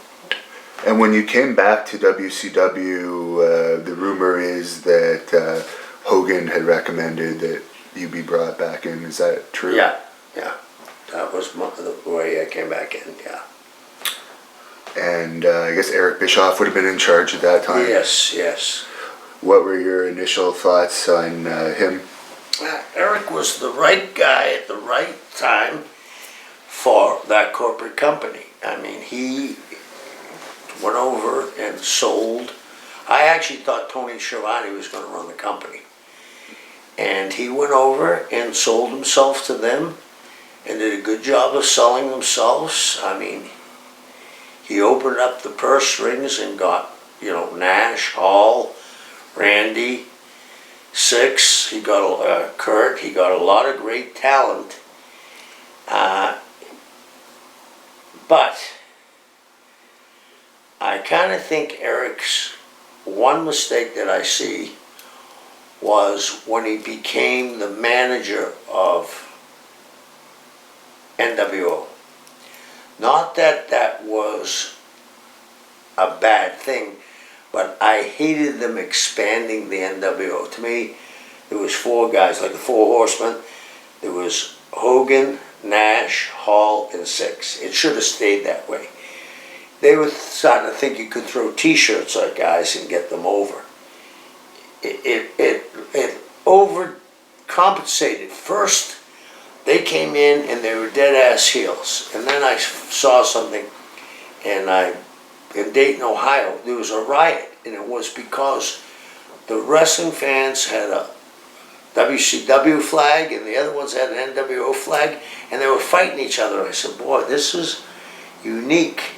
And when you came back to WCW, the rumor rumor is that Hogan had recommended that you be brought back in. Is that true? Yeah, yeah. That was the way I came back in, yeah. And I guess Eric Bischoff would have been in charge at that time? Yes, yes. What were your initial thoughts on him? Eric was the right guy at the right time for that corporate company. I mean, he went over and sold. I actually thought Tony Schiavone was going to run the company. And he went over and sold himself to them and did a good job of selling themselves. I mean, he opened up the purse strings and got, you know, Nash, Hall, Randy, Six. He got Kurt. He got a lot of great talent. But I kind of think Eric's one mistake that I see was when he became the manager of NWO. Not that that was a bad thing, but I hated them expanding the NWO. To me, there was four guys, like the Four Horsemen. There was Hogan, Nash, Hall, and Six. It should have stayed that way. They were starting to think you could throw T-shirts at guys and get them over. It overcompensated. First, they came in and they were dead-ass heels. And then I saw something, and in Dayton, Ohio, there was a riot, and it was because the wrestling fans had a WCW flag and the other ones had an NWO flag, and they were fighting each other. I said, boy, this is unique.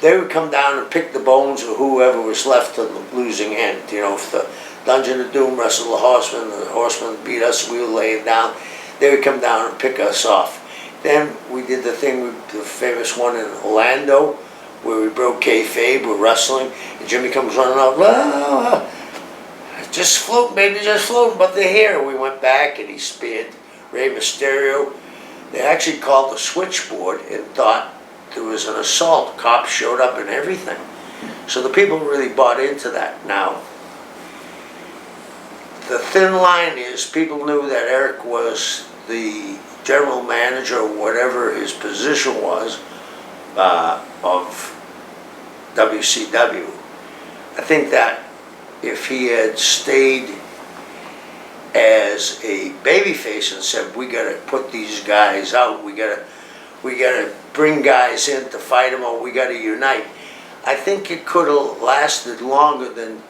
They would come down and pick the bones of whoever was left on the losing end. You know, if the Dungeon of Doom wrestled the Horsemen beat us, we were laying down, they would come down and pick us off. Then we did the famous one in Orlando, where we broke kayfabe, we're wrestling, and Jimmy comes running out, "Ah, just floating, baby, just floating," but they're here. We went back and he speared Rey Mysterio. They actually called the switchboard and thought there was an assault. Cops showed up and everything. So the people really bought into that. Now, the thin line is people knew that Eric was the general manager, or whatever his position was, of WCW. I think that if he had stayed as a babyface and said, we got to put these guys out, we got to bring guys in to fight them, or we got to unite, I think it could have lasted longer than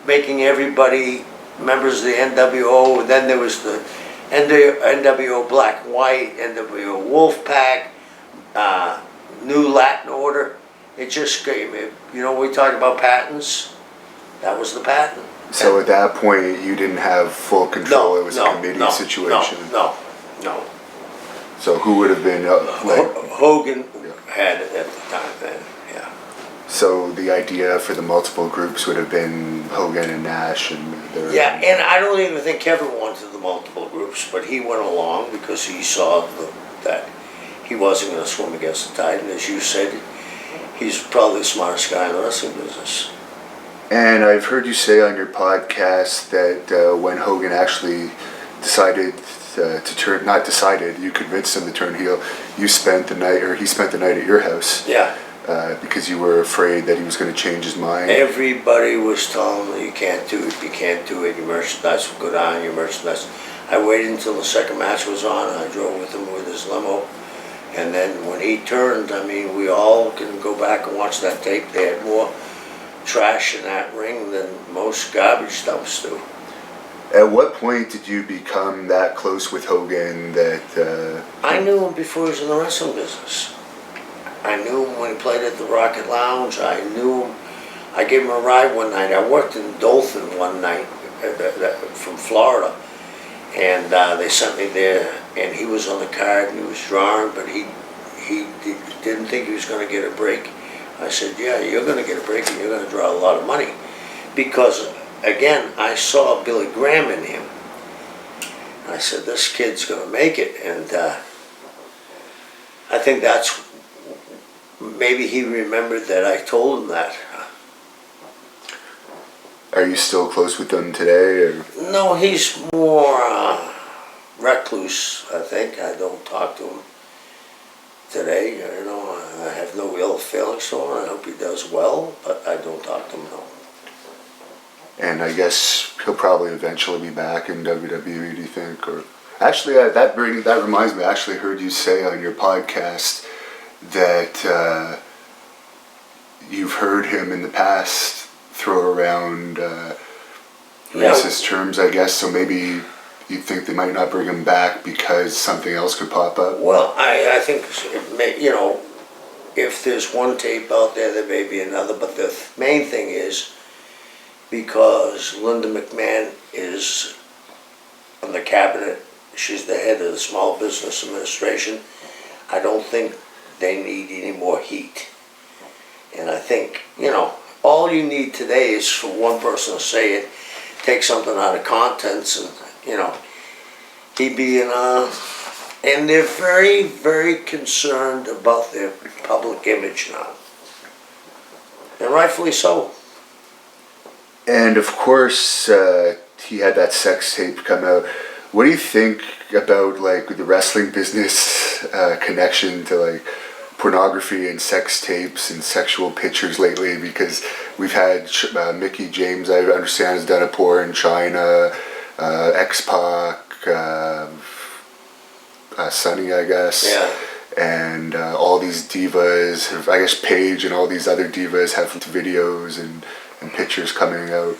making everybody members of the NWO. Then there was the NWO Black and White, NWO Wolfpack, New Latin Order. It just came, you know, we talk about patents, that was the patent. So at that point, you didn't have full control. It was a committee situation. No. So who would have been Hogan had it at the time then, yeah. So the idea for the multiple groups would have been Hogan and Nash and Yeah, and I don't even think Kevin wanted the multiple groups, but he went along because he saw that he wasn't going to swim against the tide, and as you said, he's probably the smartest guy in the wrestling business. And I've heard you say on your podcast that when Hogan actually decided to turn, not decided, you convinced him to turn heel, you spent the night, or he spent the night at your house. Yeah. Because you were afraid that he was going to change his mind. Everybody was telling me, you can't do it, your merchandise will go down, your merchandise. I waited until the second match was on, I drove with him with his limo, and then when he turned, I mean, we all can go back and watch that tape, they had more trash in that ring than most garbage dumps do. At what point did you become that close with Hogan that... I knew him before he was in the wrestling business. I knew him when he played at the Rocket Lounge. I knew him. I gave him a ride one night. I worked in Dothan one night from Florida, and they sent me there, and he was on the card, and he was drawing, but he didn't think he was going to get a break. I said, yeah, you're going to get a break, and you're going to draw a lot of money. Because, again, I saw Billy Graham in him. I said, this kid's going to make it, and I think that's... Maybe he remembered that I told him that. Are you still close with them today? Or? No, he's more recluse, I think. I don't talk to him today. You know, I have no ill feelings for him. I hope he does well, but I don't talk to him, no. And I guess he'll probably eventually be back in WWE, do you think? Or actually, that reminds me. I actually heard you say on your podcast that you've heard him in the past throw around racist terms, I guess. So maybe you think they might not bring him back because something else could pop up. Well, I think you know, if there's one tape out there, there may be another. But the main thing is, because Linda McMahon is on the cabinet, she's the head of the Small Business Administration, I don't think they need any more heat. And I think, you know, all you need today is for one person to say it, take something out of contents, and, you know, he be and they're very, very concerned about their public image now. And rightfully so. And of course, he had that sex tape come out. What do you think about like the wrestling business connection to like pornography and sex tapes and sexual pictures lately? Because we've had Mickey James, I understand, has done a porn, China, X-Pac, Sonny, I guess. Yeah. And all these divas, I guess Paige and all these other divas have videos and pictures coming out.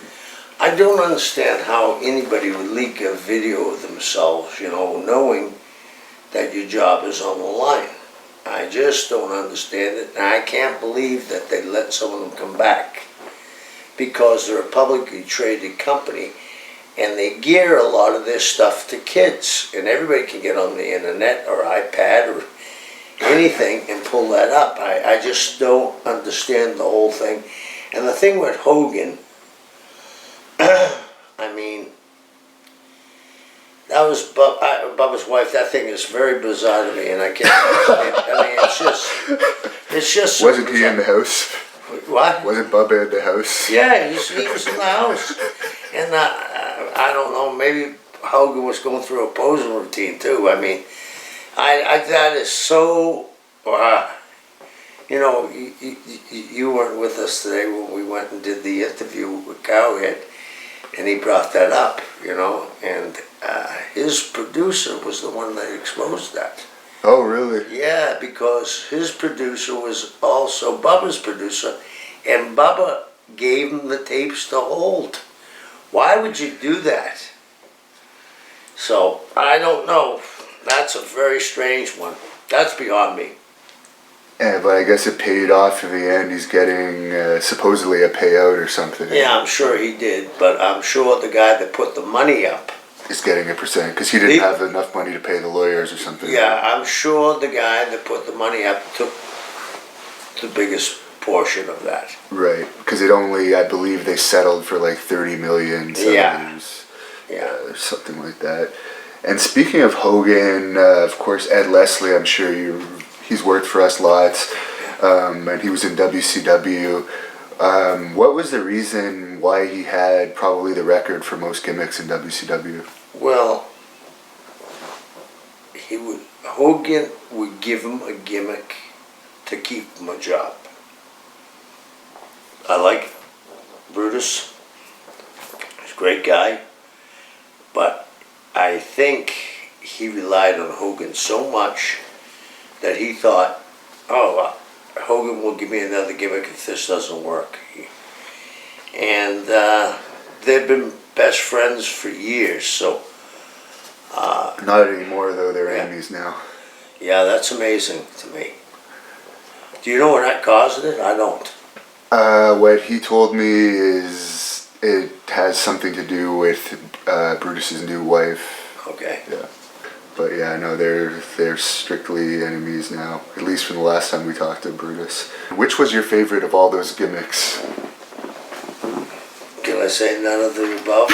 I don't understand how anybody would leak a video of themselves, you know, knowing that your job is on the line. I just don't understand it, and I can't believe that they let some of them come back, because they're a publicly traded company, and they gear a lot of their stuff to kids, and everybody can get on the internet or iPad or anything and pull that up. I just don't understand the whole thing. And the thing with Hogan, I mean, that was Bubba's wife. That thing is very bizarre to me, and I can't understand. I mean, it's just. So wasn't he in the house? What? Wasn't Bubba in the house? Yeah, he was in the house, and I don't know. Maybe Hogan was going through a posing routine too. I mean, that is so. You know, you weren't with us today when we went and did the interview with Cowhead, and he brought that up, you know, and his producer was the one that exposed that. Oh, really? Yeah, because his producer was also Bubba's producer, and Bubba gave him the tapes to hold. Why would you do that? So, I don't know. That's a very strange one. That's beyond me. Yeah, but I guess it paid off in the end. He's getting supposedly a payout or something. Yeah, I'm sure he did, but I'm sure the guy that put the money up is getting a percent, because he didn't have enough money to pay the lawyers or something. Yeah, I'm sure the guy that put the money up took the biggest portion of that. Right, because it only, I believe they settled for like 30 million. So Yeah. Or something like that. And speaking of Hogan, of course, Ed Leslie, I'm sure he's worked for us lots, and he was in WCW. What was the reason why he had probably the record for most gimmicks in WCW? Well, Hogan would give him a gimmick to keep him a job. I like Brutus. He's a great guy. But I think he relied on Hogan so much that he thought, oh, Hogan will give me another gimmick if this doesn't work. And they've been best friends for years, so. Not anymore, though. They're enemies now. Yeah, that's amazing to me. Do you know what that caused it? I don't. What he told me is it has something to do with Brutus's new wife. Okay. Yeah. But yeah, no, they're strictly enemies now. At least from the last time we talked to Brutus. Which was your favorite of all those gimmicks? Can I say none of the above?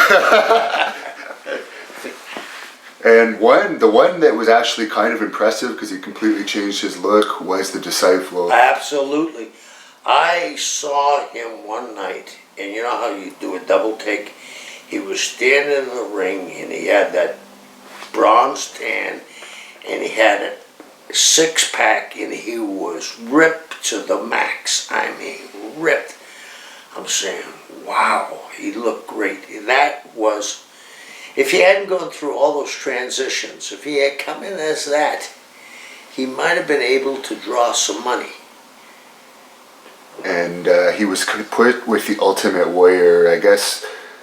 And the one that was actually kind of impressive because he completely changed his look was the Disciple. Absolutely. I saw him one night, and you know how you do a double take? He was standing in the ring, and he had that bronze tan, and he had a six-pack, and he was ripped to the max. I mean, ripped. I'm saying, wow, he looked great. And that was, if he hadn't gone through all those transitions, if he had come in as that, he might have been able to draw some money. And he was put with the Ultimate Warrior.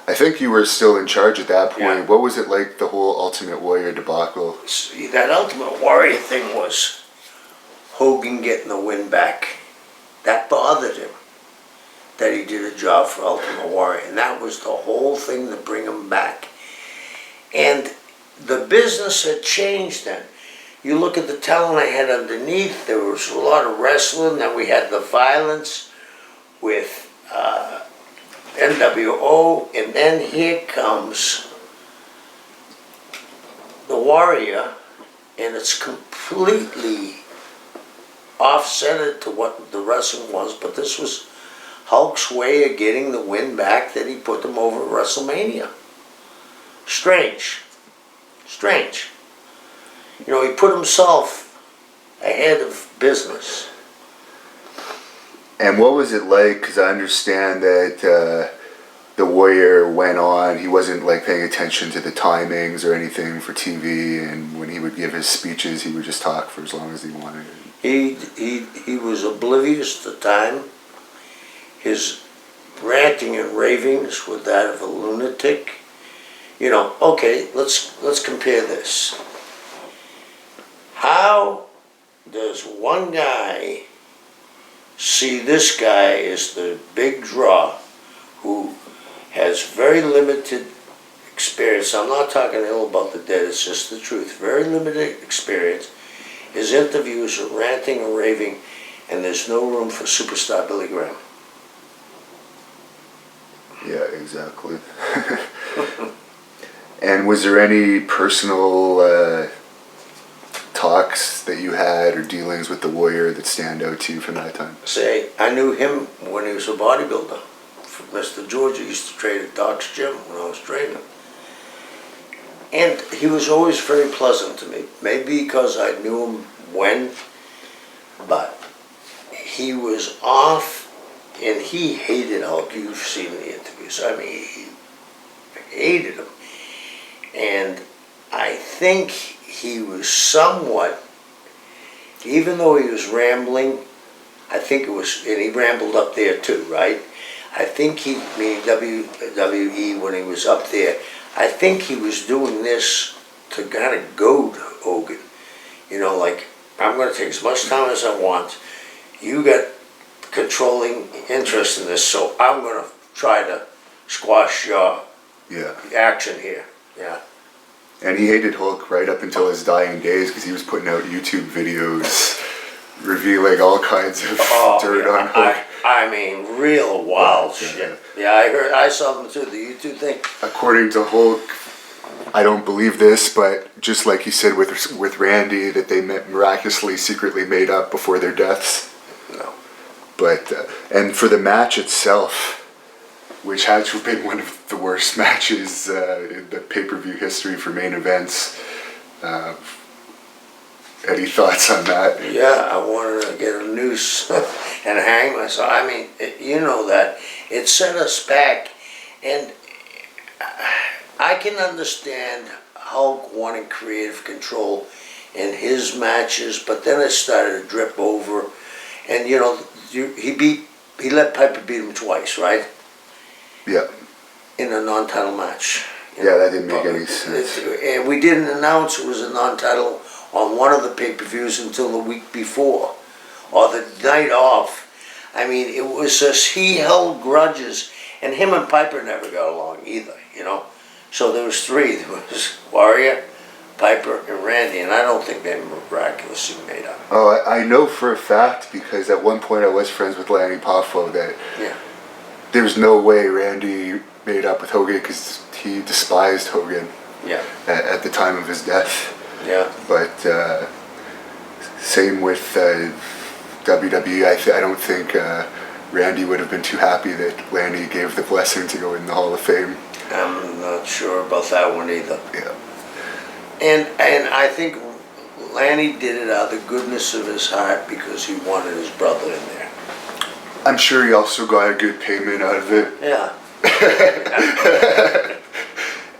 I think you were still in charge at that point. Yeah. What was it like, the whole Ultimate Warrior debacle? See, that Ultimate Warrior thing was Hogan getting the win back. That bothered him, that he did a job for Ultimate Warrior. And that was the whole thing to bring him back. And the business had changed then. You look at the talent I had underneath, there was a lot of wrestling, then we had the violence with NWO, and then here comes the Warrior, and it's completely offsetted to what the wrestling was, but this was Hulk's way of getting the win back, that he put them over at WrestleMania. Strange. You know, he put himself ahead of business. And what was it like? Because I understand that the Warrior went on. He wasn't like paying attention to the timings or anything for TV, and when he would give his speeches, he would just talk for as long as he wanted. He was oblivious to time. His ranting and ravings were that of a lunatic. You know, okay, let's compare this. How does one guy see this guy as the big draw who has very limited experience? I'm not talking ill about the dead, it's just the truth. Very limited experience. His interviews are ranting and raving, and there's no room for superstar Billy Graham. Yeah, exactly. And was there any personal talks that you had or dealings with the Warrior that stand out to you from that time? Say, I knew him when he was a bodybuilder. Mr. George used to train at Doc's gym when I was training. And he was always very pleasant to me. Maybe because I knew him when, but he was off, and he hated Hulk. You've seen the interviews. I mean, he hated him. And I think he was somewhat, even though he was rambling, I think it was, and he rambled up there too, right? I think he, meaning WWE, when he was up there, I think he was doing this to kind of goad Hogan. You know, like, I'm going to take as much time as I want. You got controlling interest in this, so I'm going to try to squash your action here. Yeah. And he hated Hulk right up until his dying days, because he was putting out YouTube videos revealing all kinds of dirt on Hulk. I mean, real wild shit. Yeah, I saw them too, the YouTube thing. According to Hulk, I don't believe this, but just like he said with Randy, that they miraculously secretly made up before their deaths. No. But, and for the match itself, which had to have been one of the worst matches in the pay-per-view history for main events. Any thoughts on that? Yeah, I wanted to get a noose and hang myself. I mean, you know that. It set us back, and I can understand Hulk wanting creative control in his matches, but then it started to drip over, and you know, he let Piper beat him twice, right? Yeah. In a non-title match. Yeah, that didn't make any sense. And we didn't announce it was a non-title on one of the pay-per-views until the week before, or the night off. I mean, it was just, he held grudges, and him and Piper never got along either, you know? So there was three. There was Warrior, Piper, and Randy, and I don't think they were miraculously made up. Oh, I know for a fact, because at one point I was friends with Lanny Poffo, that there's no way Randy made up with Hogan, because he despised Hogan at the time of his death. Yeah. But same with WWE. I don't think Randy would have been too happy that Lanny gave the blessing to go in the Hall of Fame. I'm not sure about that one either. Yeah. And I think Lanny did it out of the goodness of his heart because he wanted his brother in there. I'm sure he also got a good payment out of it. Yeah.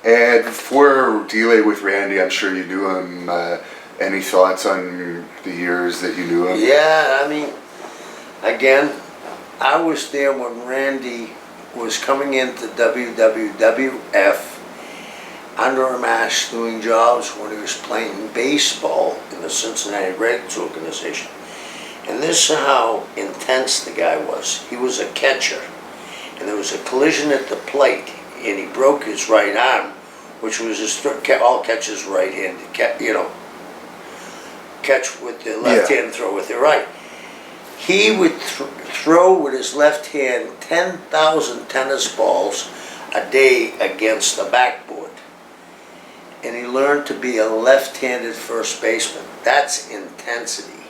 And before delay with Randy, I'm sure you knew him. Any thoughts on the years that you knew him? Yeah, I mean, again, I was there when Randy was coming into WWWF under a mask doing jobs when he was playing baseball in the Cincinnati Reds organization. And this is how intense the guy was. He was a catcher. And there was a collision at the plate, and he broke his right arm, which was his all catchers right-handed, catch with the left hand and throw with the right. He would throw with his left hand 10,000 tennis balls a day against the backboard. And he learned to be a left-handed first baseman. That's intensity.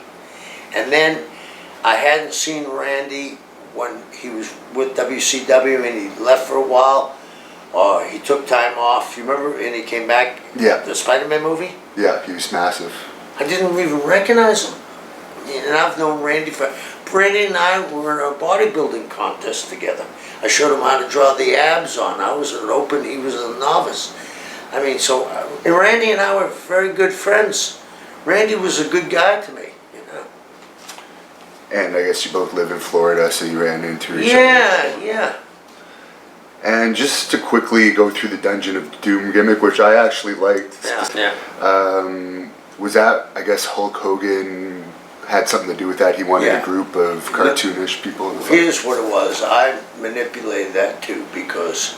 And then I hadn't seen Randy when he was with WCW and he left for a while, or he took time off. You remember? And he came back. Yeah. The Spider-Man movie. Yeah, he was massive. I didn't even recognize him. And I've known Randy for. Randy and I were in a bodybuilding contest together. I showed him how to draw the abs on. I was an open. He was a novice. I mean, so and Randy and I were very good friends. Randy was a good guy to me. And I guess you both live in Florida, so you ran into each other. Yeah. And just to quickly go through the Dungeon of Doom gimmick, which I actually liked. Yeah. Was that, I guess, Hulk Hogan had something to do with that? He wanted a group of cartoonish people in the front. Here's what it was. I manipulated that too because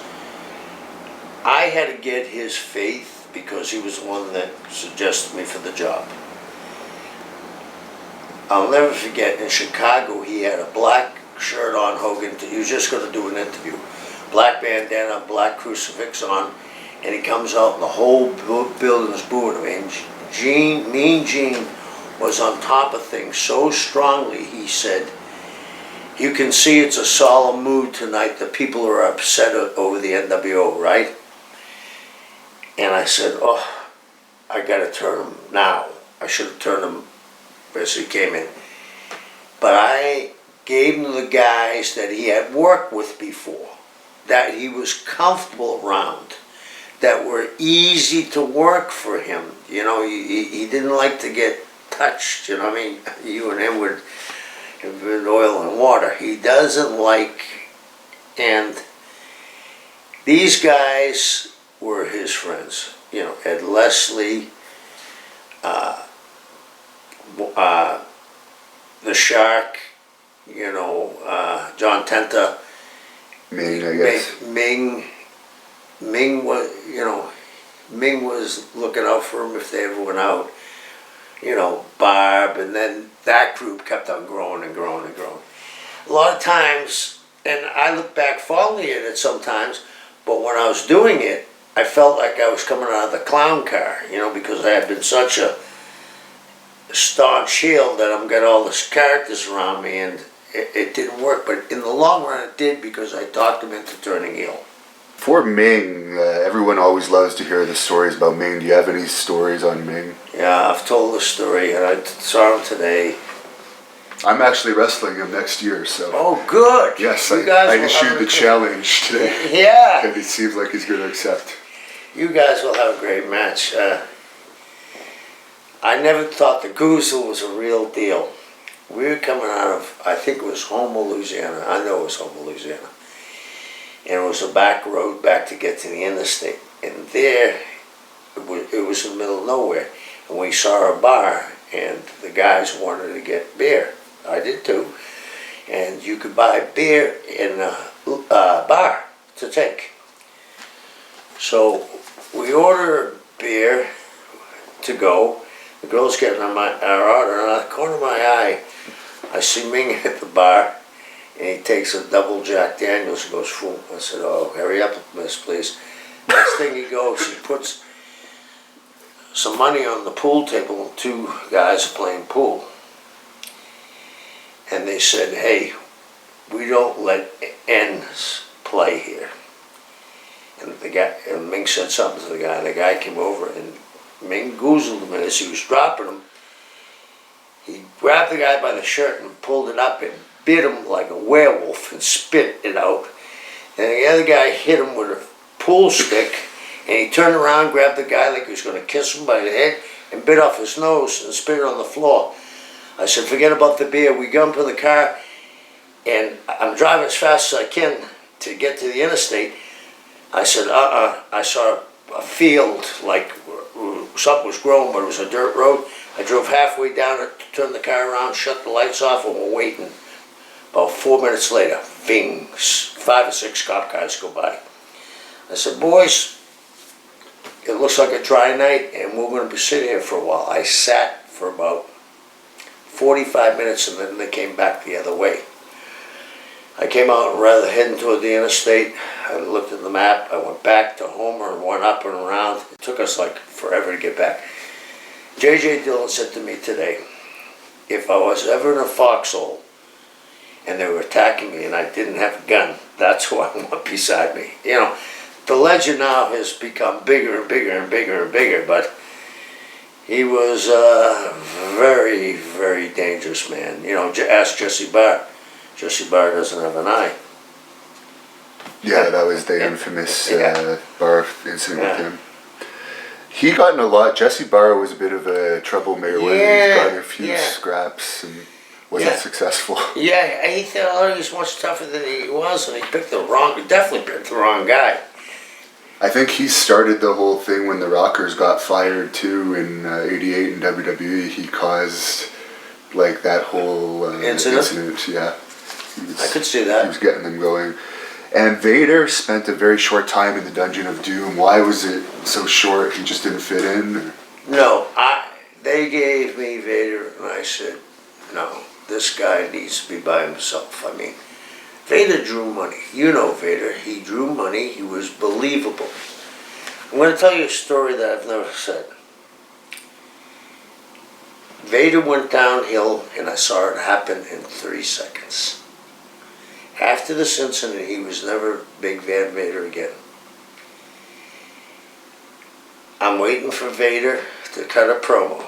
I had to get his faith because he was the one that suggested me for the job. I'll never forget, in Chicago, he had a black shirt on, Hogan. He was just going to do an interview. Black bandana, black crucifix on, and he comes out and the whole building is booing him. And Mean Gene was on top of things so strongly, he said, "You can see it's a solemn mood tonight. The people are upset over the NWO, right?" And I said, "Oh, I got to turn him now. I should have turned him as he came in." But I gave him the guys that he had worked with before, that he was comfortable around, that were easy to work for him. You know, he didn't like to get touched, you know what I mean? You and him would have been oil and water. He doesn't like, and these guys were his friends. You know, Ed Leslie, the Shark, you know, John Tenta, Ming, I guess. Ming was, you know, Ming was looking out for him if they ever went out. You know, Barb, and then that group kept on growing and growing and growing. A lot of times, and I look back fondly at it sometimes, but when I was doing it, I felt like I was coming out of the clown car, you know, because I had been such a staunch heel that I'm got all these characters around me, and it didn't work. But in the long run, it did because I talked him into turning heel. For Ming, everyone always loves to hear the stories about Ming. Do you have any stories on Ming? Yeah, I've told the story, and I saw him today. I'm actually wrestling him next year, so. Oh, good. Yes, you guys I issued the challenge today. Yeah. And it seems like he's going to accept. You guys will have a great match. I never thought the Goozle was a real deal. We were coming out of, I think it was Houma, Louisiana. I know it was Houma, Louisiana. And it was a back road back to get to the interstate. And there, it was in the middle of nowhere. And we saw a bar, and the guys wanted to get beer. I did too. And you could buy beer in a bar to take. So we order beer to go. The girl's getting our order, and out of the corner of my eye, I see Ming at the bar, and he takes a double Jack Daniels and goes, "Fool." I said, "Oh, hurry up, miss, please." Next thing he goes, he puts some money on the pool table, and two guys are playing pool. And they said, "Hey, we don't let ends play here. And the guy, and Ming said something to the guy, and the guy came over, and Ming goozled him, and as he was dropping him, he grabbed the guy by the shirt and pulled it up and bit him like a werewolf and spit it out. And the other guy hit him with a pool stick, and he turned around, grabbed the guy like he was going to kiss him by the head, and bit off his nose and spit it on the floor. I said, forget about the beer. We got into the car, and I'm driving as fast as I can to get to the interstate. I said, I saw a field, like something was growing, but it was a dirt road. I drove halfway down it, turned the car around, shut the lights off, and we're waiting. About 4 minutes later, bing, 5 or 6 cop cars go by. I said, boys, it looks like a dry night, and we're going to be sitting here for a while. I sat for about 45 minutes, and then they came back the other way. I came out and rather heading toward the interstate. I looked at the map. I went back to Homer and went up and around. It took us like forever to get back. J.J. Dillon said to me today, if I was ever in a foxhole and they were attacking me and I didn't have a gun, that's who I want beside me. You know, the legend now has become bigger and bigger and bigger and bigger, but he was a very, very dangerous man. You know, ask Jesse Barr. Jesse Barr doesn't have an eye. Yeah, that was the infamous Barr incident with him. He got in a lot. Jesse Barr was a bit of a troublemaker. He got in a few scraps and wasn't successful. Yeah, he thought he was much tougher than he was, and he definitely picked the wrong guy. I think he started the whole thing when the Rockers got fired too in '88 in WWE. He caused like that whole incident. Yeah, I could see that. He was getting them going. And Vader spent a very short time in the Dungeon of Doom. Why was it so short? He just didn't fit in? Or? No, they gave me Vader, and I said, no, this guy needs to be by himself. I mean, Vader drew money. You know Vader. He drew money. He was believable. I'm going to tell you a story that I've never said. Vader went downhill, and I saw it happen in 3 seconds. After this incident, he was never Big Van Vader again. I'm waiting for Vader to cut a promo.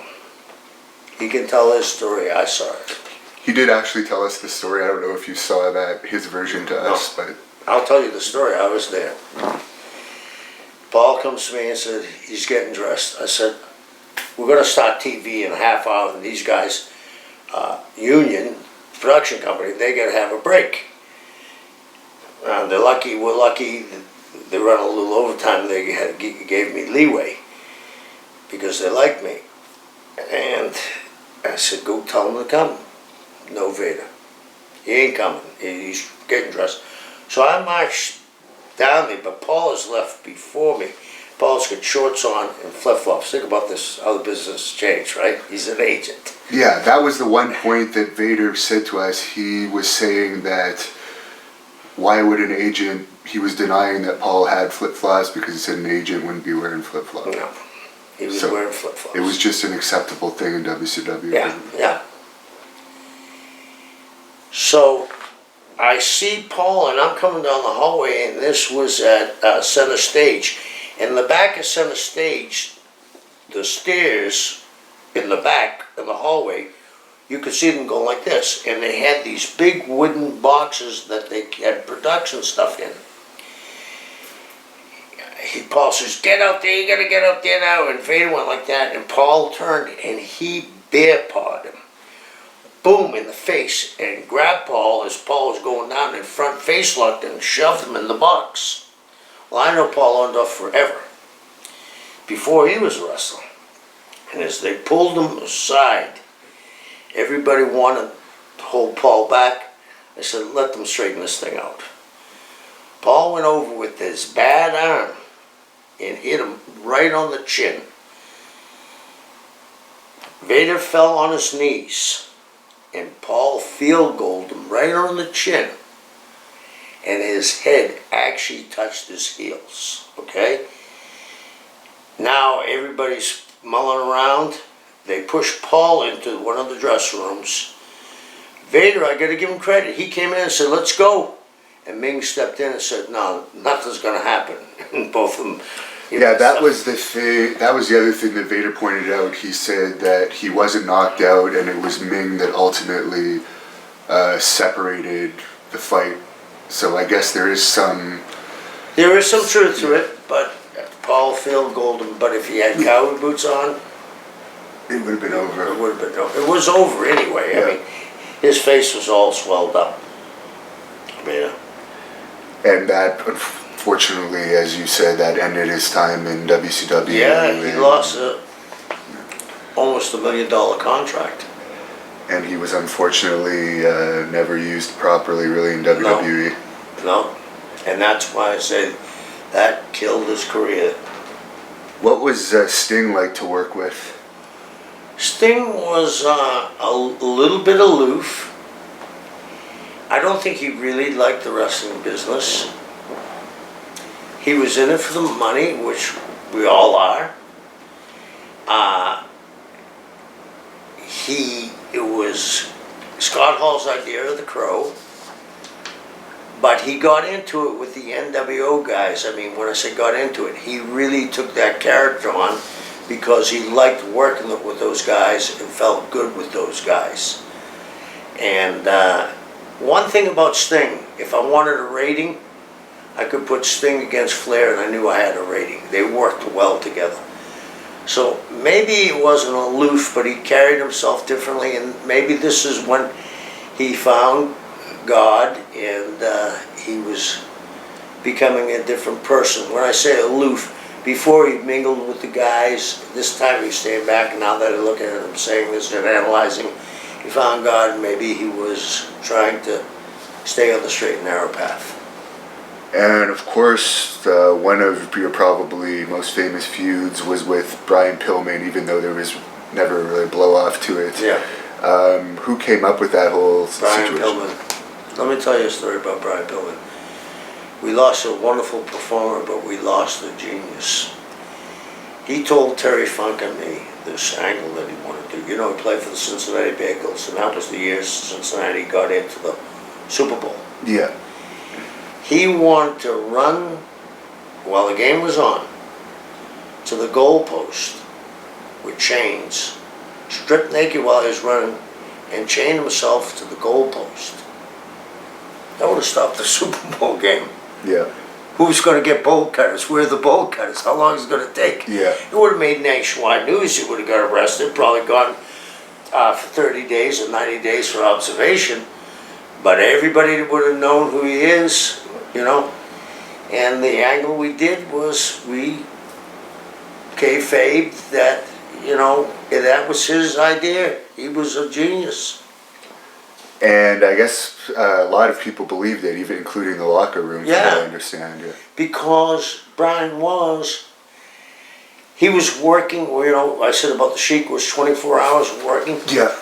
He can tell his story. I saw it. He did actually tell us the story. I don't know if you saw that, his version to us, but... I'll tell you the story. I was there. Paul comes to me and said, he's getting dressed. I said, we're going to start TV in a half hour, and these guys, Union production company, they got to have a break. We're lucky, they run a little overtime, they gave me leeway because they liked me. And I said, go tell him to come. No Vader. He ain't coming. He's getting dressed. So I marched down there, but Paul has left before me. Paul's got shorts on and flip-flops. Think about this, how the business changed, right? He's an agent. Yeah, that was the one point that Vader said to us. He was saying that why would an agent, he was denying that Paul had flip-flops because he said an agent wouldn't be wearing flip-flops. No, he was wearing flip-flops. It was just an acceptable thing in WCW. Yeah. So I see Paul, and I'm coming down the hallway, and this was at Center Stage. In the back of Center Stage, the stairs in the back of the hallway, you could see them go like this. And they had these big wooden boxes that they had production stuff in. Paul says, get out there, you gotta get out there now. And Vader went like that, and Paul turned, and he bear-pawed him. Boom, in the face, and grabbed Paul as Paul was going down and front face locked and shoved him in the box. Well, I know Paul Orndorff forever, before he was a wrestler. And as they pulled him aside, everybody wanted to hold Paul back. I said, let them straighten this thing out. Paul went over with his bad arm and hit him right on the chin. Vader fell on his knees, and Paul field goaled him right on the chin. And his head actually touched his heels, okay? Now everybody's mulling around. They push Paul into one of the dressing rooms. Vader, I got to give him credit. He came in and said, "Let's go." And Ming stepped in and said, "No, nothing's going to happen." And both of them. Yeah, that was the thing. That was the other thing that Vader pointed out. He said that he wasn't knocked out, and it was Ming that ultimately separated the fight. So I guess there is some truth to it, but Paul failed Golden. But if he had cowboy boots on, it would have been over. It would have been over. It was over anyway. Yeah. I mean, his face was all swelled up. Yeah. And that, unfortunately, as you said, that ended his time in WCW. Yeah, he lost almost $1 million contract. And he was unfortunately never used properly, really, in WWE. No. And that's why I say that killed his career. What was Sting like to work with? Sting was a little bit aloof. I don't think he really liked the wrestling business. He was in it for the money, which we all are. It was Scott Hall's idea of the Crow, but he got into it with the NWO guys. I mean, when I say got into it, he really took that character on because he liked working with those guys and felt good with those guys. And one thing about Sting, if I wanted a rating, I could put Sting against Flair and I knew I had a rating. They worked well together. So maybe he wasn't aloof, but he carried himself differently, and maybe this is when he found God and he was becoming a different person. When I say aloof, before he mingled with the guys, this time he's staying back, and now that I look at him saying this and analyzing, he found God, and maybe he was trying to stay on the straight and narrow path. And of course, one of your probably most famous feuds was with Brian Pillman, even though there was never really a blow off to it. Yeah. Who came up with that whole Brian situation? Pillman. Let me tell you a story about Brian Pillman. We lost a wonderful performer, but we lost a genius. He told Terry Funk and me this angle that he wanted to do. You know, he played for the Cincinnati Bengals, and that was the year Cincinnati got into the Super Bowl. Yeah. He wanted to run while the game was on to the goalpost with chains, stripped naked while he was running, and chained himself to the goalpost. That would have stopped the Super Bowl game. Yeah. Who's going to get bolt cutters? Where are the bolt cutters? How long is it going to take? Yeah. It would have made nationwide news. He would have got arrested, probably gone for 30 days or 90 days for observation. But everybody would have known who he is, you know. And the angle we did was we kayfabed that, you know, that was his idea. He was a genius. And I guess a lot of people believed it, even including the locker room, from what I understand. Yeah. Because Brian he was working, you know, I said about the Sheik was 24 hours working. Yeah.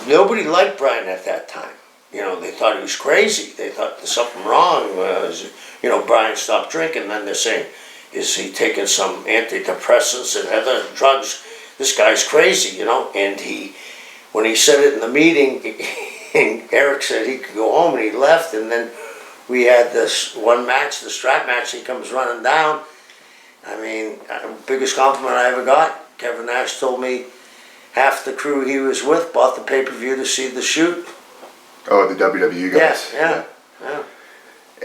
Nobody liked Brian at that time. You know, they thought he was crazy. They thought there's something wrong. You know, Brian stopped drinking. Then they're saying, is he taking some antidepressants and other drugs? This guy's crazy, you know. And when he said it in the meeting, and Eric said he could go home, and he left. And then we had this one match, the strap match. He comes running down. I mean, biggest compliment I ever got. Kevin Nash told me half the crew he was with bought the pay-per-view to see the shoot. Oh, the WWE guys. Yeah.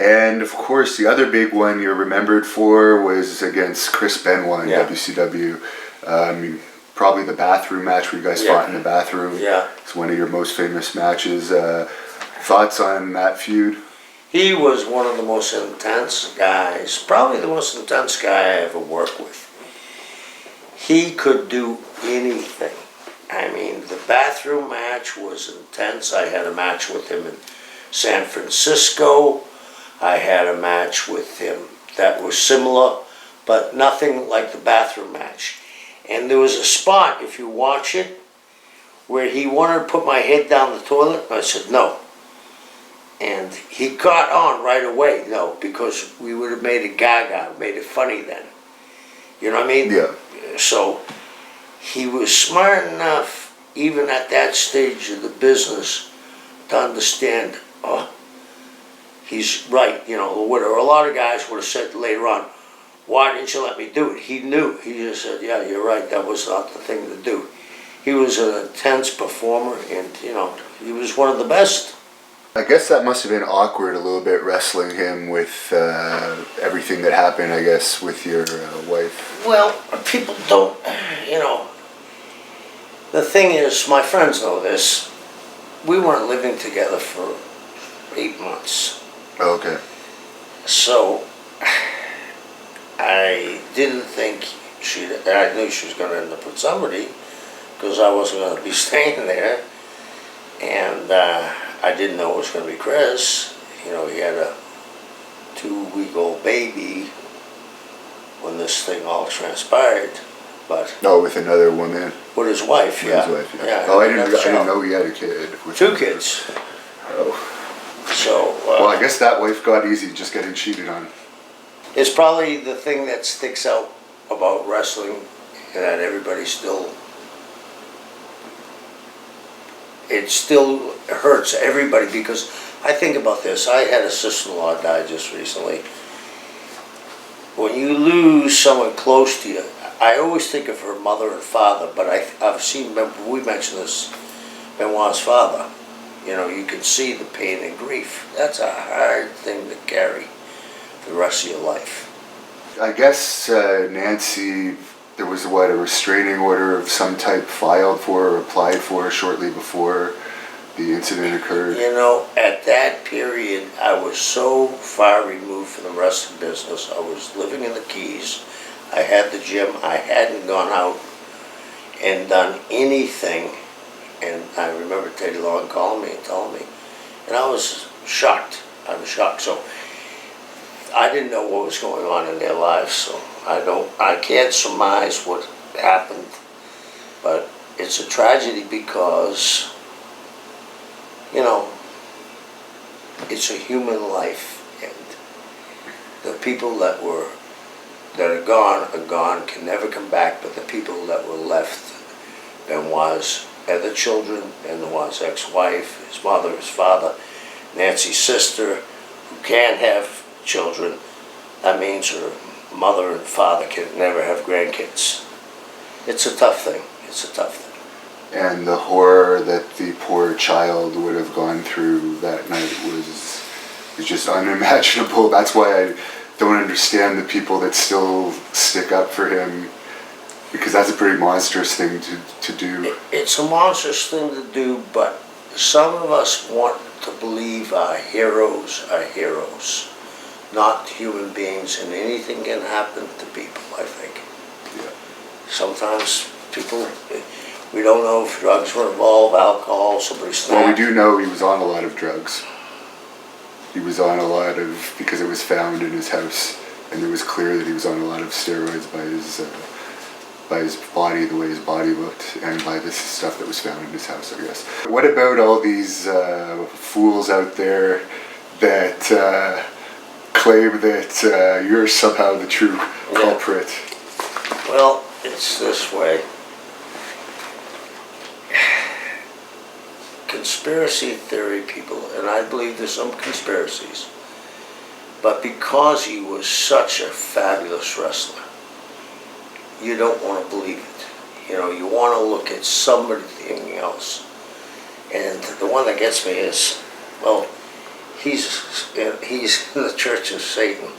And of course, the other big one you're remembered for was against Chris Benoit in WCW. Probably the bathroom match where you guys fought in the bathroom. Yeah. It's one of your most famous matches. Thoughts on that feud? He was one of the most intense guys, probably the most intense guy I ever worked with. He could do anything. I mean, the bathroom match was intense. I had a match with him in San Francisco. I had a match with him that was similar, but nothing like the bathroom match. And there was a spot, if you watch it, where he wanted to put my head down the toilet. I said, no. And he got on right away, no, because we would have made it gaga, made it funny then. You know what I mean? Yeah. So he was smart enough, even at that stage of the business, to understand, oh, he's right, you know, a lot of guys would have said later on, why didn't you let me do it? He knew. He just said, yeah, you're right, that was not the thing to do. He was an intense performer, and, you know, he was one of the best. I guess that must have been awkward a little bit, wrestling him with everything that happened, I guess, with your wife. Well, people don't, you know, the thing is, my friends know this, we weren't living together for 8 months. Okay. So, I didn't think I knew she was going to end up with somebody, because I wasn't going to be staying there, and I didn't know it was going to be Chris. You know, he had a 2-week-old baby when this thing all transpired, but... Oh, with another woman? With his wife, with yeah. His wife, yeah. Yeah, oh, I didn't know he had a kid. 2 kids. Oh. So... well, I guess that wife got easy, just getting cheated on. It's probably the thing that sticks out about wrestling, that everybody still... It still hurts everybody, because I think about this. I had a sister-in-law die just recently. When you lose someone close to you, I always think of her mother and father, but I've seen, we mentioned this, Benoit's father. You know, you can see the pain and grief. That's a hard thing to carry the rest of your life. I guess Nancy, there was, what, a restraining order of some type filed for or applied for shortly before the incident occurred. You know, at that period, I was so far removed from the wrestling business. I was living in the Keys. I had the gym. I hadn't gone out and done anything. And I remember Teddy Long calling me and telling me. And I was shocked. I was shocked. So I didn't know what was going on in their lives. So I can't surmise what happened. But it's a tragedy because, you know, it's a human life, and the people that are gone, can never come back, but the people that were left, Benoit's other children, Benoit's ex-wife, his mother, his father, Nancy's sister, who can't have children, that means her mother and father can never have grandkids. It's a tough thing. It's a tough thing. And the horror that the poor child would have gone through that night was just unimaginable. That's why I don't understand the people that still stick up for him, because that's a pretty monstrous thing to do. It's a monstrous thing to do, but some of us want to believe our heroes are heroes, not human beings, and anything can happen to people, I think. Yeah. Sometimes people... We don't know if drugs were involved, alcohol, somebody snapped. Well, we do know he was on a lot of drugs. He was on a lot of, because it was found in his house, and it was clear that he was on a lot of steroids by his body, the way his body looked, and by this stuff that was found in his house, I guess. What about all these fools out there that claim that you're somehow the true culprit? Well, it's this way. Conspiracy theory people, and I believe there's some conspiracies, but because he was such a fabulous wrestler, you don't want to believe it. You know, you want to look at something else. And the one that gets me is, well, he's in the Church of Satan.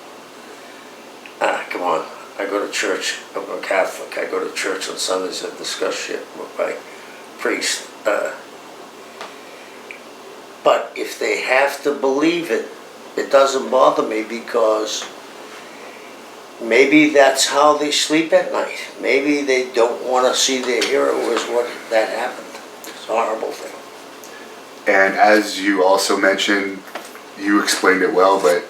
Come on. I go to church. I'm a Catholic. I go to church on Sundays and discuss shit with my priest. But if they have to believe it, it doesn't bother me, because maybe that's how they sleep at night. Maybe they don't want to see their hero as what that happened. It's a horrible thing. And as you also mentioned, you explained it well, but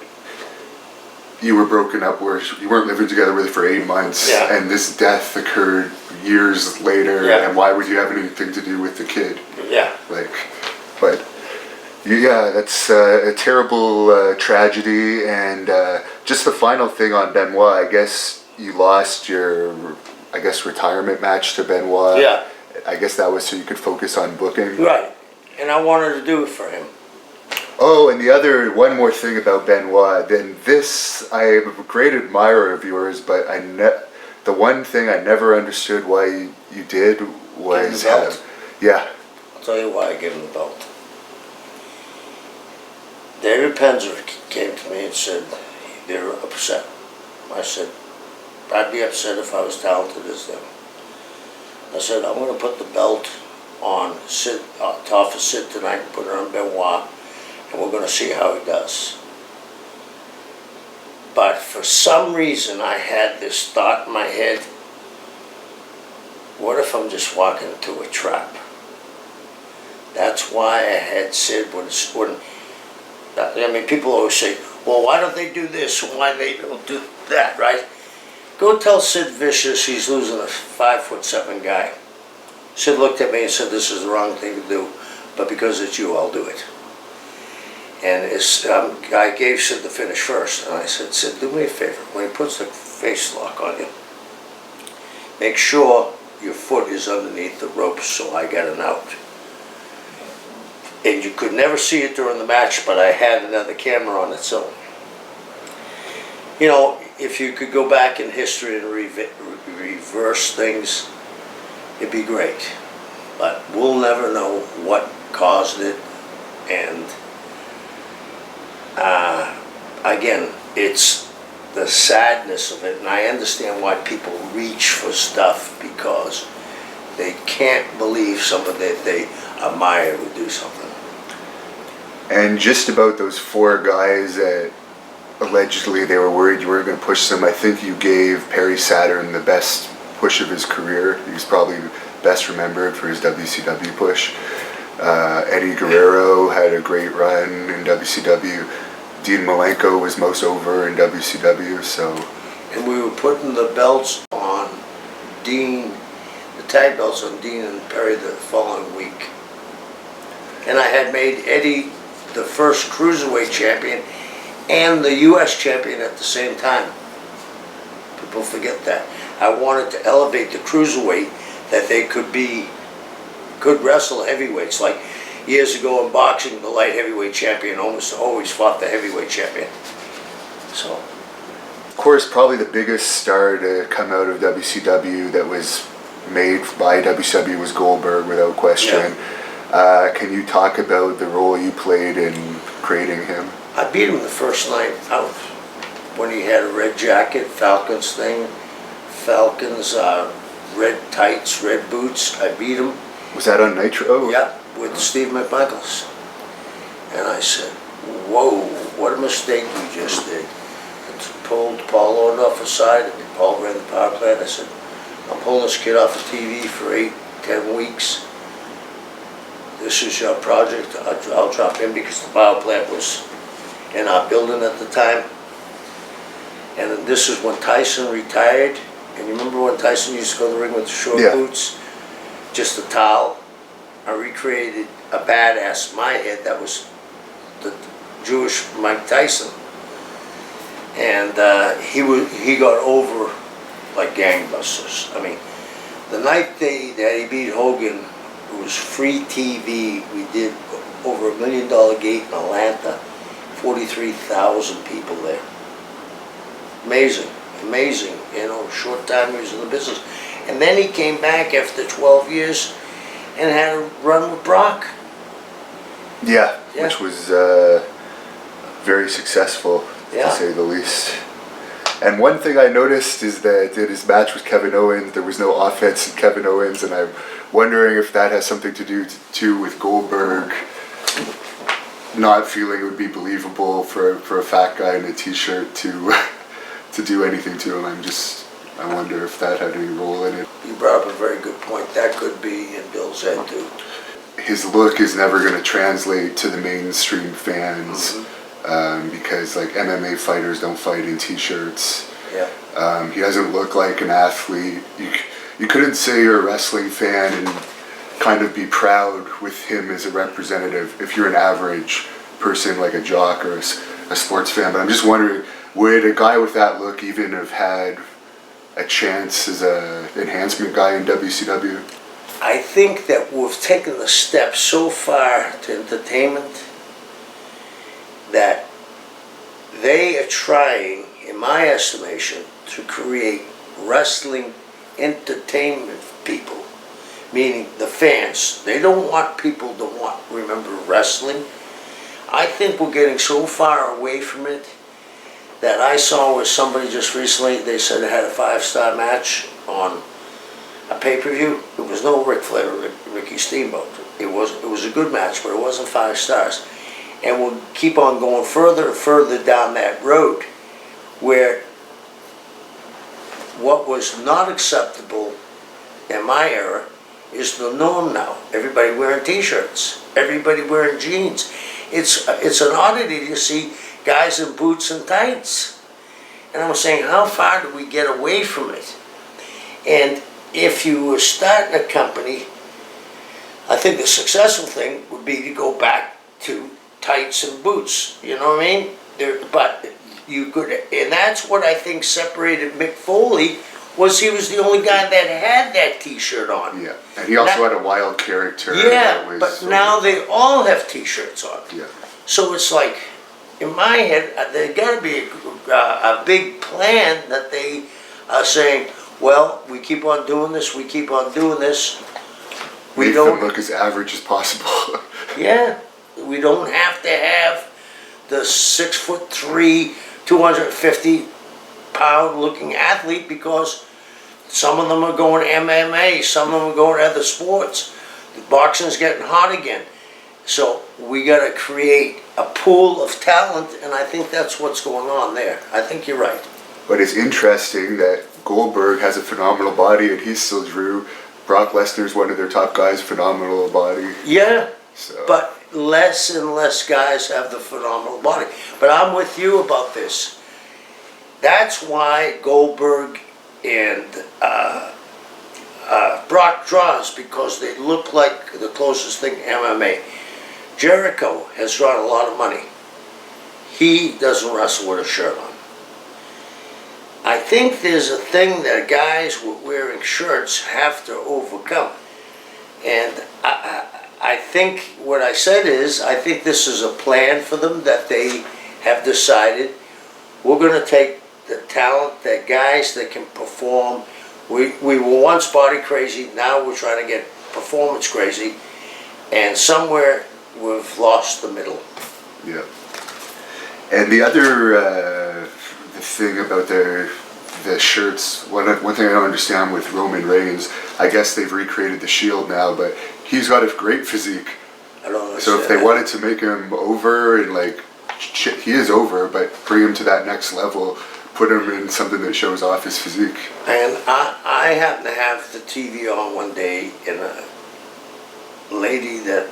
you were broken up, where you weren't living together with for 8 months, and this death occurred years later, and why would you have anything to do with the kid? Yeah. But yeah, that's a terrible tragedy. And just the final thing on Benoit, I guess you lost your, retirement match to Benoit. Yeah. I guess that was so you could focus on booking. Right. And I wanted to do it for him. Oh, and one more thing about Benoit. Then this, I am a great admirer of yours, but the one thing I never understood why you did was Give him the belt? Yeah. I'll tell you why I gave him the belt. David Penzer came to me and said they're upset. I said, I'd be upset if I was talented as them. I said, I'm going to put the belt on Sid, top of Sid tonight and put it on Benoit, and we're going to see how he does. But for some reason, I had this thought in my head, what if I'm just walking into a trap? That's why I had Sid I mean, people always say, well, why don't they do this and why they don't do that, right? Go tell Sid Vicious he's losing a 5'7" guy. Sid looked at me and said, this is the wrong thing to do, but because it's you, I'll do it. And I gave Sid the finish first, and I said, Sid, do me a favor. When he puts the face lock on you, make sure your foot is underneath the ropes so I get an out. And you could never see it during the match, but I had another camera on it, so, you know, if you could go back in history and reverse things, it'd be great. But we'll never know what caused it, and again, it's the sadness of it, and I understand why people reach for stuff because they can't believe somebody that they admire would do something. And just about those 4 guys that allegedly they were worried you were going to push them, I think you gave Perry Saturn the best push of his career. He was probably best remembered for his WCW push. Eddie Guerrero had a great run in WCW. Dean Malenko was most over in WCW, so... And we were putting the belts on Dean, the tag belts on Dean and Perry the following week. And I had made Eddie the first Cruiserweight champion and the U.S. champion at the same time. People forget that. I wanted to elevate the Cruiserweight that they could wrestle heavyweights. Like years ago in boxing, the light heavyweight champion almost always fought the heavyweight champion. So, of course, probably the biggest star to come out of WCW that was made by WCW was Goldberg, without question. Yeah. Can you talk about the role you played in creating him? I beat him the first night out when he had a red jacket, Falcons thing, Falcons, red tights, red boots. I beat him. Was that on Nitro? Yeah, with Steve McMichaels. And I said, whoa, what a mistake you just did. And pulled Paul Orton off the side, and Paul ran the power plant. I said, I'm pulling this kid off the TV for 8-10 weeks. This is your project. I'll drop in because the power plant was in our building at the time. And then this is when Tyson retired. And you remember when Tyson used to go to the ring with the short boots? Just a towel. I recreated a badass in my head that was the Jewish Mike Tyson. And he got over like gangbusters. I mean, the night that he beat Hogan, it was free TV. We did over $1 million gate in Atlanta. 43,000 people there. Amazing, amazing. You know, short time he was in the business. And then he came back after 12 years and had a run with Brock. Yeah. Which was very successful, to say the least. And one thing I noticed is that in his match with Kevin Owens, there was no offense in Kevin Owens, and I'm wondering if that has something to do too with Goldberg not feeling it would be believable for a fat guy in a t-shirt to do anything to him. I wonder if that had any role in it. You brought up a very good point. That could be in Bill's head too. His look is never going to translate to the mainstream fans. Because like MMA fighters don't fight in t-shirts. Yeah. He doesn't look like an athlete. You couldn't say you're a wrestling fan and kind of be proud with him as a representative if you're an average person like a jock or a sports fan. But I'm just wondering, would a guy with that look even have had a chance as a enhancement guy in WCW? I think that we've taken the step so far to entertainment that they are trying, in my estimation, to create wrestling entertainment people, meaning the fans. They don't want people to remember wrestling. I think we're getting so far away from it that I saw with somebody just recently, they said it had a 5-star match on a pay-per-view. It was no Rick Flair or Ricky Steamboat. It was a good match, but it wasn't 5 stars. And we'll keep on going further and further down that road where what was not acceptable in my era is the norm now. Everybody wearing t-shirts, everybody wearing jeans. It's an oddity to see guys in boots and tights. And I'm saying, how far do we get away from it? And if you were starting a company, I think the successful thing would be to go back to tights and boots. You know what I mean? But you could, and that's what I think separated Mick Foley. Was he was the only guy that had that T-shirt on. Yeah, and he also had a wild character. Yeah, but now they all have T-shirts on. Yeah. So it's like, in my head, there's got to be a big plan that they are saying, well, we keep on doing this, we keep on doing this. Make them look as average as possible. Yeah, we don't have to have the 6'3", 250-pound looking athlete, because some of them are going MMA, some of them are going to other sports. The boxing's getting hot again. So we got to create a pool of talent, and I think that's what's going on there. I think you're right. But it's interesting that Goldberg has a phenomenal body and he's still Drew. Brock Lesnar's one of their top guys, phenomenal body. Yeah, so. But less and less guys have the phenomenal body. But I'm with you about this. That's why Goldberg and Brock draws, because they look like the closest thing to MMA. Jericho has drawn a lot of money. He doesn't wrestle with a shirt on. I think there's a thing that guys with wearing shirts have to overcome. And I think what I said is, I think this is a plan for them that they have decided. We're going to take the talent, that guys that can perform. We were once body crazy, now we're trying to get performance crazy. And somewhere we've lost the middle. Yeah. And the other the thing about the shirts, one thing I don't understand with Roman Reigns, I guess they've recreated the Shield now, but he's got a great physique. I don't understand. So if they wanted to make him over, and like, he is over, but bring him to that next level, put him in something that shows off his physique. And I happened to have the TV on one day, and a lady that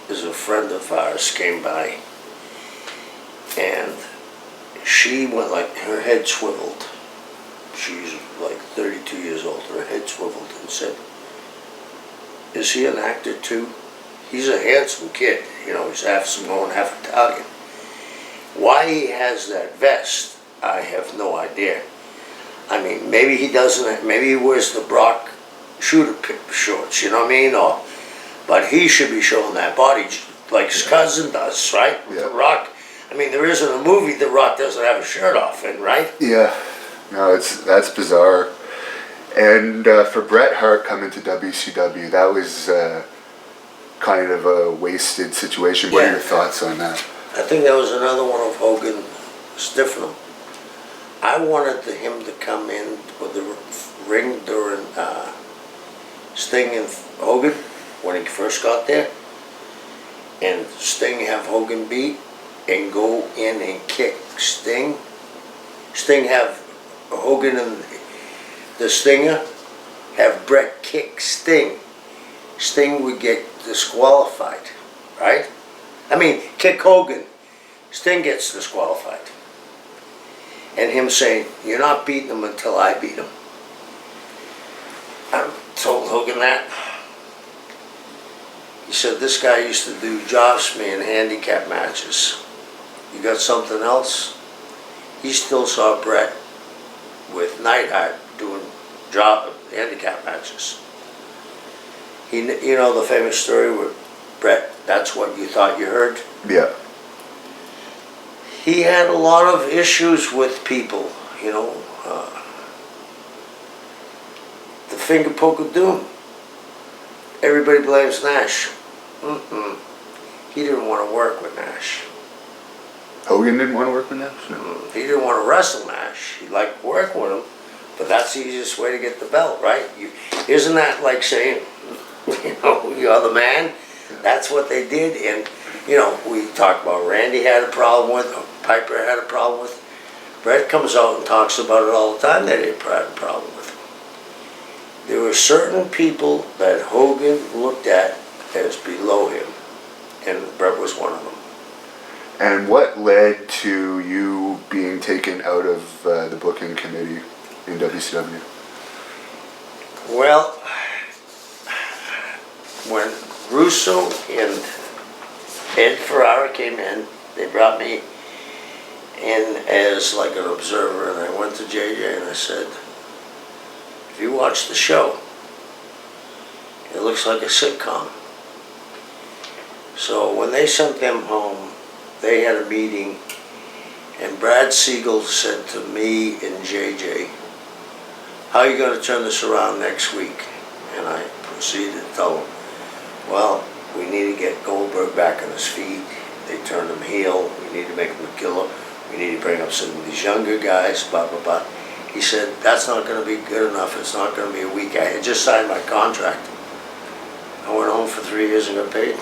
is a friend of ours came by, and she went like, her head swiveled. She's like 32 years old. Her head swiveled and said, "Is he an actor too? He's a handsome kid. You know, he's half Samoan, half Italian. Why he has that vest, I have no idea. I mean, maybe he doesn't, maybe he wears the Brock shooter shorts, you know what I mean? Or, but he should be showing that body like his cousin does, right? Yeah. The Rock. I mean, there isn't a movie The Rock doesn't have a shirt off in, right? Yeah. No, that's bizarre. And for Bret Hart coming to WCW, that was kind of a wasted situation. What are your thoughts on that? I think that was another one of Hogan stiffing him. I wanted him to come in with the ring during Sting and Hogan when he first got there, and Sting have Hogan beat and go in and kick Sting. Sting have Hogan and the Stinger have Bret kick Sting. Sting would get disqualified, right? I mean, kick Hogan. Sting gets disqualified. And him saying, "You're not beating him until I beat him." I told Hogan that. He said, "This guy used to do jobs me in handicap matches. You got something else?" He still saw Bret with Neidhart doing handicap matches. You know the famous story with Brett, that's what you thought you heard? Yeah. He had a lot of issues with people, you know. The finger poke of doom. Everybody blames Nash. He didn't want to work with Nash. Hogan didn't want to work with Nash? No. He didn't want to wrestle Nash. He liked working with him, but that's the easiest way to get the belt, right? Isn't that like saying, you know, you're the man? That's what they did, and you know, we talk about Randy had a problem with, or Piper had a problem with. Brett comes out and talks about it all the time that he had a problem with. There were certain people that Hogan looked at as below him, and Brett was one of them. And what led to you being taken out of the booking committee in WCW? Well, when Russo and Ed Ferrara came in, they brought me in as like an observer, and I went to JJ and I said, if you watch the show, it looks like a sitcom. So when they sent them home, they had a meeting, and Brad Siegel said to me and JJ, how are you going to turn this around next week? And I proceeded to tell them, well, we need to get Goldberg back on his feet. They turned him heel. We need to make him a killer. We need to bring up some of these younger guys, blah, blah, blah. He said, that's not going to be good enough. It's not going to be a week. I had just signed my contract. I went home for 3 years and got paid.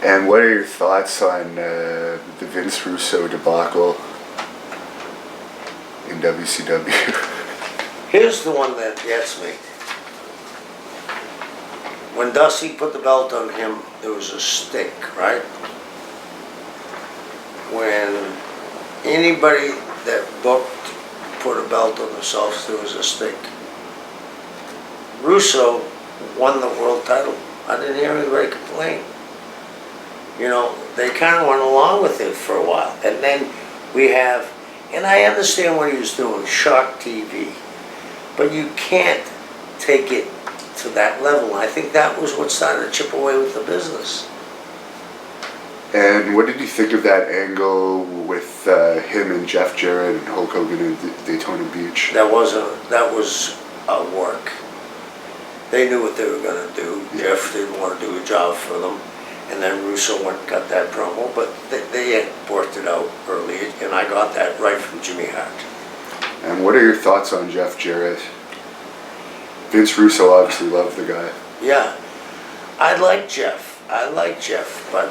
And what are your thoughts on the Vince Russo debacle in WCW? Here's the one that gets me. When Dusty put the belt on him, there was a stick, right? When anybody that booked put a belt on themselves, there was a stick. Russo won the world title. I didn't hear anybody complain. You know, they kind of went along with it for a while. And then we have, and I understand what he was doing, shock TV. But you can't take it to that level. I think that was what started to chip away with the business. And what did you think of that angle with him and Jeff Jarrett and Hulk Hogan in Daytona Beach? That was a work. They knew what they were going to do. Yeah. Jeff didn't want to do a job for them. And then Russo went and cut that promo, but they had worked it out early, and I got that right from Jimmy Hart. And what are your thoughts on Jeff Jarrett? Vince Russo obviously loved the guy. Yeah, I like Jeff, but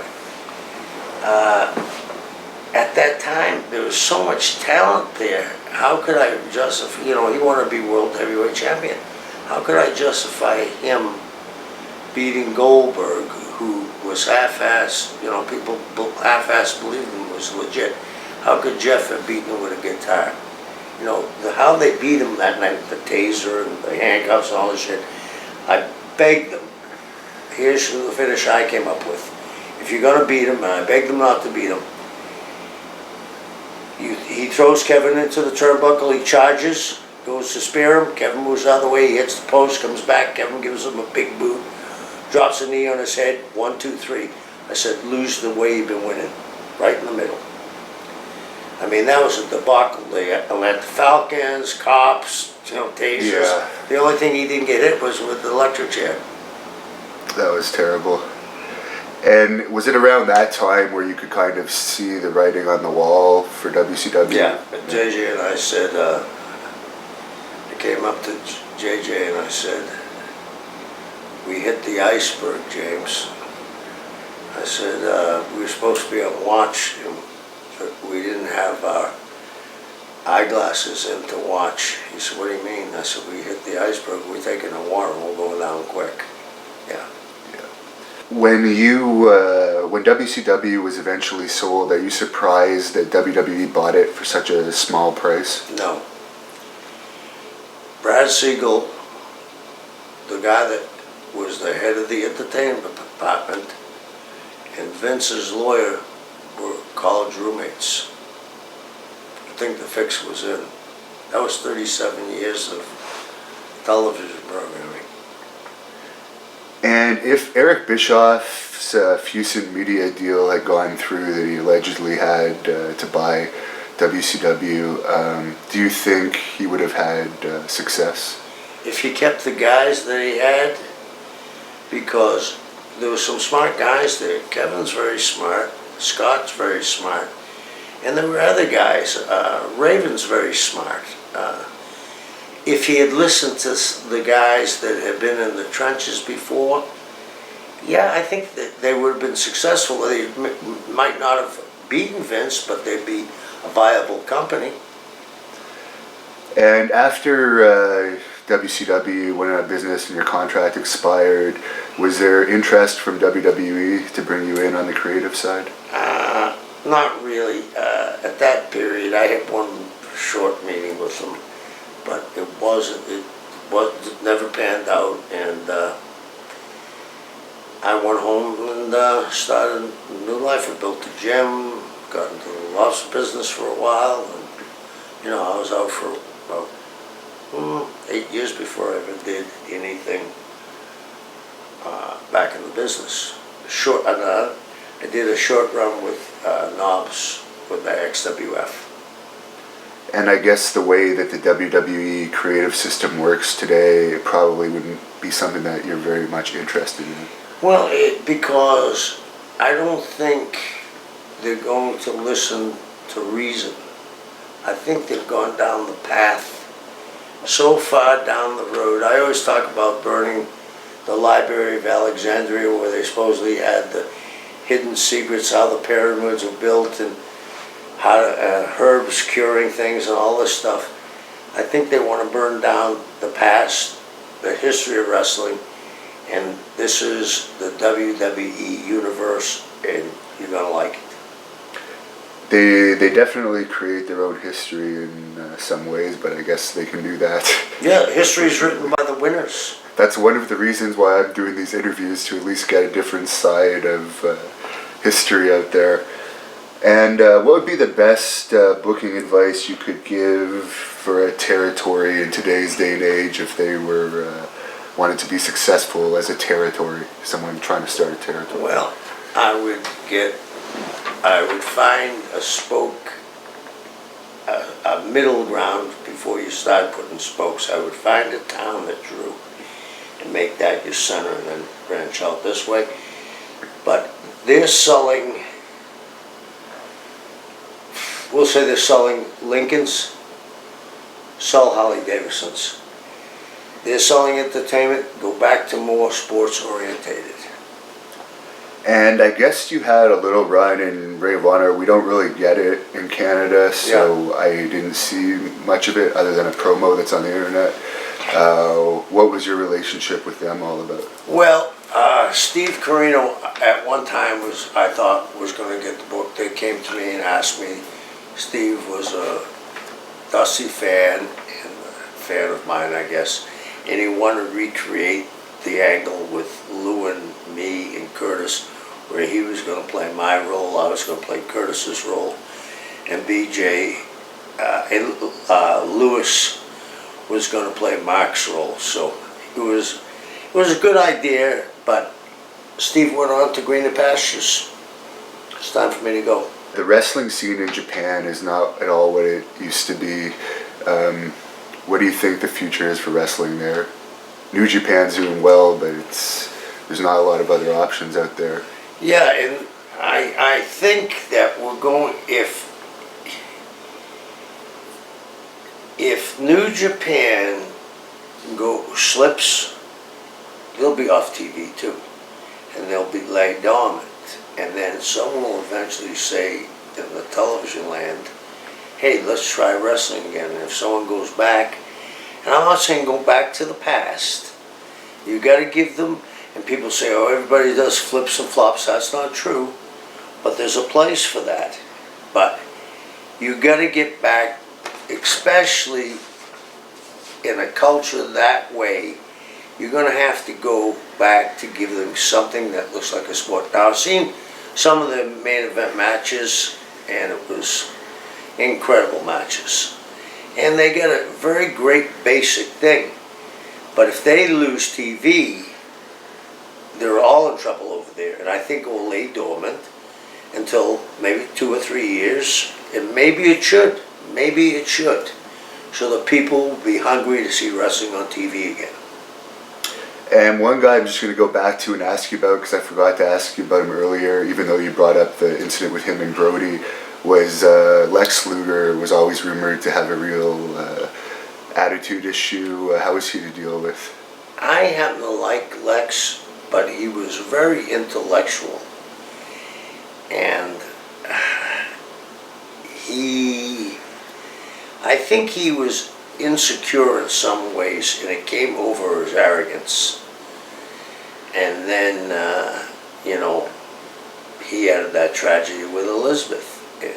at that time, there was so much talent there. How could I justify, you know, he wanted to be world heavyweight champion. How could I justify him beating Goldberg, who was half-assed, you know, people half-assed believed him was legit. How could Jeff have beaten him with a guitar? You know, how they beat him that night with the taser and the handcuffs and all this shit. I begged them. Here's the finish I came up with. If you're going to beat him, and I begged them not to beat him, he throws Kevin into the turnbuckle, he charges, goes to spear him, Kevin moves out of the way, he hits the post, comes back, Kevin gives him a big boot, drops a knee on his head, 1, 2, 3. I said, lose the way you've been winning, right in the middle. I mean, that was a debacle. They let the Falcons, cops, you know, tasers. Yeah. The only thing he didn't get hit was with the electric chair. That was terrible. And was it around that time where you could kind of see the writing on the wall for WCW? Yeah, JJ and I said, I came up to JJ and I said, we hit the iceberg, James. I said, we were supposed to be on watch, but we didn't have our eyeglasses in to watch. He said, what do you mean? I said, we hit the iceberg, we're taking the water, we'll go down quick. Yeah. When when WCW was eventually sold, are you surprised that WWE bought it for such a small price? No. Brad Siegel, the guy that was the head of the entertainment department, and Vince's lawyer were college roommates. I think the fix was in. That was 37 years of television programming. And if Eric Bischoff's Fusion Media deal had gone through that he allegedly had to buy WCW, do you think he would have had success? If he kept the guys that he had, because there were some smart guys there. Kevin's very smart, Scott's very smart, and there were other guys. Raven's very smart. If he had listened to the guys that had been in the trenches before, yeah, I think that they would have been successful. They might not have beaten Vince, but they'd be a viable company. And after WCW went out of business and your contract expired, was there interest from WWE to bring you in on the creative side? Not really. At that period, I had one short meeting with them, but it never panned out, and I went home and started a new life. I built a gym, got into the lobster business for a while, and I was out for about 8 years before I ever did anything back in the business. I did a short run with Knobs with the XWF. And I guess the way that the WWE creative system works today, it probably wouldn't be something that you're very much interested in. Well, because I don't think they're going to listen to reason. I think they've gone down the path so far down the road. I always talk about burning the Library of Alexandria, where they supposedly had the hidden secrets, how the pyramids were built, and how herbs curing things and all this stuff. I think they want to burn down the past, the history of wrestling, and this is the WWE universe, and you're going to like it. They definitely create their own history in some ways, but I guess they can do that. Yeah, history is written by the winners. That's one of the reasons why I'm doing these interviews, to at least get a different side of history out there. And what would be the best booking advice you could give for a territory in today's day and age if they were wanted to be successful as a territory, someone trying to start a territory? Well, I would find a spoke, a middle ground before you start putting spokes. I would find a town that drew and make that your center and then branch out this way. But they're selling, we'll say they're selling Lincolns, sell Harley Davidsons. They're selling entertainment, go back to more sports orientated. And I guess you had a little run in Ring of Honor. We don't really get it in Canada, so yeah. I didn't see much of it other than a promo that's on the internet. What was your relationship with them all about? Well, Steve Carino at one time I thought was going to get the book. They came to me and asked me. Steve was a Dusty fan and a fan of mine, I guess, and he wanted to recreate the angle with Lou and me and Curtis, where he was going to play my role, I was going to play Curtis's role, and BJ and Lewis was going to play Mark's role. So it was a good idea, but Steve went on to greener pastures. It's time for me to go. The wrestling scene in Japan is not at all what it used to be. What do you think the future is for wrestling there? New Japan's doing well, but there's not a lot of other options out there. Yeah, and I think that we're going, if New Japan slips, they'll be off TV too, and they'll be laid dormant. And then someone will eventually say in the television land, hey, let's try wrestling again. And if someone goes back, and I'm not saying go back to the past, you got to give them, and people say, oh, everybody does flips and flops. That's not true, but there's a place for that. But you got to get back, especially in a culture that way, you're going to have to go back to give them something that looks like a sport. Now, I've seen some of the main event matches, and it was incredible matches. And they got a very great basic thing. But if they lose TV, they're all in trouble over there. And I think it will lay dormant until maybe 2 or 3 years. And maybe it should. Maybe it should. So that people will be hungry to see wrestling on TV again. And one guy I'm just going to go back to and ask you about, because I forgot to ask you about him earlier, even though you brought up the incident with him and Brody, was Lex Luger was always rumored to have a real attitude issue. How was he to deal with? I happen to like Lex, but he was very intellectual. And I think he was insecure in some ways, and it came over his arrogance. And then, he had that tragedy with Elizabeth. And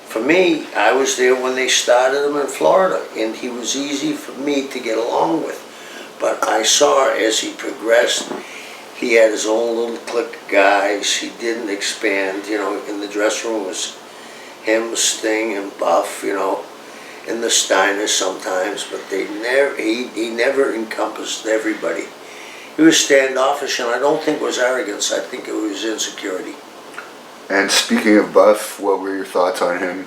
for me, I was there when they started him in Florida, and he was easy for me to get along with. But I saw as he progressed, he had his own little clique of guys. He didn't expand, in the dressing room was him, Sting, and Buff, in the Steiners sometimes, but he never encompassed everybody. He was standoffish, and I don't think it was arrogance. I think it was insecurity. And speaking of Buff, what were your thoughts on him?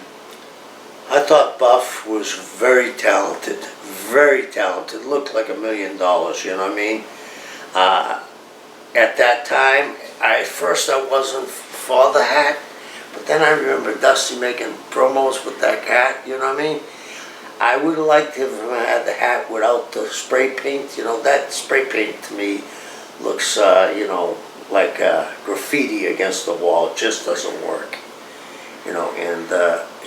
I thought Buff was very talented, very talented. Looked like $1 million, you know what I mean? At that time, at first I wasn't for the hat, but then I remember Dusty making promos with that hat, you know what I mean? I would have liked him to have the hat without the spray paint. That spray paint to me looks, like graffiti against the wall. It just doesn't work. And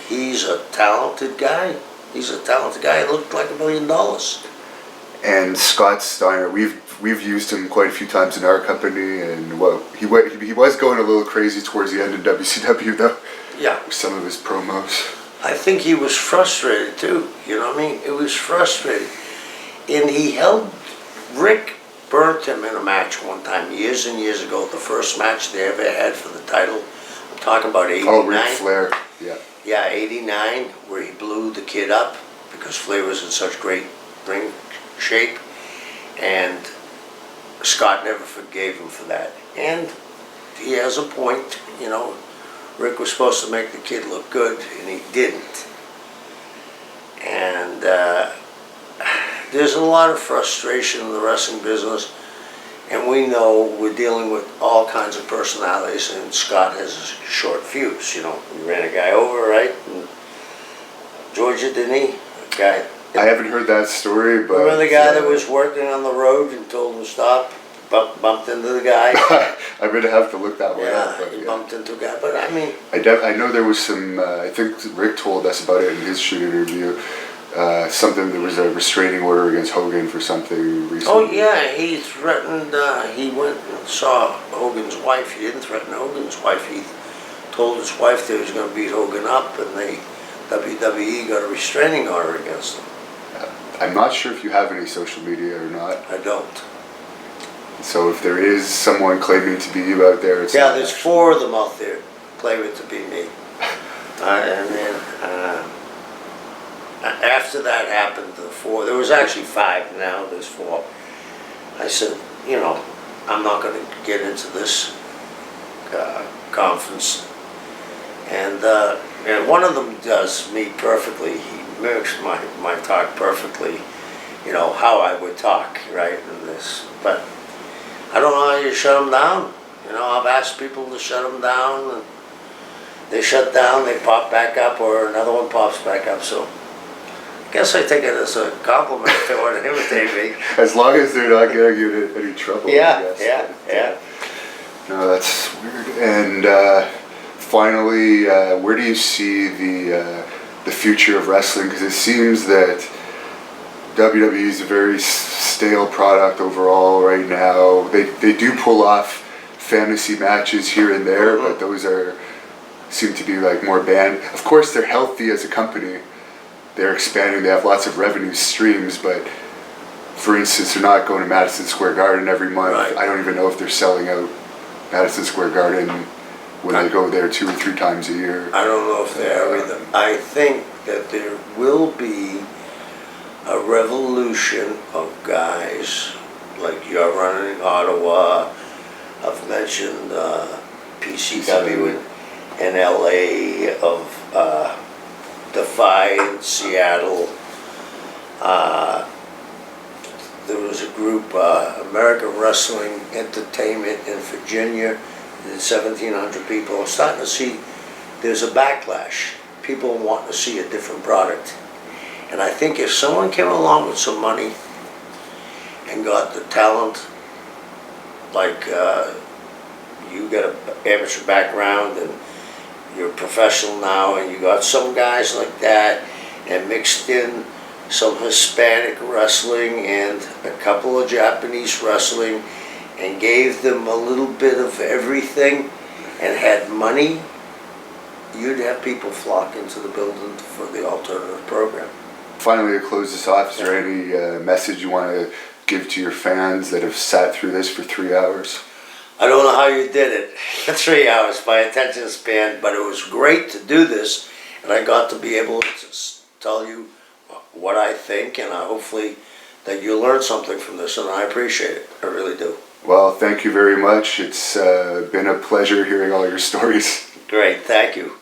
he's a talented guy. He's a talented guy. It looked like $1 million. And Scott Steiner, we've used him quite a few times in our company, and he was going a little crazy towards the end of WCW though. Yeah. With some of his promos. I think he was frustrated too, you know what I mean? It was frustrating. And Rick burnt him in a match one time, years and years ago, the first match they ever had for the title. I'm talking about 89. Oh, Rick Flair, yeah. Yeah, 89, where he blew the kid up because Flair was in such great ring shape. And Scott never forgave him for that. And he has a point, Rick was supposed to make the kid look good, and he didn't. And there's a lot of frustration in the wrestling business, and we know we're dealing with all kinds of personalities, and Scott has a short fuse. He ran a guy over, right? In Georgia, didn't he? A guy. I haven't heard that story, but... Remember the guy that was working on the road and told him to stop? Bumped into the guy. I'm going to have to look that one up. But he bumped into a guy. But I mean... I know there was some... I think Rick told us about it in his shoot interview. There was a restraining order against Hogan for something recently. Oh, yeah. He threatened... he went and saw Hogan's wife. He didn't threaten Hogan's wife. He told his wife they was going to beat Hogan up, and WWE got a restraining order against him. I'm not sure if you have any social media or not. I don't. So if there is someone claiming to be you out there, it's yeah, there's 4 of them out there claiming to be me. And then after that happened, there was actually 5 now. There's 4. I said, I'm not going to get into this conference. And one of them does me perfectly. He mimics my talk perfectly. How I would talk, right? And this, but. I don't know how you shut them down. I've asked people to shut them down, and they shut down, they pop back up, or another one pops back up. So I guess I take it as a compliment if they want to imitate me. As long as they're not getting you into any trouble. Yeah, I guess. yeah. No, that's weird. And finally, where do you see the future of wrestling? Because it seems that WWE is a very stale product overall right now. They do pull off fantasy matches here and there, but those seem to be like more banned. Of course, they're healthy as a company. They're expanding. They have lots of revenue streams, but for instance, they're not going to Madison Square Garden every month. Right. I don't even know if they're selling out Madison Square Garden when they go there 2 or 3 times a year. I don't know if they are either. I think that there will be a revolution of guys like you're running in Ottawa. I've mentioned PCW in LA, of Defy in Seattle. There was a group, American Wrestling Entertainment in Virginia, 1,700 people. I'm starting to see there's a backlash. People want to see a different product. And I think if someone came along with some money and got the talent, like you got an amateur background and you're a professional now, and you got some guys like that, and mixed in some Hispanic wrestling and a couple of Japanese wrestling, and gave them a little bit of everything and had money, you'd have people flock into the building for the alternative program. Finally, to close this off, is there any message you want to give to your fans that have sat through this for 3 hours? I don't know how you did it in 3 hours by attention span, but it was great to do this, and I got to be able to tell you what I think, and hopefully that you learned something from this, and I appreciate it. I really do. Well, thank you very much. It's been a pleasure hearing all your stories. Great, thank you.